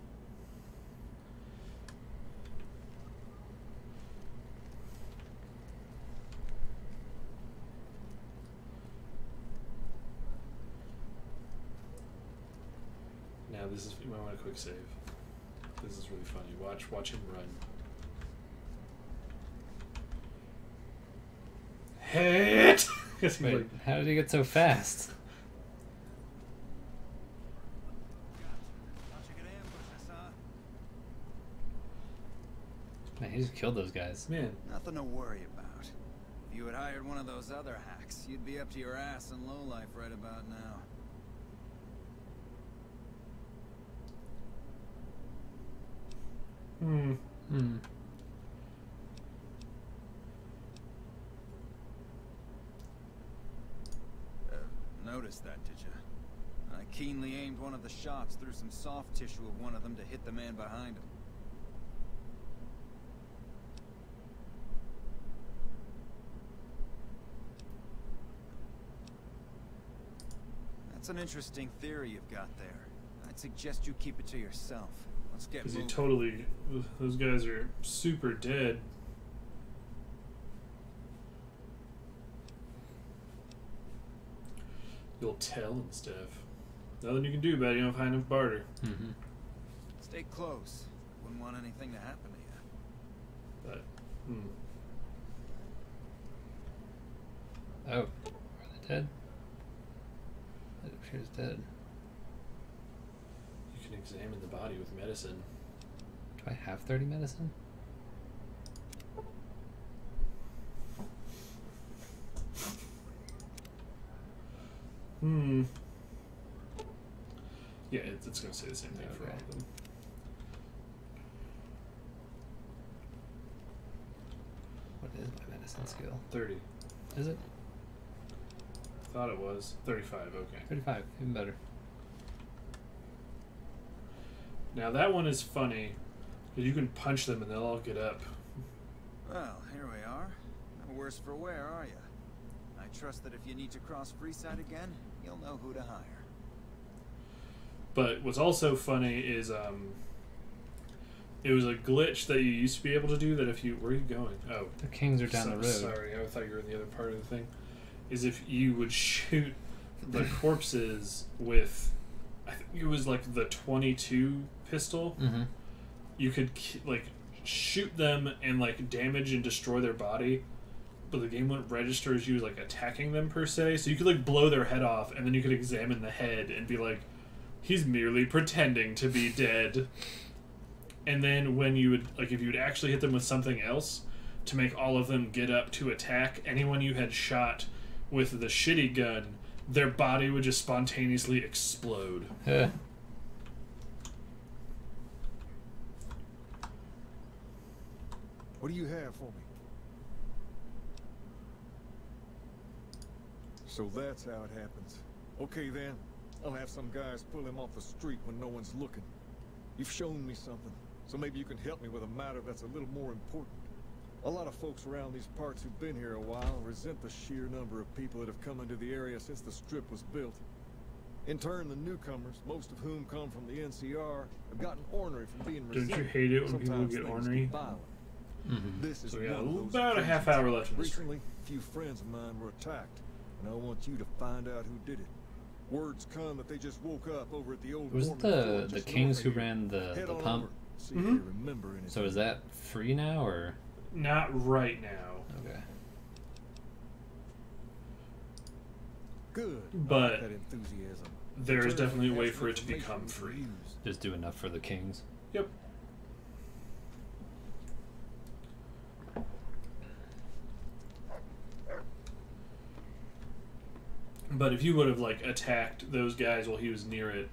Speaker 3: Now this is, you might want a quick save. This is really funny. Watch him run. Hit!
Speaker 1: Wait, how did he get so fast? Man, he just killed those guys.
Speaker 3: Man.
Speaker 2: Nothing to worry about. If you had hired one of those other hacks, you'd be up to your ass in lowlife right about now. Noticed that, did you? I keenly aimed one of the shots through some soft tissue of one of them to hit the man behind him. That's an interesting theory you've got there. I'd suggest you keep it to yourself. Let's get
Speaker 3: Because
Speaker 2: moving.
Speaker 3: you totally... Those guys are super dead. You'll tell and stuff. Nothing you can do about it. You don't have high enough barter.
Speaker 2: Stay close. Wouldn't want anything to happen to you.
Speaker 3: But,
Speaker 1: Oh, are they dead? It appears dead.
Speaker 3: You can examine the body with medicine.
Speaker 1: Do I have 30 medicine?
Speaker 3: Yeah, it's going to say the same thing for all of them.
Speaker 1: What is my medicine skill?
Speaker 3: 30.
Speaker 1: Is it?
Speaker 3: Thought it was 35. Okay.
Speaker 1: 35, even better.
Speaker 3: Now that one is funny, because you can punch them and they'll all get up.
Speaker 2: Well, here we are. No worse for wear, are you? I trust that if you need to cross Freeside again, you'll know who to hire.
Speaker 3: But what's also funny is it was a glitch that you used to be able to do that if you... Where are you going? Oh.
Speaker 1: The Kings are down the road.
Speaker 3: Sorry, I thought you were in the other part of the thing. Is if you would shoot the corpses with... I think it was like the 22 pistol.
Speaker 1: Mm-hmm.
Speaker 3: You could like shoot them and like damage and destroy their body, but the game wouldn't register as you like attacking them per se. So you could like blow their head off, and then you could examine the head and be like, he's merely pretending to be dead. And then when you would like, if you would actually hit them with something else to make all of them get up to attack anyone you had shot with the shitty gun, their body would just spontaneously explode.
Speaker 1: Yeah.
Speaker 7: What do you have for me? So that's how it happens. Okay then, I'll have some guys pull him off the street when no one's looking. You've shown me something, so maybe you can help me with a matter that's a little more important. A lot of folks around these parts who've been here a while resent the sheer number of people that have come into the area since the strip was built. In turn, the newcomers, most of whom come from the NCR, have gotten ornery from being resentful.
Speaker 3: Don't you hate it when people get ornery?
Speaker 7: This is
Speaker 3: So we got
Speaker 7: one of those
Speaker 3: about a half hour left in the stream.
Speaker 7: Recently, a few friends of mine were attacked, and I want you to find out who did it. Words come that they just woke up over at the old.
Speaker 1: Was it the Kings who ran the pump?
Speaker 7: See if you remember anything.
Speaker 1: So is that free now or?
Speaker 3: Not right now.
Speaker 1: Okay.
Speaker 7: Good.
Speaker 3: But
Speaker 7: that enthusiasm.
Speaker 3: there is definitely a way for it to become free.
Speaker 1: Just do enough for the Kings.
Speaker 3: Yep. But if you would have like attacked those guys while he was near it,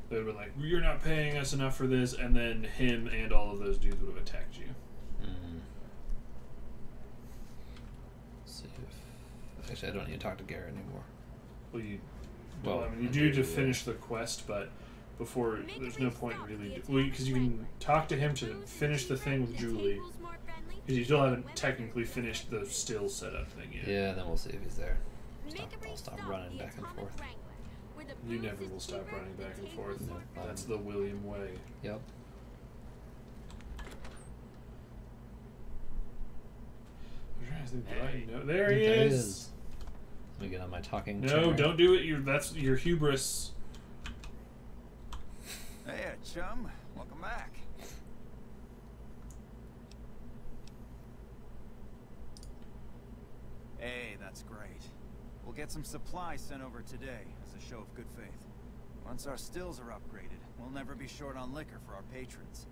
Speaker 3: they would have been like, "You're not paying us enough for this," and then him and all of those dudes would have attacked you.
Speaker 1: See if actually I don't need to talk to Garrett anymore.
Speaker 3: Well, I mean, you do to finish the quest, but before there's no point really. Because you can talk to him to finish the thing with Julie, because you still haven't technically finished the still setup thing yet.
Speaker 1: Yeah, then we'll see if he's there. I'll stop running back and forth.
Speaker 3: You never will stop running back and forth.
Speaker 1: No,
Speaker 3: that's the William way.
Speaker 1: Yep.
Speaker 3: There he is.
Speaker 1: Let me get on my talking.
Speaker 3: No,
Speaker 1: chair.
Speaker 3: don't do it. That's your hubris.
Speaker 2: Hey, chum. Welcome back. Hey, that's great. We'll get some supplies sent over today as a show of good faith. Once our stills are upgraded, we'll never be short on liquor for our patrons.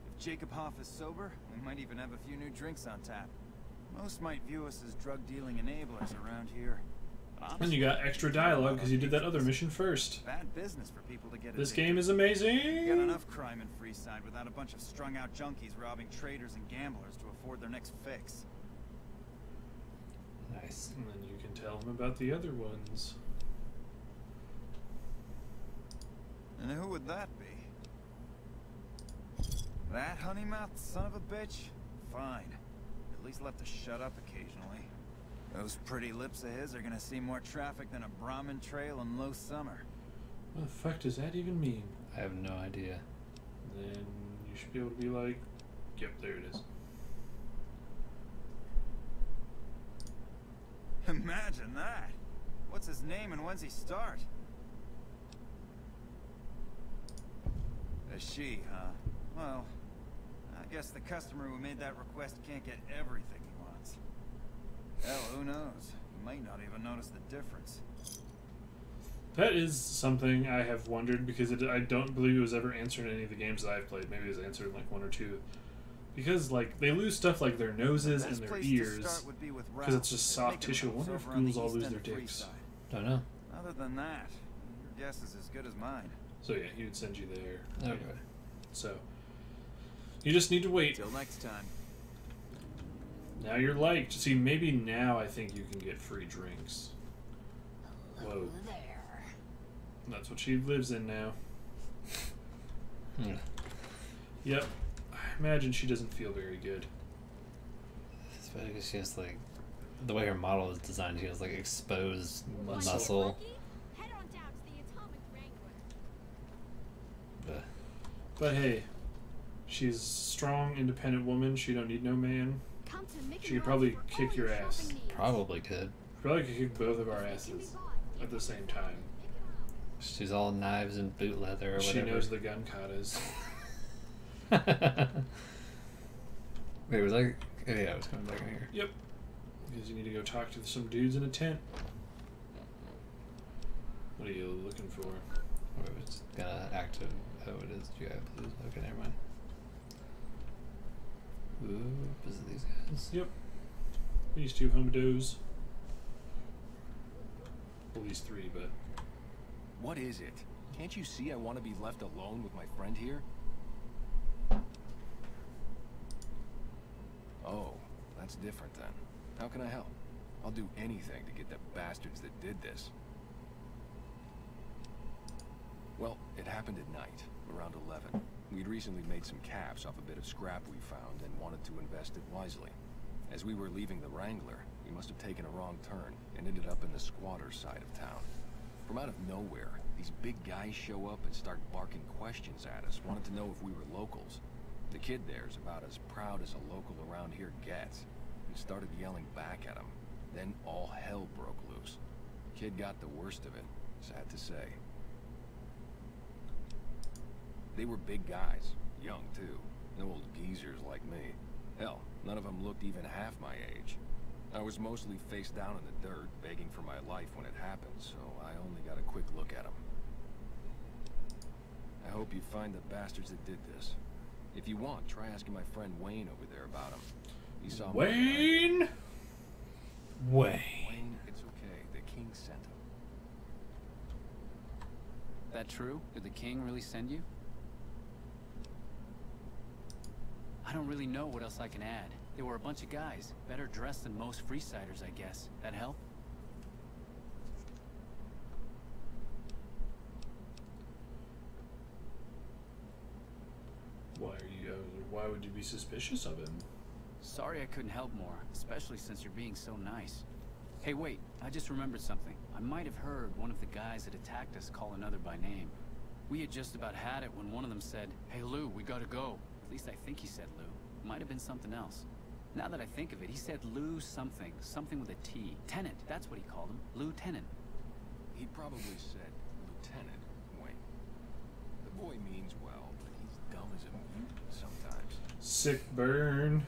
Speaker 2: If Jacob Hoff is sober, we might even have a few new drinks on tap. Most might view us as drug-dealing enablers around here.
Speaker 3: And you got extra dialogue because you did that other mission first.
Speaker 2: Bad business for people to get.
Speaker 3: This game is amazing.
Speaker 2: We got enough crime in Freeside without a bunch of strung-out junkies robbing traders and gamblers to afford their next fix.
Speaker 1: Nice.
Speaker 3: And then you can tell them about the other ones.
Speaker 2: And who would that be? That honey-mouthed son of a bitch? Fine. At least let to shut up occasionally. Those pretty lips of his are gonna see more traffic than a Brahmin trail in low summer.
Speaker 3: What the fuck does that even mean?
Speaker 1: I have no idea.
Speaker 3: Then you should be able to be like, yep, there it is.
Speaker 2: Imagine that! What's his name and when's he start? A she, huh? Well, I guess the customer who made that request can't get everything he wants. Hell, who knows? You might not even notice the difference.
Speaker 3: That is something I have wondered because I don't believe it was ever answered in any of the games that I've played. Maybe it was answered in like one or two. Because like they lose stuff like their noses and their ears because it's just soft tissue. I wonder if ghouls all lose their dicks.
Speaker 1: Don't know.
Speaker 2: Other than that, your guess is as good as mine.
Speaker 3: So yeah, he would send you there.
Speaker 1: Okay.
Speaker 3: So you just need to wait.
Speaker 15: Till next time.
Speaker 3: Now you're liked. See, maybe now I think you can get free drinks. Whoa.
Speaker 8: There.
Speaker 3: That's what she lives in now.
Speaker 1: Hmm.
Speaker 3: Yep. I imagine she doesn't feel very good.
Speaker 1: Especially because she has like the way her model is designed. She has like exposed muscle.
Speaker 3: But hey, she's a strong, independent woman. She don't need no man. She could probably kick your ass.
Speaker 1: Probably could.
Speaker 3: Probably could kick both of our asses at the same time.
Speaker 1: She's all knives and boot leather or whatever.
Speaker 3: She knows the gun katas.
Speaker 1: Wait, was I? Oh, yeah, I was coming back in here.
Speaker 3: Yep. Because you need to go talk to some dudes in a tent. What are you looking for?
Speaker 1: Or it's gonna active. Oh, it is GI Blues. Okay, never mind. Ooh, is it these guys?
Speaker 3: Yep. These two homados. Well, these three, but...
Speaker 18: What is it? Can't you see I want to be left alone with my friend here? Oh, that's different then. How can I help? I'll do anything to get the bastards that did this. Well, it happened at night, around 11. We'd recently made some caps off a bit of scrap we found and wanted to invest it wisely. As we were leaving the Wrangler, we must have taken a wrong turn and ended up in the squatter side of town. From out of nowhere, these big guys show up and start barking questions at us, wanted to know if we were locals. The kid there's about as proud as a local around here gets. We started yelling back at him. Then all hell broke loose. Kid got the worst of it, sad to say. They were big guys, young too. No old geezers like me. Hell, none of them looked even half my age. I was mostly face down in the dirt, begging for my life when it happened, so I only got a quick look at them. I hope you find the bastards that did this. If you want, try asking my friend Wayne over there about him. He saw
Speaker 3: Wayne!
Speaker 18: Wayne, it's okay. The king sent him.
Speaker 13: That true? Did the king really send you? I don't really know what else I can add. They were a bunch of guys, better dressed than most Freesiders, I guess. That help?
Speaker 3: Why would you be suspicious of him?
Speaker 13: Sorry I couldn't help more, especially since you're being so nice. Hey, wait, I just remembered something. I might have heard one of the guys that attacked us call another by name. We had just about had it when one of them said, "Hey Lou, we gotta go." At least I think he said Lou. Might have been something else. Now that I think of it, he said Lou something. Something with a T. Tenant, that's what he called him. Lieutenant.
Speaker 18: He probably said Lieutenant Wayne. The boy means well, but he's dumb as a mutant sometimes.
Speaker 3: Sick burn.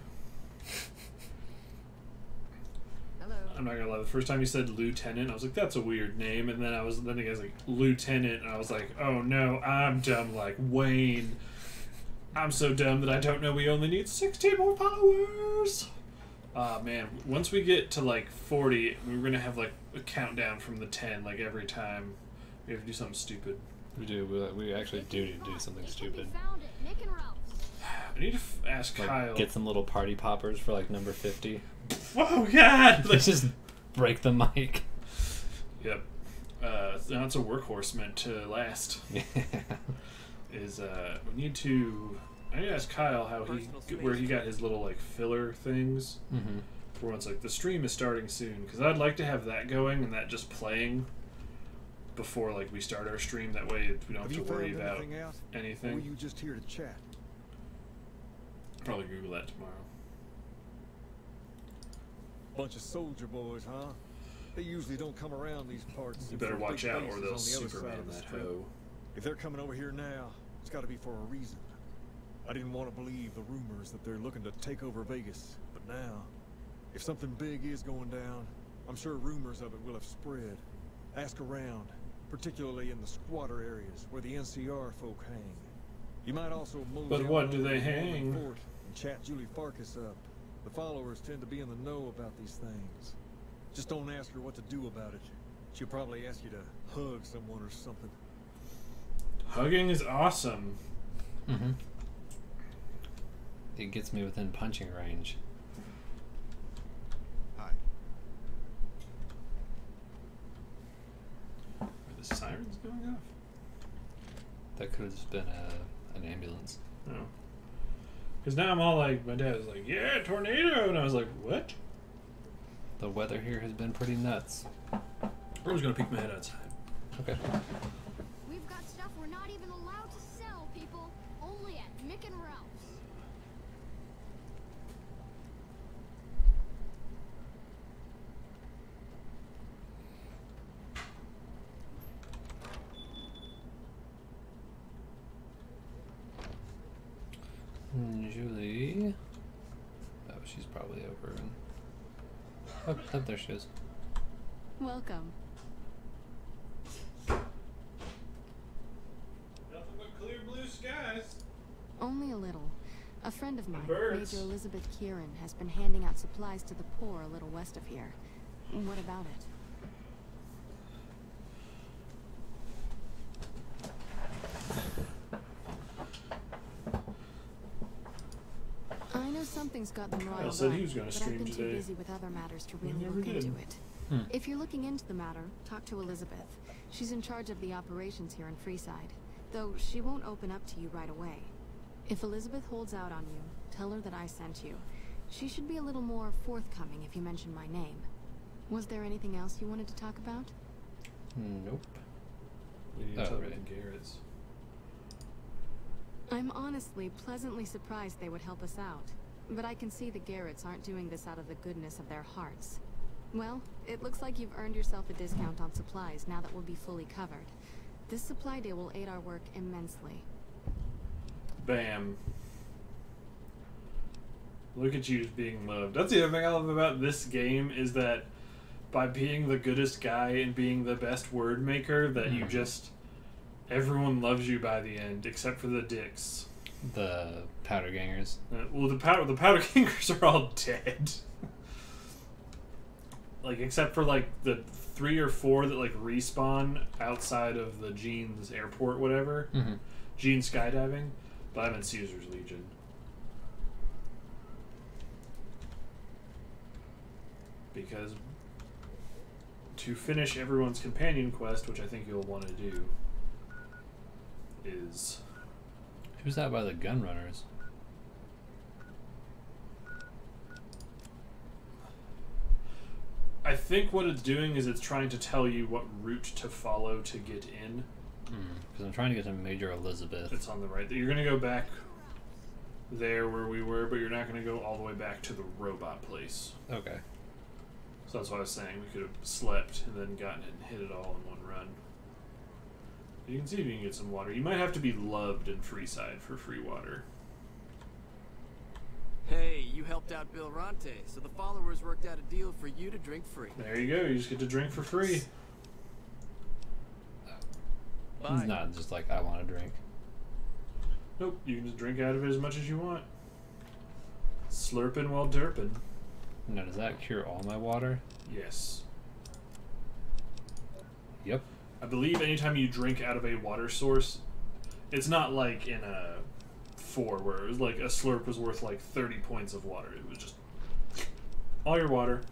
Speaker 8: Hello.
Speaker 3: I'm not gonna lie, the first time he said Lieutenant, I was like, that's a weird name, and then the guy's like, Lieutenant, and I was like, oh no, I'm dumb like Wayne. I'm so dumb that I don't know we only need 16 more followers. Man, once we get to like 40, we're gonna have like a countdown from the 10, like every time we have to do something stupid.
Speaker 1: We do. We actually do need to do something stupid.
Speaker 3: I need to ask
Speaker 1: like,
Speaker 3: Kyle.
Speaker 1: Get some little party poppers for like number 50.
Speaker 3: Oh god!
Speaker 1: Let's just break the mic.
Speaker 3: Yep. That's a workhorse meant to last. Is we need to. I need to ask Kyle how where he got his little like filler things.
Speaker 1: Mm-hmm.
Speaker 3: For once, like the stream is starting soon, because I'd like to have that going and that just playing before like we start our stream. That way we don't have to worry about anything.
Speaker 7: Or were you just here to chat?
Speaker 3: Probably Google that tomorrow.
Speaker 7: Bunch of soldier boys, huh? They usually don't come around these parts.
Speaker 3: You better watch out, or they'll
Speaker 7: on the other
Speaker 3: Superman
Speaker 7: side of the
Speaker 3: that
Speaker 7: strip.
Speaker 3: hoe.
Speaker 7: If they're coming over here now, it's got to be for a reason. I didn't want to believe the rumors that they're looking to take over Vegas, but now, if something big is going down, I'm sure rumors of it will have spread. Ask around, particularly in the squatter areas where the NCR folk hang. You might also
Speaker 3: But what do they hang?
Speaker 7: And chat Julie Farkas up. The followers tend to be in the know about these things. Just don't ask her what to do about it. She'll probably ask you to hug someone or something.
Speaker 3: Hugging is awesome.
Speaker 1: Mm-hmm. It gets me within punching range.
Speaker 10: Hi.
Speaker 3: Are the sirens going off?
Speaker 1: That could have just been an ambulance.
Speaker 3: No. Because now I'm all like, my dad was like, yeah, tornado! And I was like, what?
Speaker 1: The weather here has been pretty nuts.
Speaker 3: I'm just going to peek my head outside.
Speaker 1: Okay.
Speaker 6: We've got stuff we're not even allowed to sell, people. Only at Mick and Ralph's.
Speaker 1: Julie. Oh, she's probably over. Oh, there she is.
Speaker 14: Welcome.
Speaker 3: Nothing but clear blue skies.
Speaker 14: Only a little. A friend of mine,
Speaker 3: birds.
Speaker 14: Major Elizabeth Kieran, has been handing out supplies to the poor a little west of here. What about it? I know something's got them riled
Speaker 3: said
Speaker 14: up,
Speaker 3: he was gonna
Speaker 14: but
Speaker 3: stream
Speaker 14: I've been
Speaker 3: today.
Speaker 14: too busy with other matters to
Speaker 3: He
Speaker 14: really
Speaker 3: never
Speaker 14: look
Speaker 3: did.
Speaker 14: into it. If you're looking into the matter, talk to Elizabeth. She's in charge of the operations here in Freeside, though she won't open up to you right away. If Elizabeth holds out on you, tell her that I sent you. She should be a little more forthcoming if you mention my name. Was there anything else you wanted to talk about?
Speaker 1: Nope.
Speaker 3: We need to talk about the Garretts.
Speaker 14: I'm honestly pleasantly surprised they would help us out. But I can see the Garretts aren't doing this out of the goodness of their hearts. Well, it looks like you've earned yourself a discount on supplies now that we'll be fully covered. This supply day will aid our work immensely.
Speaker 3: Bam. Look at you being loved. That's the other thing I love about this game is that by being the goodest guy and being the best word maker, that you just... Everyone loves you by the end, except for the dicks.
Speaker 1: The powder gangers.
Speaker 3: Well, the powder gangers are all dead. Like, except for, like, the 3 or 4 that, like, respawn outside of the Gene's airport, whatever.
Speaker 1: Mm-hmm.
Speaker 3: Gene skydiving. But I'm in Caesar's Legion. Because to finish everyone's companion quest, which I think you'll want to do, is...
Speaker 1: Who's that by the gun runners?
Speaker 3: I think what it's doing is it's trying to tell you what route to follow to get in.
Speaker 1: Because I'm trying to get to Major Elizabeth.
Speaker 3: It's on the right. You're going to go back there where we were, but you're not going to go all the way back to the robot place.
Speaker 1: Okay.
Speaker 3: So that's what I was saying. We could have slept and then gotten it and hit it all in one run. You can see if you can get some water. You might have to be loved in Freeside for free water.
Speaker 15: Hey, you helped out Bill Ronte, so the followers worked out a deal for you to drink free.
Speaker 3: There you go. You just get to drink for free.
Speaker 1: It's not just like, I want to drink.
Speaker 3: Nope. You can just drink out of it as much as you want. Slurping while derping.
Speaker 1: Now, does that cure all my water?
Speaker 3: Yes.
Speaker 1: Yep.
Speaker 3: I believe anytime you drink out of a water source, it's not like in a 4 where it was like a slurp was worth like 30 points of water. It was just all your water.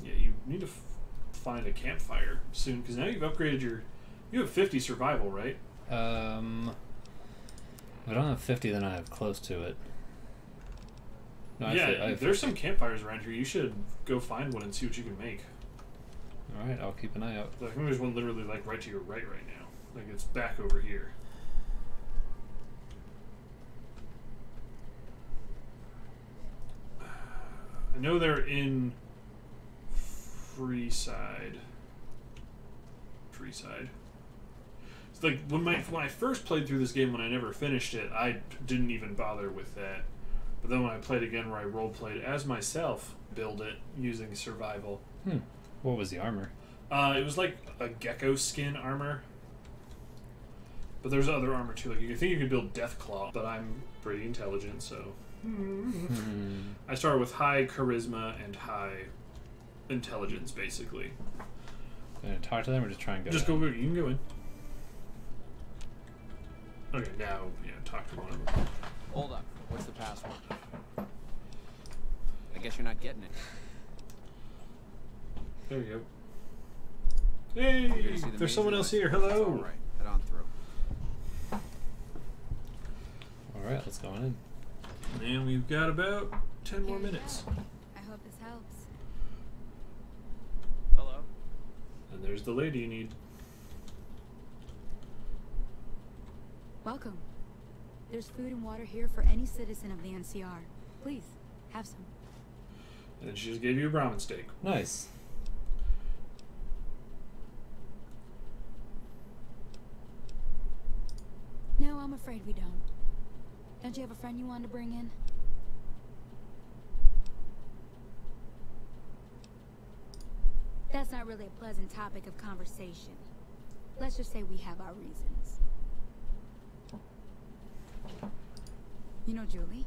Speaker 3: Yeah, you need to find a campfire soon because now you've upgraded your... You have 50 survival, right?
Speaker 1: If I don't have 50, then I have close to it. No,
Speaker 3: Yeah,
Speaker 1: I have
Speaker 3: there's
Speaker 1: 50.
Speaker 3: some campfires around here. You should go find one and see what you can make.
Speaker 1: Alright, I'll keep an eye out.
Speaker 3: I think there's one literally like right to your right now. Like it's back over here. I know they're in Freeside. It's like when I first played through this game, when I never finished it, I didn't even bother with that. But then when I played again, where I role played as myself, build it using survival.
Speaker 1: What was the armor?
Speaker 3: It was like a gecko skin armor. But there's other armor too. Like you think you could build Deathclaw, but I'm pretty intelligent, so I started with high charisma and high intelligence, basically.
Speaker 1: Gonna talk to them or just try and go?
Speaker 3: Just go. You can go in. Okay, now talk to one of them.
Speaker 13: Hold up. What's the password? I guess you're not getting it.
Speaker 3: There you go. Hey, there's someone else here. Hello.
Speaker 13: All right, head on through.
Speaker 1: All right, let's go in.
Speaker 3: And we've got about 10 more minutes.
Speaker 17: I hope this helps.
Speaker 13: Hello.
Speaker 3: And there's the lady you need.
Speaker 17: Welcome. There's food and water here for any citizen of the NCR. Please, have some.
Speaker 3: And then she just gave you a Brahmin steak.
Speaker 1: Nice.
Speaker 17: No, I'm afraid we don't. Don't you have a friend you wanted to bring in? That's not really a pleasant topic of conversation. Let's just say we have our reasons. You know Julie?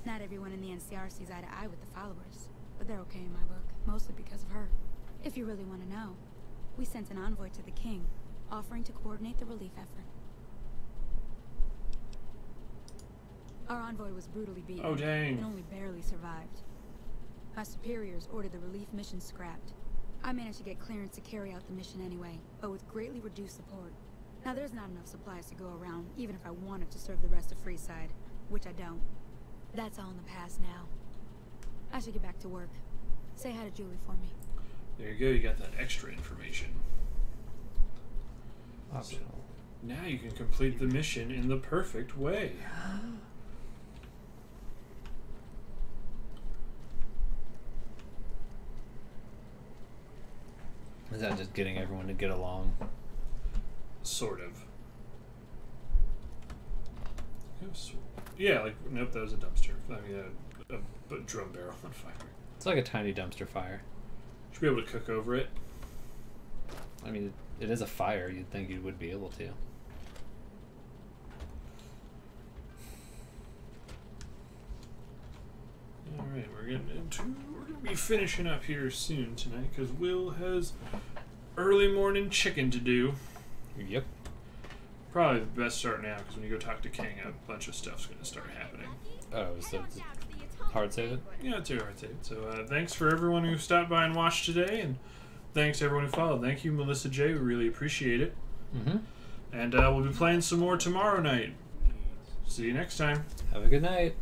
Speaker 17: Not everyone in the NCR sees eye to eye with the followers, but they're okay in my book, mostly because of her. If you really want to know, we sent an envoy to the king, offering to coordinate the relief effort. Our envoy was brutally beaten.
Speaker 3: Oh, dang.
Speaker 17: And only barely survived. My superiors ordered the relief mission scrapped. I managed to get clearance to carry out the mission anyway, but with greatly reduced support. Now there's not enough supplies to go around, even if I wanted to serve the rest of Freeside, which I don't. That's all in the past now. I should get back to work. Say hi to Julie for me.
Speaker 3: There you go, you got that extra information.
Speaker 1: Optional.
Speaker 3: So now you can complete the mission in the perfect way.
Speaker 1: Is that just getting everyone to get along?
Speaker 3: Sort of. Yeah, like, nope, that was a dumpster. I mean, a drum barrel on fire.
Speaker 1: It's like a tiny dumpster fire.
Speaker 3: Should be able to cook over it.
Speaker 1: I mean, it is a fire. You'd think you would be able to.
Speaker 3: Alright, we're gonna be finishing up here soon tonight because Will has early morning chicken to do.
Speaker 1: Yep.
Speaker 3: Probably the best start now because when you go talk to King, a bunch of stuff's going to start happening.
Speaker 1: Oh, so hard save it?
Speaker 3: Yeah, it's a hard save. So thanks for everyone who stopped by and watched today, and thanks to everyone who followed. Thank you, Melissa J. We really appreciate it.
Speaker 1: Mm-hmm.
Speaker 3: And we'll be playing some more tomorrow night. See you next time.
Speaker 1: Have a good night.